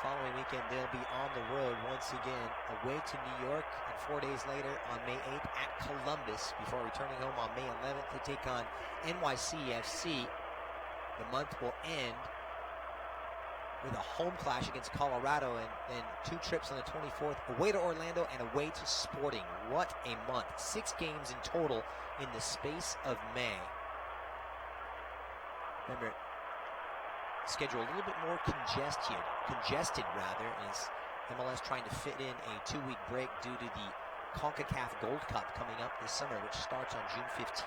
Following weekend, they'll be on the road once again, away to New York, and 4 days later on May 8th at Columbus, before returning home on May 11th to take on NYCFC. The month will end with a home clash against Colorado, and then 2 trips on the 24th, away to Orlando and away to Sporting. What a month. 6 games in total in the space of May. Remember, schedule a little bit more congested as MLS trying to fit in a 2-week break due to the CONCACAF Gold Cup coming up this summer, which starts on June 15th.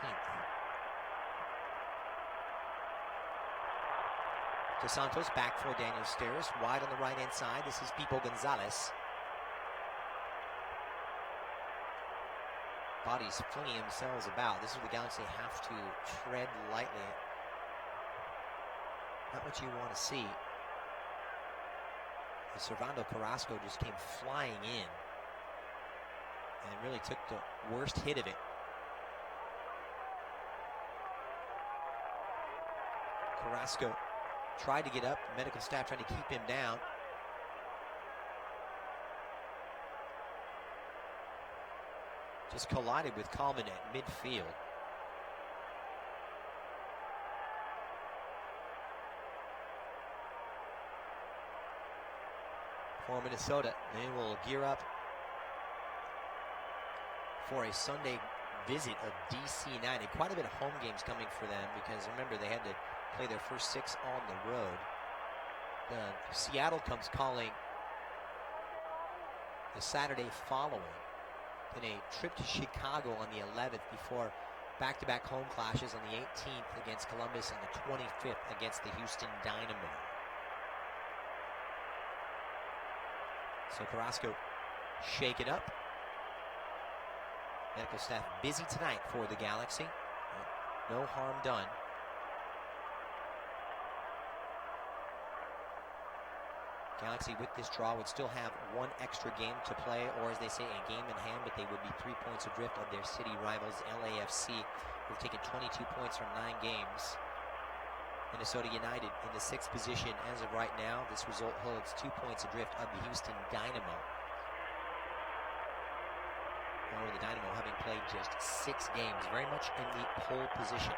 Dos Santos back for Daniel Steres, wide on the right-hand side. This is Pipo Gonzalez. Bodies flinging themselves about. This is where the Galaxy have to tread lightly. Not what you want to see. Servando Carrasco just came flying in and really took the worst hit of it. Carrasco tried to get up, medical staff trying to keep him down. Just collided with Coleman at midfield. For Minnesota, they will gear up for a Sunday visit of DC United. Quite a bit of home games coming for them because remember they had to play their first 6 on the road. Seattle comes calling the Saturday following. Then a trip to Chicago on the 11th before back-to-back home clashes on the 18th against Columbus and the 25th against the Houston Dynamo. So Carrasco shake it up. Medical staff busy tonight for the Galaxy. No harm done. Galaxy with this draw would still have 1 extra game to play, or as they say, a game in hand, but they would be 3 points adrift of their city rivals, LAFC, who've taken 22 points from 9 games. Minnesota United in the 6th position as of right now. This result holds 2 points adrift of the Houston Dynamo. Or the Dynamo having played just 6 games, very much in the pole position.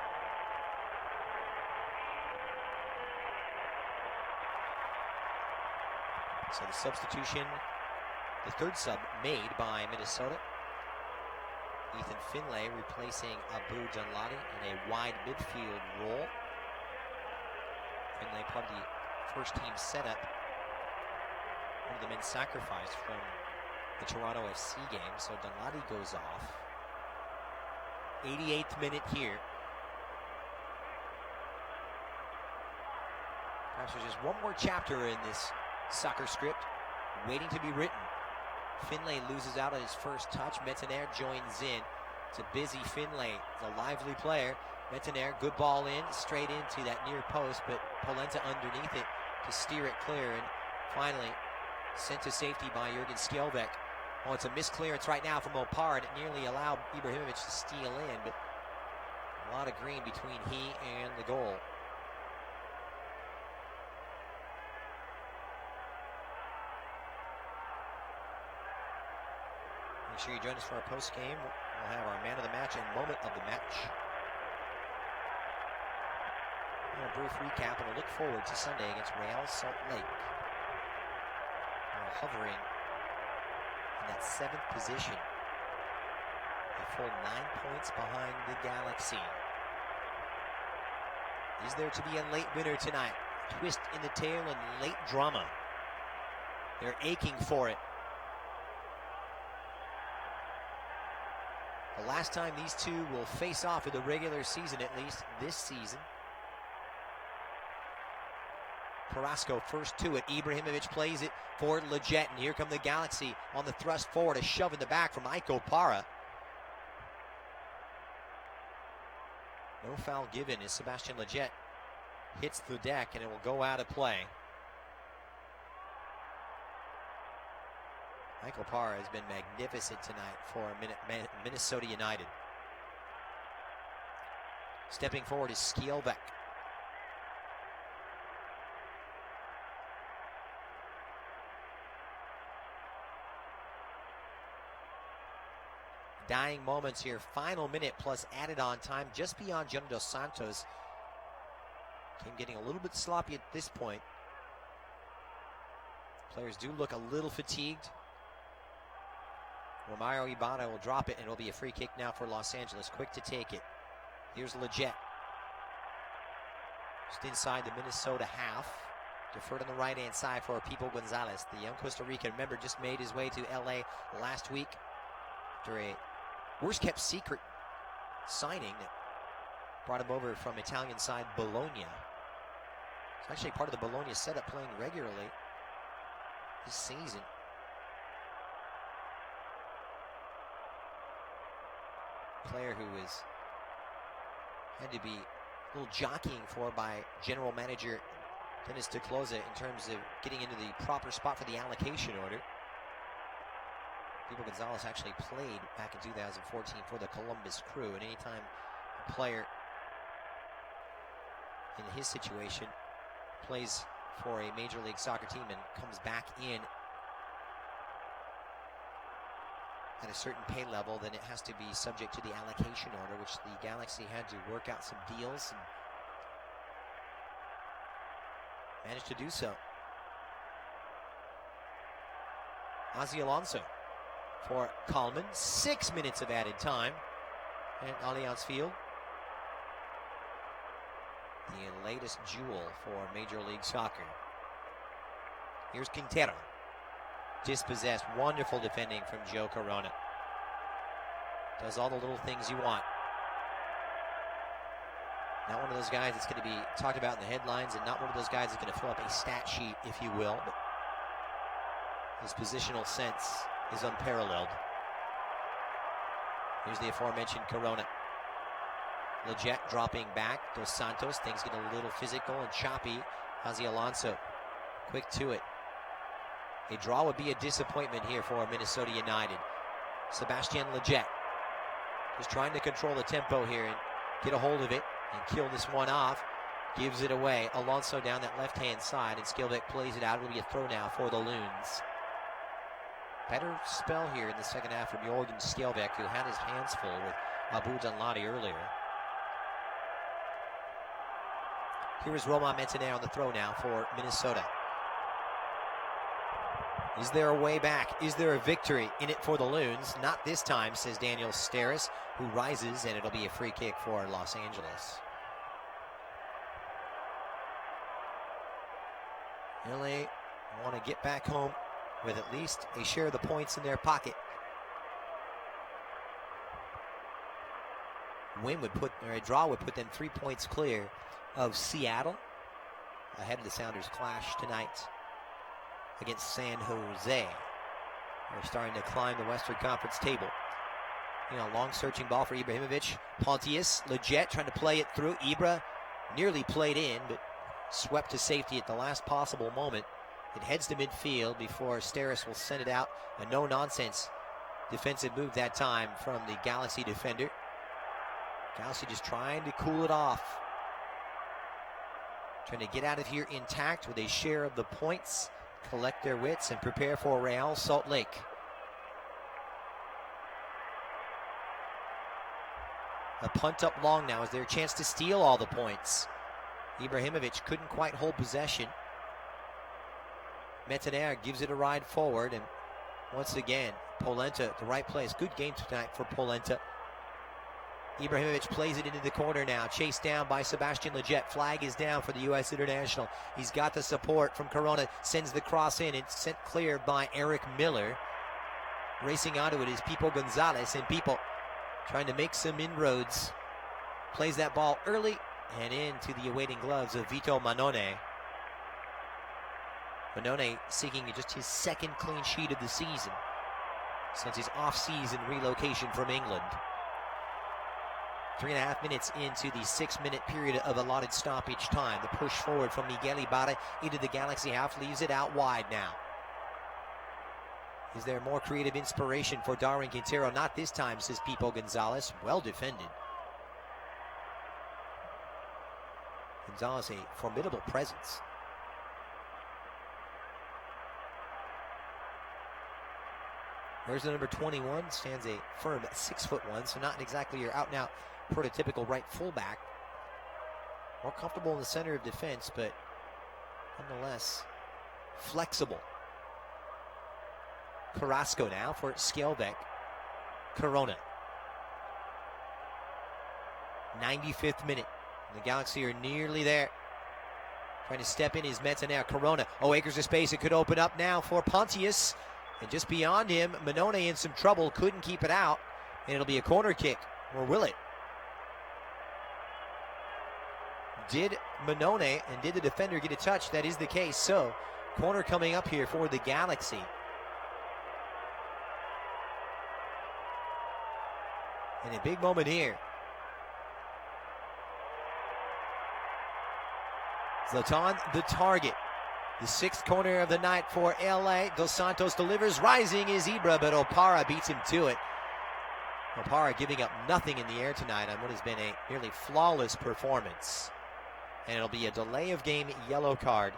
So the substitution, the 3rd sub made by Minnesota. Ethan Finlay replacing Abu Dunladi in a wide midfield role. Finlay part of the first team setup. One of the men sacrificed from the Toronto FC game, so Dunladi goes off. 88th minute here. Perhaps there's just one more chapter in this soccer script waiting to be written. Finlay loses out on his first touch. Metanire joins in. It's a busy Finlay. He's a lively player. Metanire, good ball in, straight into that near post, but Polenta underneath it to steer it clear, and finally sent to safety by Jurgen Skjelvik. Oh, it's a misclearance right now from Opar, and it nearly allowed Ibrahimovic to steal in, but a lot of green between he and the goal. Make sure you join us for our post game. We'll have our man of the match and moment of the match. And a brief recap and a look forward to Sunday against Real Salt Lake. We're hovering in that 7th position. A full 9 points behind the Galaxy. Is there to be a late winner tonight? Twist in the tail and late drama. They're aching for it. The last time these two will face off in the regular season, at least this season. Carrasco first to it. Ibrahimovic plays it for Leggett, and here come the Galaxy on the thrust forward. A shove in the back from Iko Para. No foul given as Sebastian Leggett hits the deck, and it will go out of play. Michael Parra has been magnificent tonight for Minnesota United. Stepping forward is Skjelvik. Dying moments here. Final minute plus added on time just beyond Jonah Dos Santos. Game getting a little bit sloppy at this point. Players do look a little fatigued. Romario Ibarra will drop it, and it'll be a free kick now for Los Angeles. Quick to take it. Here's Leggett. Just inside the Minnesota half. Deferred on the right-hand side for Pipo Gonzalez. The young Costa Rican, remember, just made his way to LA last week after a worst-kept secret signing that brought him over from Italian side Bologna. He's actually part of the Bologna setup, playing regularly this season. Player who had to be a little jockeying for by general manager Dennis DeClosa in terms of getting into the proper spot for the allocation order. Pipo Gonzalez actually played back in 2014 for the Columbus Crew, and anytime a player in his situation plays for a Major League Soccer team and comes back in at a certain pay level, then it has to be subject to the allocation order, which the Galaxy had to work out some deals and managed to do so. Ozzy Alonso for Kallman. 6 minutes of added time at Allianz Field. The latest jewel for Major League Soccer. Here's Quintero. Dispossessed. Wonderful defending from Joe Corona. Does all the little things you want. Not one of those guys that's going to be talked about in the headlines, and not one of those guys that's going to fill up a stat sheet, if you will. But his positional sense is unparalleled. Here's the aforementioned Corona. Leggett dropping back. Dos Santos. Things get a little physical and choppy. Ozzy Alonso quick to it. A draw would be a disappointment here for Minnesota United. Sebastian Leggett is trying to control the tempo here and get a hold of it and kill this one off. Gives it away. Alonso down that left-hand side, and Skjelvik plays it out. It will be a throw now for the Loons. Better spell here in the second half from Jorgen Skjelvik, who had his hands full with Abu Danladi earlier. Here is Romain Métanire on the throw now for Minnesota. Is there a way back? Is there a victory in it for the Loons? Not this time, says Daniel Steres, who rises, and it'll be a free kick for Los Angeles. LA want to get back home with at least a share of the points in their pocket. A draw would put them 3 points clear of Seattle, ahead of the Sounders' clash tonight against San Jose. They're starting to climb the Western Conference table. Long searching ball for Ibrahimovic. Pontius, Leggett trying to play it through. Ibra nearly played in, but swept to safety at the last possible moment. It heads to midfield before Steres will send it out. A no-nonsense defensive move that time from the Galaxy defender. Galaxy just trying to cool it off. Trying to get out of here intact with a share of the points, collect their wits, and prepare for Real Salt Lake. A punt up long now. Is there a chance to steal all the points? Ibrahimovic couldn't quite hold possession. Métanire gives it a ride forward, and once again, Polenta at the right place. Good game tonight for Polenta. Ibrahimovic plays it into the corner now. Chased down by Sebastian Leggett. Flag is down for the U.S. International. He's got the support from Corona. Sends the cross in. It's sent clear by Eric Miller. Racing onto it is Pipo Gonzalez. And Pipo trying to make some inroads. Plays that ball early and into the awaiting gloves of Vito Mannone. Mannone seeking just his second clean sheet of the season since his off-season relocation from England. 3.5 minutes into the 6-minute period of allotted stoppage time. The push forward from Miguel Ibarra into the Galaxy half leaves it out wide now. Is there more creative inspiration for Darwin Quintero? Not this time, says Pipo Gonzalez. Well defended. Gonzalez, a formidable presence. There's the number 21, stands a firm 6'1", so not exactly your out-and-out prototypical right fullback. More comfortable in the center of defense, but nonetheless flexible. Carrasco now for Skjelvik. Corona. 95th minute. The Galaxy are nearly there. Trying to step in is Meta now. Corona. Oh, acres of space. It could open up now for Pontius. And just beyond him, Manone in some trouble. Couldn't keep it out. And it'll be a corner kick. Or will it? Did Manone and did the defender get a touch? That is the case. So, corner coming up here for the Galaxy. And a big moment here. Zlatan, the target. The sixth corner of the night for LA. Dos Santos delivers. Rising is Ibra, but Opara beats him to it. Opara giving up nothing in the air tonight on what has been a nearly flawless performance. And it'll be a delay of game yellow card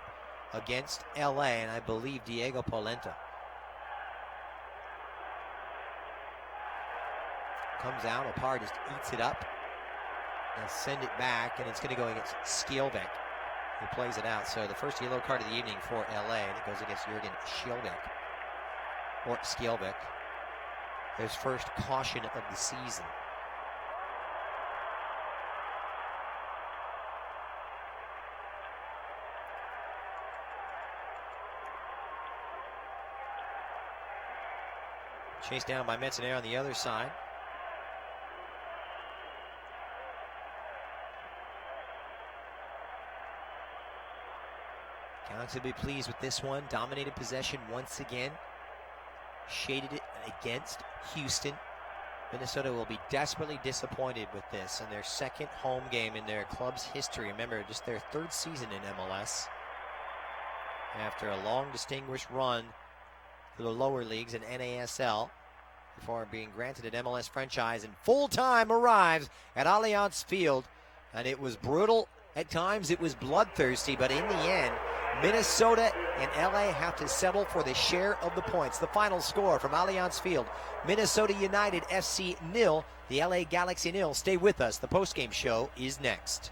against LA, and I believe Diego Polenta. Comes out, Opara just eats it up. They'll send it back, and it's going to go against Skjelvik, who plays it out. So the first yellow card of the evening for LA, and it goes against Jürgen Skjelvik. His first caution of the season. Chased down by Metzenaire on the other side. Galaxy will be pleased with this one. Dominated possession once again. Shaded it against Houston. Minnesota will be desperately disappointed with this in their second home game in their club's history. Remember, just their third season in MLS. After a long, distinguished run to the lower leagues in NASL before being granted an MLS franchise, and full time arrives at Allianz Field. And it was brutal. At times it was bloodthirsty, but in the end, Minnesota and LA have to settle for the share of the points. The final score from Allianz Field, Minnesota United FC 0, the LA Galaxy 0. Stay with us. The postgame show is next.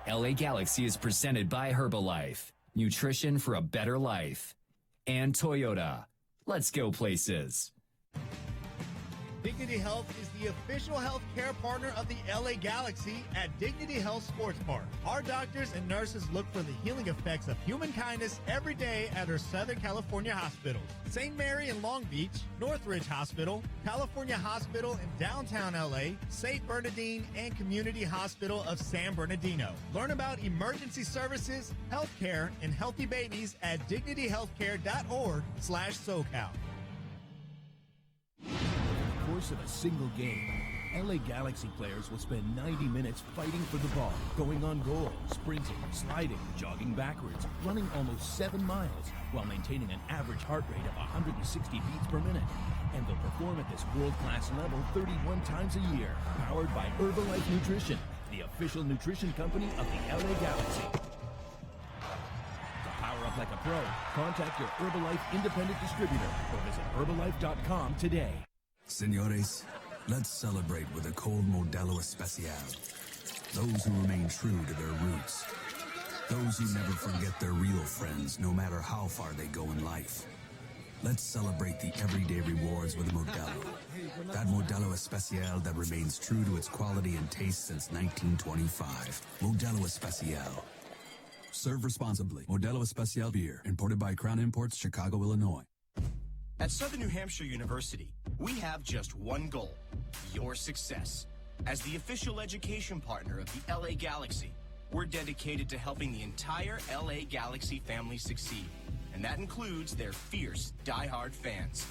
LA Galaxy is presented by Herbalife, nutrition for a better life, and Toyota. Let's go places. Dignity Health is the official health care partner of the LA Galaxy at Dignity Health Sports Park. Our doctors and nurses look for the healing effects of human kindness every day at our Southern California hospitals. St. Mary in Long Beach, Northridge Hospital, California Hospital in downtown LA, St. Bernardine, and Community Hospital of San Bernardino. Learn about emergency services, healthcare, and healthy babies at dignityhealthcare.org/SoCal. Course of a single game, LA Galaxy players will spend 90 minutes fighting for the ball, going on goal, sprinting, sliding, jogging backwards, running almost 7 miles, while maintaining an average heart rate of 160 beats per minute. And they'll perform at this world-class level 31 times a year, powered by Herbalife Nutrition, the official nutrition company of the LA Galaxy. To power up like a pro, contact your Herbalife independent distributor or visit Herbalife.com today. Señores, let's celebrate with a cold Modelo Especial. Those who remain true to their roots. Those who never forget their real friends, no matter how far they go in life. Let's celebrate the everyday rewards with Modelo. That Modelo Especial that remains true to its quality and taste since 1925. Modelo Especial. Serve responsibly. Modelo Especial beer, imported by Crown Imports, Chicago, Illinois. At Southern New Hampshire University, we have just one goal, your success. As the official education partner of the LA Galaxy, we're dedicated to helping the entire LA Galaxy family succeed. And that includes their fierce, diehard fans.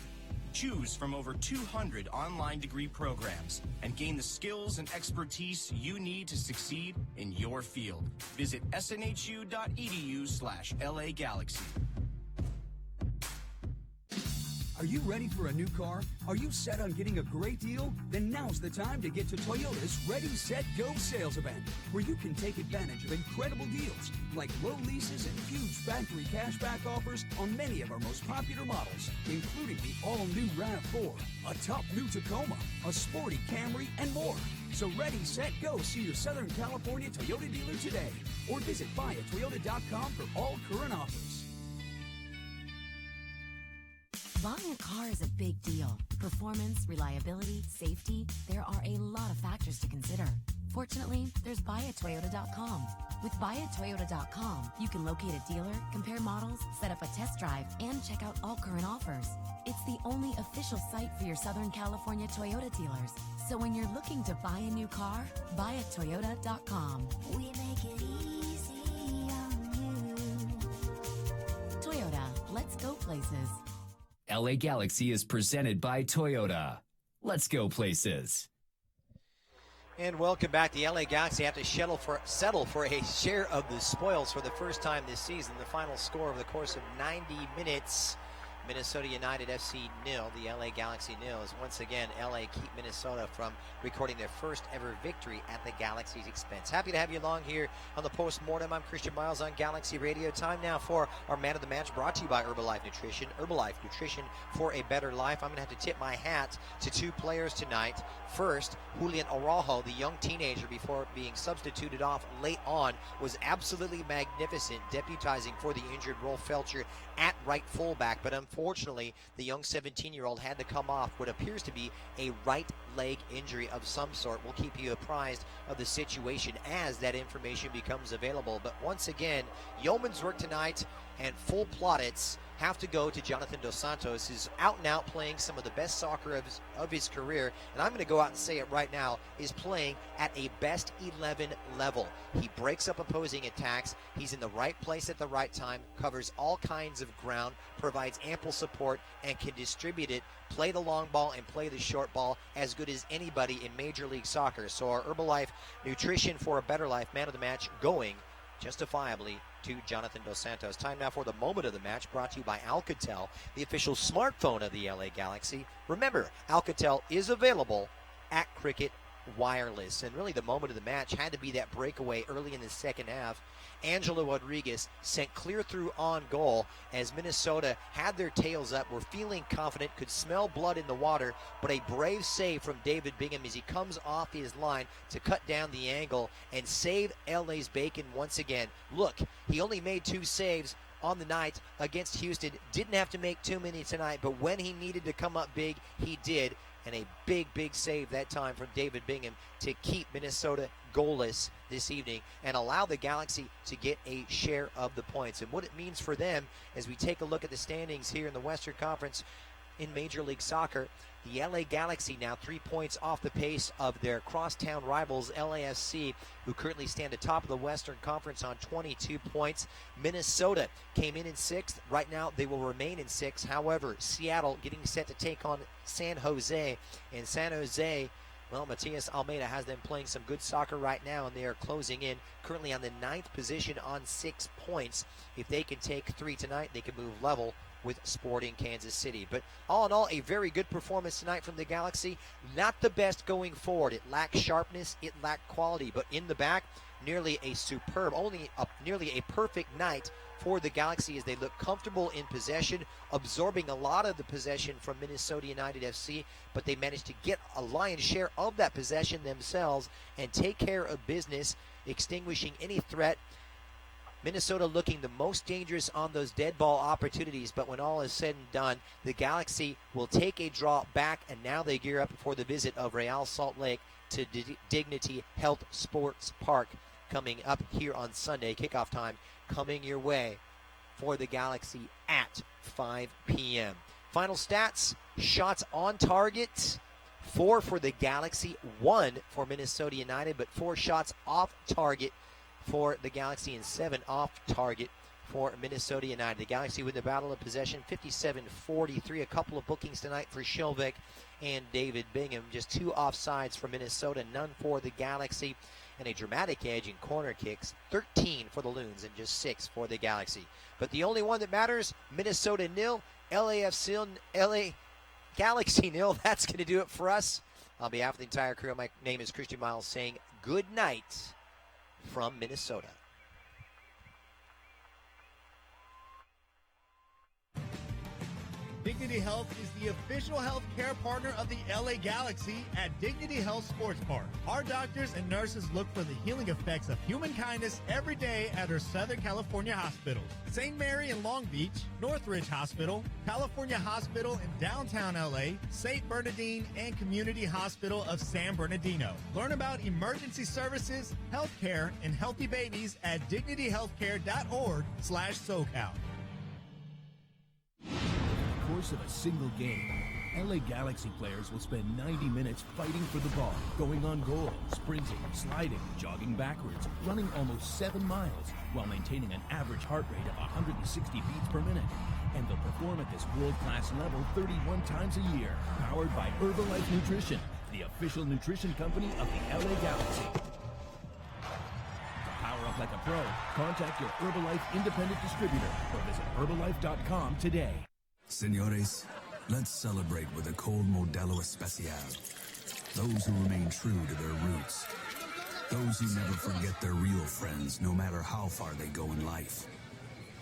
Choose from over 200 online degree programs and gain the skills and expertise you need to succeed in your field. Visit snhu.edu/LA Galaxy. Are you ready for a new car? Are you set on getting a great deal? Then now's the time to get to Toyota's Ready, Set, Go sales event, where you can take advantage of incredible deals like low leases and huge factory cashback offers on many of our most popular models, including the all-new RAV4, a top new Tacoma, a sporty Camry, and more. So ready, set, go. See your Southern California Toyota dealer today, or visit buyatoyota.com for all current offers. Buying a car is a big deal. Performance, reliability, safety, there are a lot of factors to consider. Fortunately, there's buyatoyota.com. With buyatoyota.com, you can locate a dealer, compare models, set up a test drive, and check out all current offers. It's the only official site for your Southern California Toyota dealers. So when you're looking to buy a new car, buyatoyota.com. We make it easy on you. Toyota, let's go places. LA Galaxy is presented by Toyota. Let's go places. And welcome back. The LA Galaxy have to settle for a share of the spoils for the first time this season. The final score over the course of 90 minutes, Minnesota United FC 0, the LA Galaxy 0. As once again, LA keep Minnesota from recording their first ever victory at the Galaxy's expense. Happy to have you along here on the Postmortem. I'm Christian Miles on Galaxy Radio. Time now for our Man of the Match, brought to you by Herbalife Nutrition. Herbalife Nutrition for a better life. I'm going to have to tip my hat to two players tonight. First, Julian Araujo, the young teenager before being substituted off late on, was absolutely magnificent, deputizing for the injured Rolf Felcher at right fullback. But unfortunately, the young 17-year-old had to come off what appears to be a right leg injury of some sort. We'll keep you apprised of the situation as that information becomes available. But once again, yeoman's work tonight, and full plaudits have to go to Jonathan Dos Santos, who's out and out playing some of the best soccer of his career, and I'm going to go out and say it right now, is playing at a best 11 level. He breaks up opposing attacks, he's in the right place at the right time, covers all kinds of ground, provides ample support, and can distribute it, play the long ball and play the short ball as good as anybody in Major League Soccer. So our Herbalife Nutrition for a Better Life Man of the Match going justifiably to Jonathan Dos Santos. Time now for the moment of the match, brought to you by Alcatel, the official smartphone of the LA Galaxy. Remember, Alcatel is available at Cricket Wireless. And really the moment of the match had to be that breakaway early in the second half. Angelo Rodriguez sent clear through on goal as Minnesota had their tails up, were feeling confident, could smell blood in the water, but a brave save from David Bingham as he comes off his line to cut down the angle and save LA's bacon once again. Look, he only made 2 saves on the night against Houston. Didn't have to make too many tonight, but when he needed to come up big, he did. And a big, big save that time from David Bingham to keep Minnesota goalless this evening and allow the Galaxy to get a share of the points. And what it means for them as we take a look at the standings here in the Western Conference in Major League Soccer, the LA Galaxy now 3 points off the pace of their crosstown rivals LAFC, who currently stand atop of the Western Conference on 22 points. Minnesota came in 6th. Right now they will remain in 6th. However, Seattle getting set to take on San Jose. And San Jose, well, Matias Almeida has them playing some good soccer right now, and they are closing in currently on the 9th position on 6 points. If they can take 3 tonight, they can move level with Sporting Kansas City. But all in all, a very good performance tonight from the Galaxy. Not the best going forward. It lacked sharpness, it lacked quality, but in the back, nearly a perfect night for the Galaxy as they look comfortable in possession, absorbing a lot of the possession from Minnesota United FC, but they managed to get a lion's share of that possession themselves and take care of business, extinguishing any threat. Minnesota looking the most dangerous on those dead ball opportunities, but when all is said and done, the Galaxy will take a draw back, and now they gear up for the visit of Real Salt Lake to Dignity Health Sports Park coming up here on Sunday. Kickoff time coming your way for the Galaxy at 5 p.m. Final stats: shots on target, 4 for the Galaxy, 1 for Minnesota United, but 4 shots off target for the Galaxy and 7 off target for Minnesota United. The Galaxy with the battle of possession, 57-43. A couple of bookings tonight for Shilvik and David Bingham. Just 2 offsides for Minnesota, none for the Galaxy. And a dramatic edge in corner kicks, 13 for the Loons and just 6 for the Galaxy. But the only one that matters, Minnesota 0, LA Galaxy 0. That's going to do it for us. On behalf of the entire crew, my name is Christian Miles saying good night from Minnesota. Dignity Health is the official health care partner of the LA Galaxy at Dignity Health Sports Park. Our doctors and nurses look for the healing effects of human kindness every day at our Southern California hospitals. St. Mary in Long Beach, Northridge Hospital, California Hospital in downtown LA, St. Bernardine, and Community Hospital of San Bernardino. Learn about emergency services, health care, and healthy babies at dignityhealthcare.org/SoCal. Over the course of a single game, LA Galaxy players will spend 90 minutes fighting for the ball, going on goal, sprinting, sliding, jogging backwards, running almost 7 miles, while maintaining an average heart rate of 160 beats per minute. And they'll perform at this world-class level 31 times a year, powered by Herbalife Nutrition, the official nutrition company of the LA Galaxy. To power up like a pro, contact your Herbalife independent distributor or visit Herbalife.com today. Señores, let's celebrate with a cold Modelo Especial. Those who remain true to their roots. Those who never forget their real friends, no matter how far they go in life.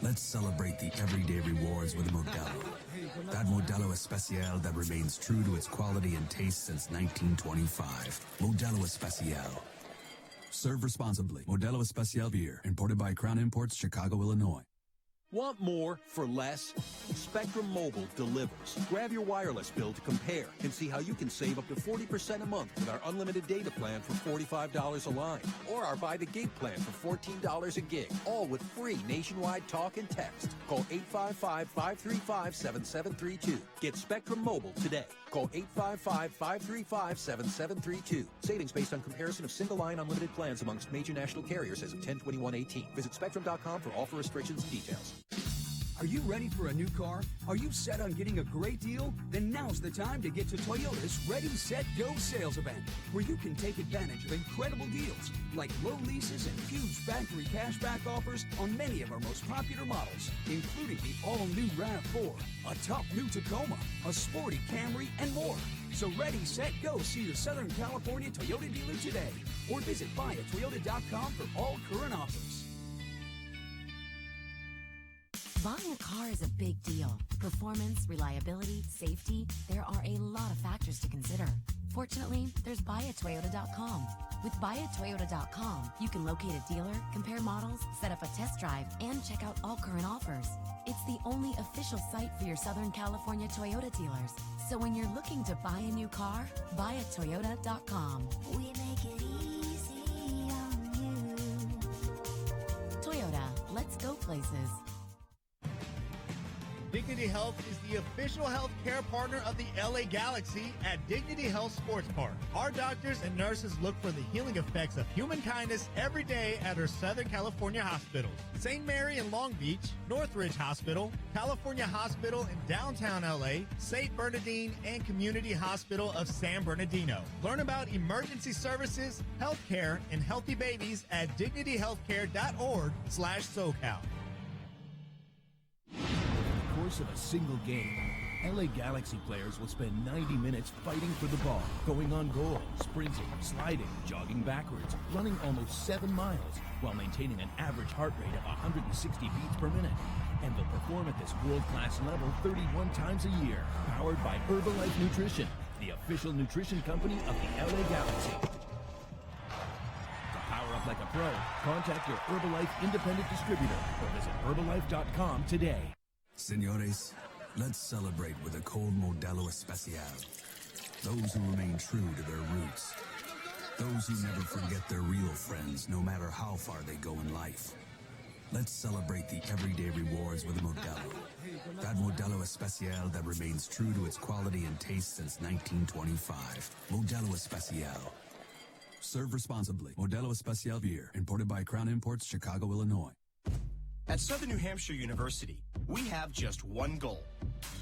Let's celebrate the everyday rewards with Modelo. That Modelo Especial that remains true to its quality and taste since 1925. Modelo Especial. Serve responsibly. Modelo Especial beer, imported by Crown Imports, Chicago, Illinois. Want more for less? Spectrum Mobile delivers. Grab your wireless bill to compare and see how you can save up to 40% a month with our unlimited data plan for $45 a line, or our Buy the Gig plan for $14 a gig, all with free nationwide talk and text. Call 855-535-7732. Get Spectrum Mobile today. Call 855-535-7732. Savings based on comparison of single-line unlimited plans amongst major national carriers as of 10/21/18. Visit Spectrum.com for offer restrictions and details. Are you ready for a new car? Are you set on getting a great deal? Then now's the time to get to Toyota's Ready, Set, Go sales event, where you can take advantage of incredible deals like low leases and huge factory cashback offers on many of our most popular models, including the all-new RAV4, a top new Tacoma, a sporty Camry, and more. So ready, set, go. See your Southern California Toyota dealer today, or visit buyatoyota.com for all current offers. Buying a car is a big deal. Performance, reliability, safety, there are a lot of factors to consider. Fortunately, there's buyatoyota.com. With buyatoyota.com, you can locate a dealer, compare models, set up a test drive, and check out all current offers. It's the only official site for your Southern California Toyota dealers. So when you're looking to buy a new car, buyatoyota.com. We make it easy on you. Toyota, let's go places. Dignity Health is the official health care partner of the LA Galaxy at Dignity Health Sports Park. Our doctors and nurses look for the healing effects of human kindness every day at our Southern California hospitals. St. Mary in Long Beach, Northridge Hospital, California Hospital in downtown LA, St. Bernardine, and Community Hospital of San Bernardino. Learn about emergency services, health care, and healthy babies at dignityhealthcare.org/SoCal. Course of a single game, LA Galaxy players will spend 90 minutes fighting for the ball, going on goal, sprinting, sliding, jogging backwards, running almost 7 miles, while maintaining an average heart rate of 160 beats per minute. And they'll perform at this world-class level 31 times a year, powered by Herbalife Nutrition, the official nutrition company of the LA Galaxy. To power up like a pro, contact your Herbalife independent distributor or visit Herbalife.com today. Señores, let's celebrate with a cold Modelo Especial. Those who remain true to their roots. Those who never forget their real friends, no matter how far they go in life. Let's celebrate the everyday rewards with Modelo. That Modelo Especial that remains true to its quality and taste since 1925. Modelo Especial. Serve responsibly. Modelo Especial beer, imported by Crown Imports, Chicago, Illinois. At Southern New Hampshire University, we have just one goal: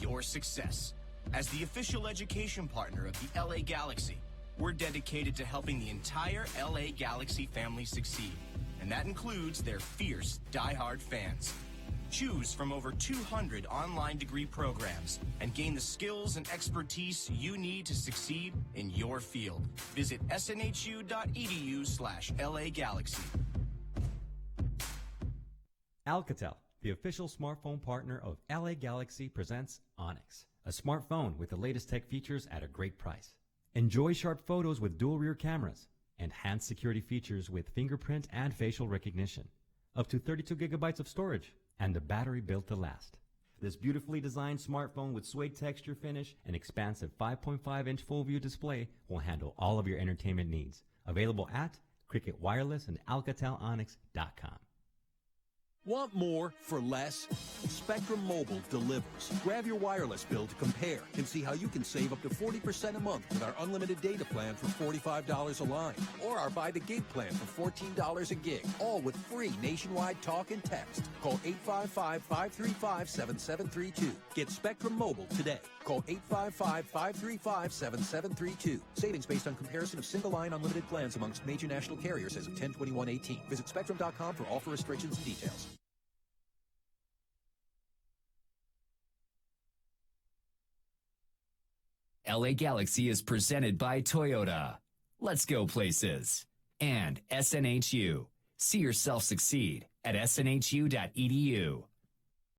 your success. As the official education partner of the LA Galaxy, we're dedicated to helping the entire LA Galaxy family succeed, and that includes their fierce, diehard fans. Choose from over 200 online degree programs and gain the skills and expertise you need to succeed in your field. Visit snhu.edu/LA Galaxy. Alcatel, the official smartphone partner of LA Galaxy, presents Onyx, a smartphone with the latest tech features at a great price. Enjoy sharp photos with dual rear cameras, enhanced security features with fingerprint and facial recognition, up to 32 gigabytes of storage, and a battery built to last. This beautifully designed smartphone with suede texture finish and expansive 5.5-inch full-view display will handle all of your entertainment needs. Available at Cricket Wireless and AlcatelOnyx.com. Want more for less? Spectrum Mobile delivers. Grab your wireless bill to compare and see how you can save up to 40% a month with our unlimited data plan for $45 a line, or our Buy the Gig plan for $14 a gig, all with free nationwide talk and text. Call 855-535-7732. Get Spectrum Mobile today. Call 855-535-7732. Savings based on comparison of single-line unlimited plans amongst major national carriers as of 10/21/18. Visit Spectrum.com for offer restrictions and details. LA Galaxy is presented by Toyota. Let's go places. And SNHU. See yourself succeed at snhu.edu.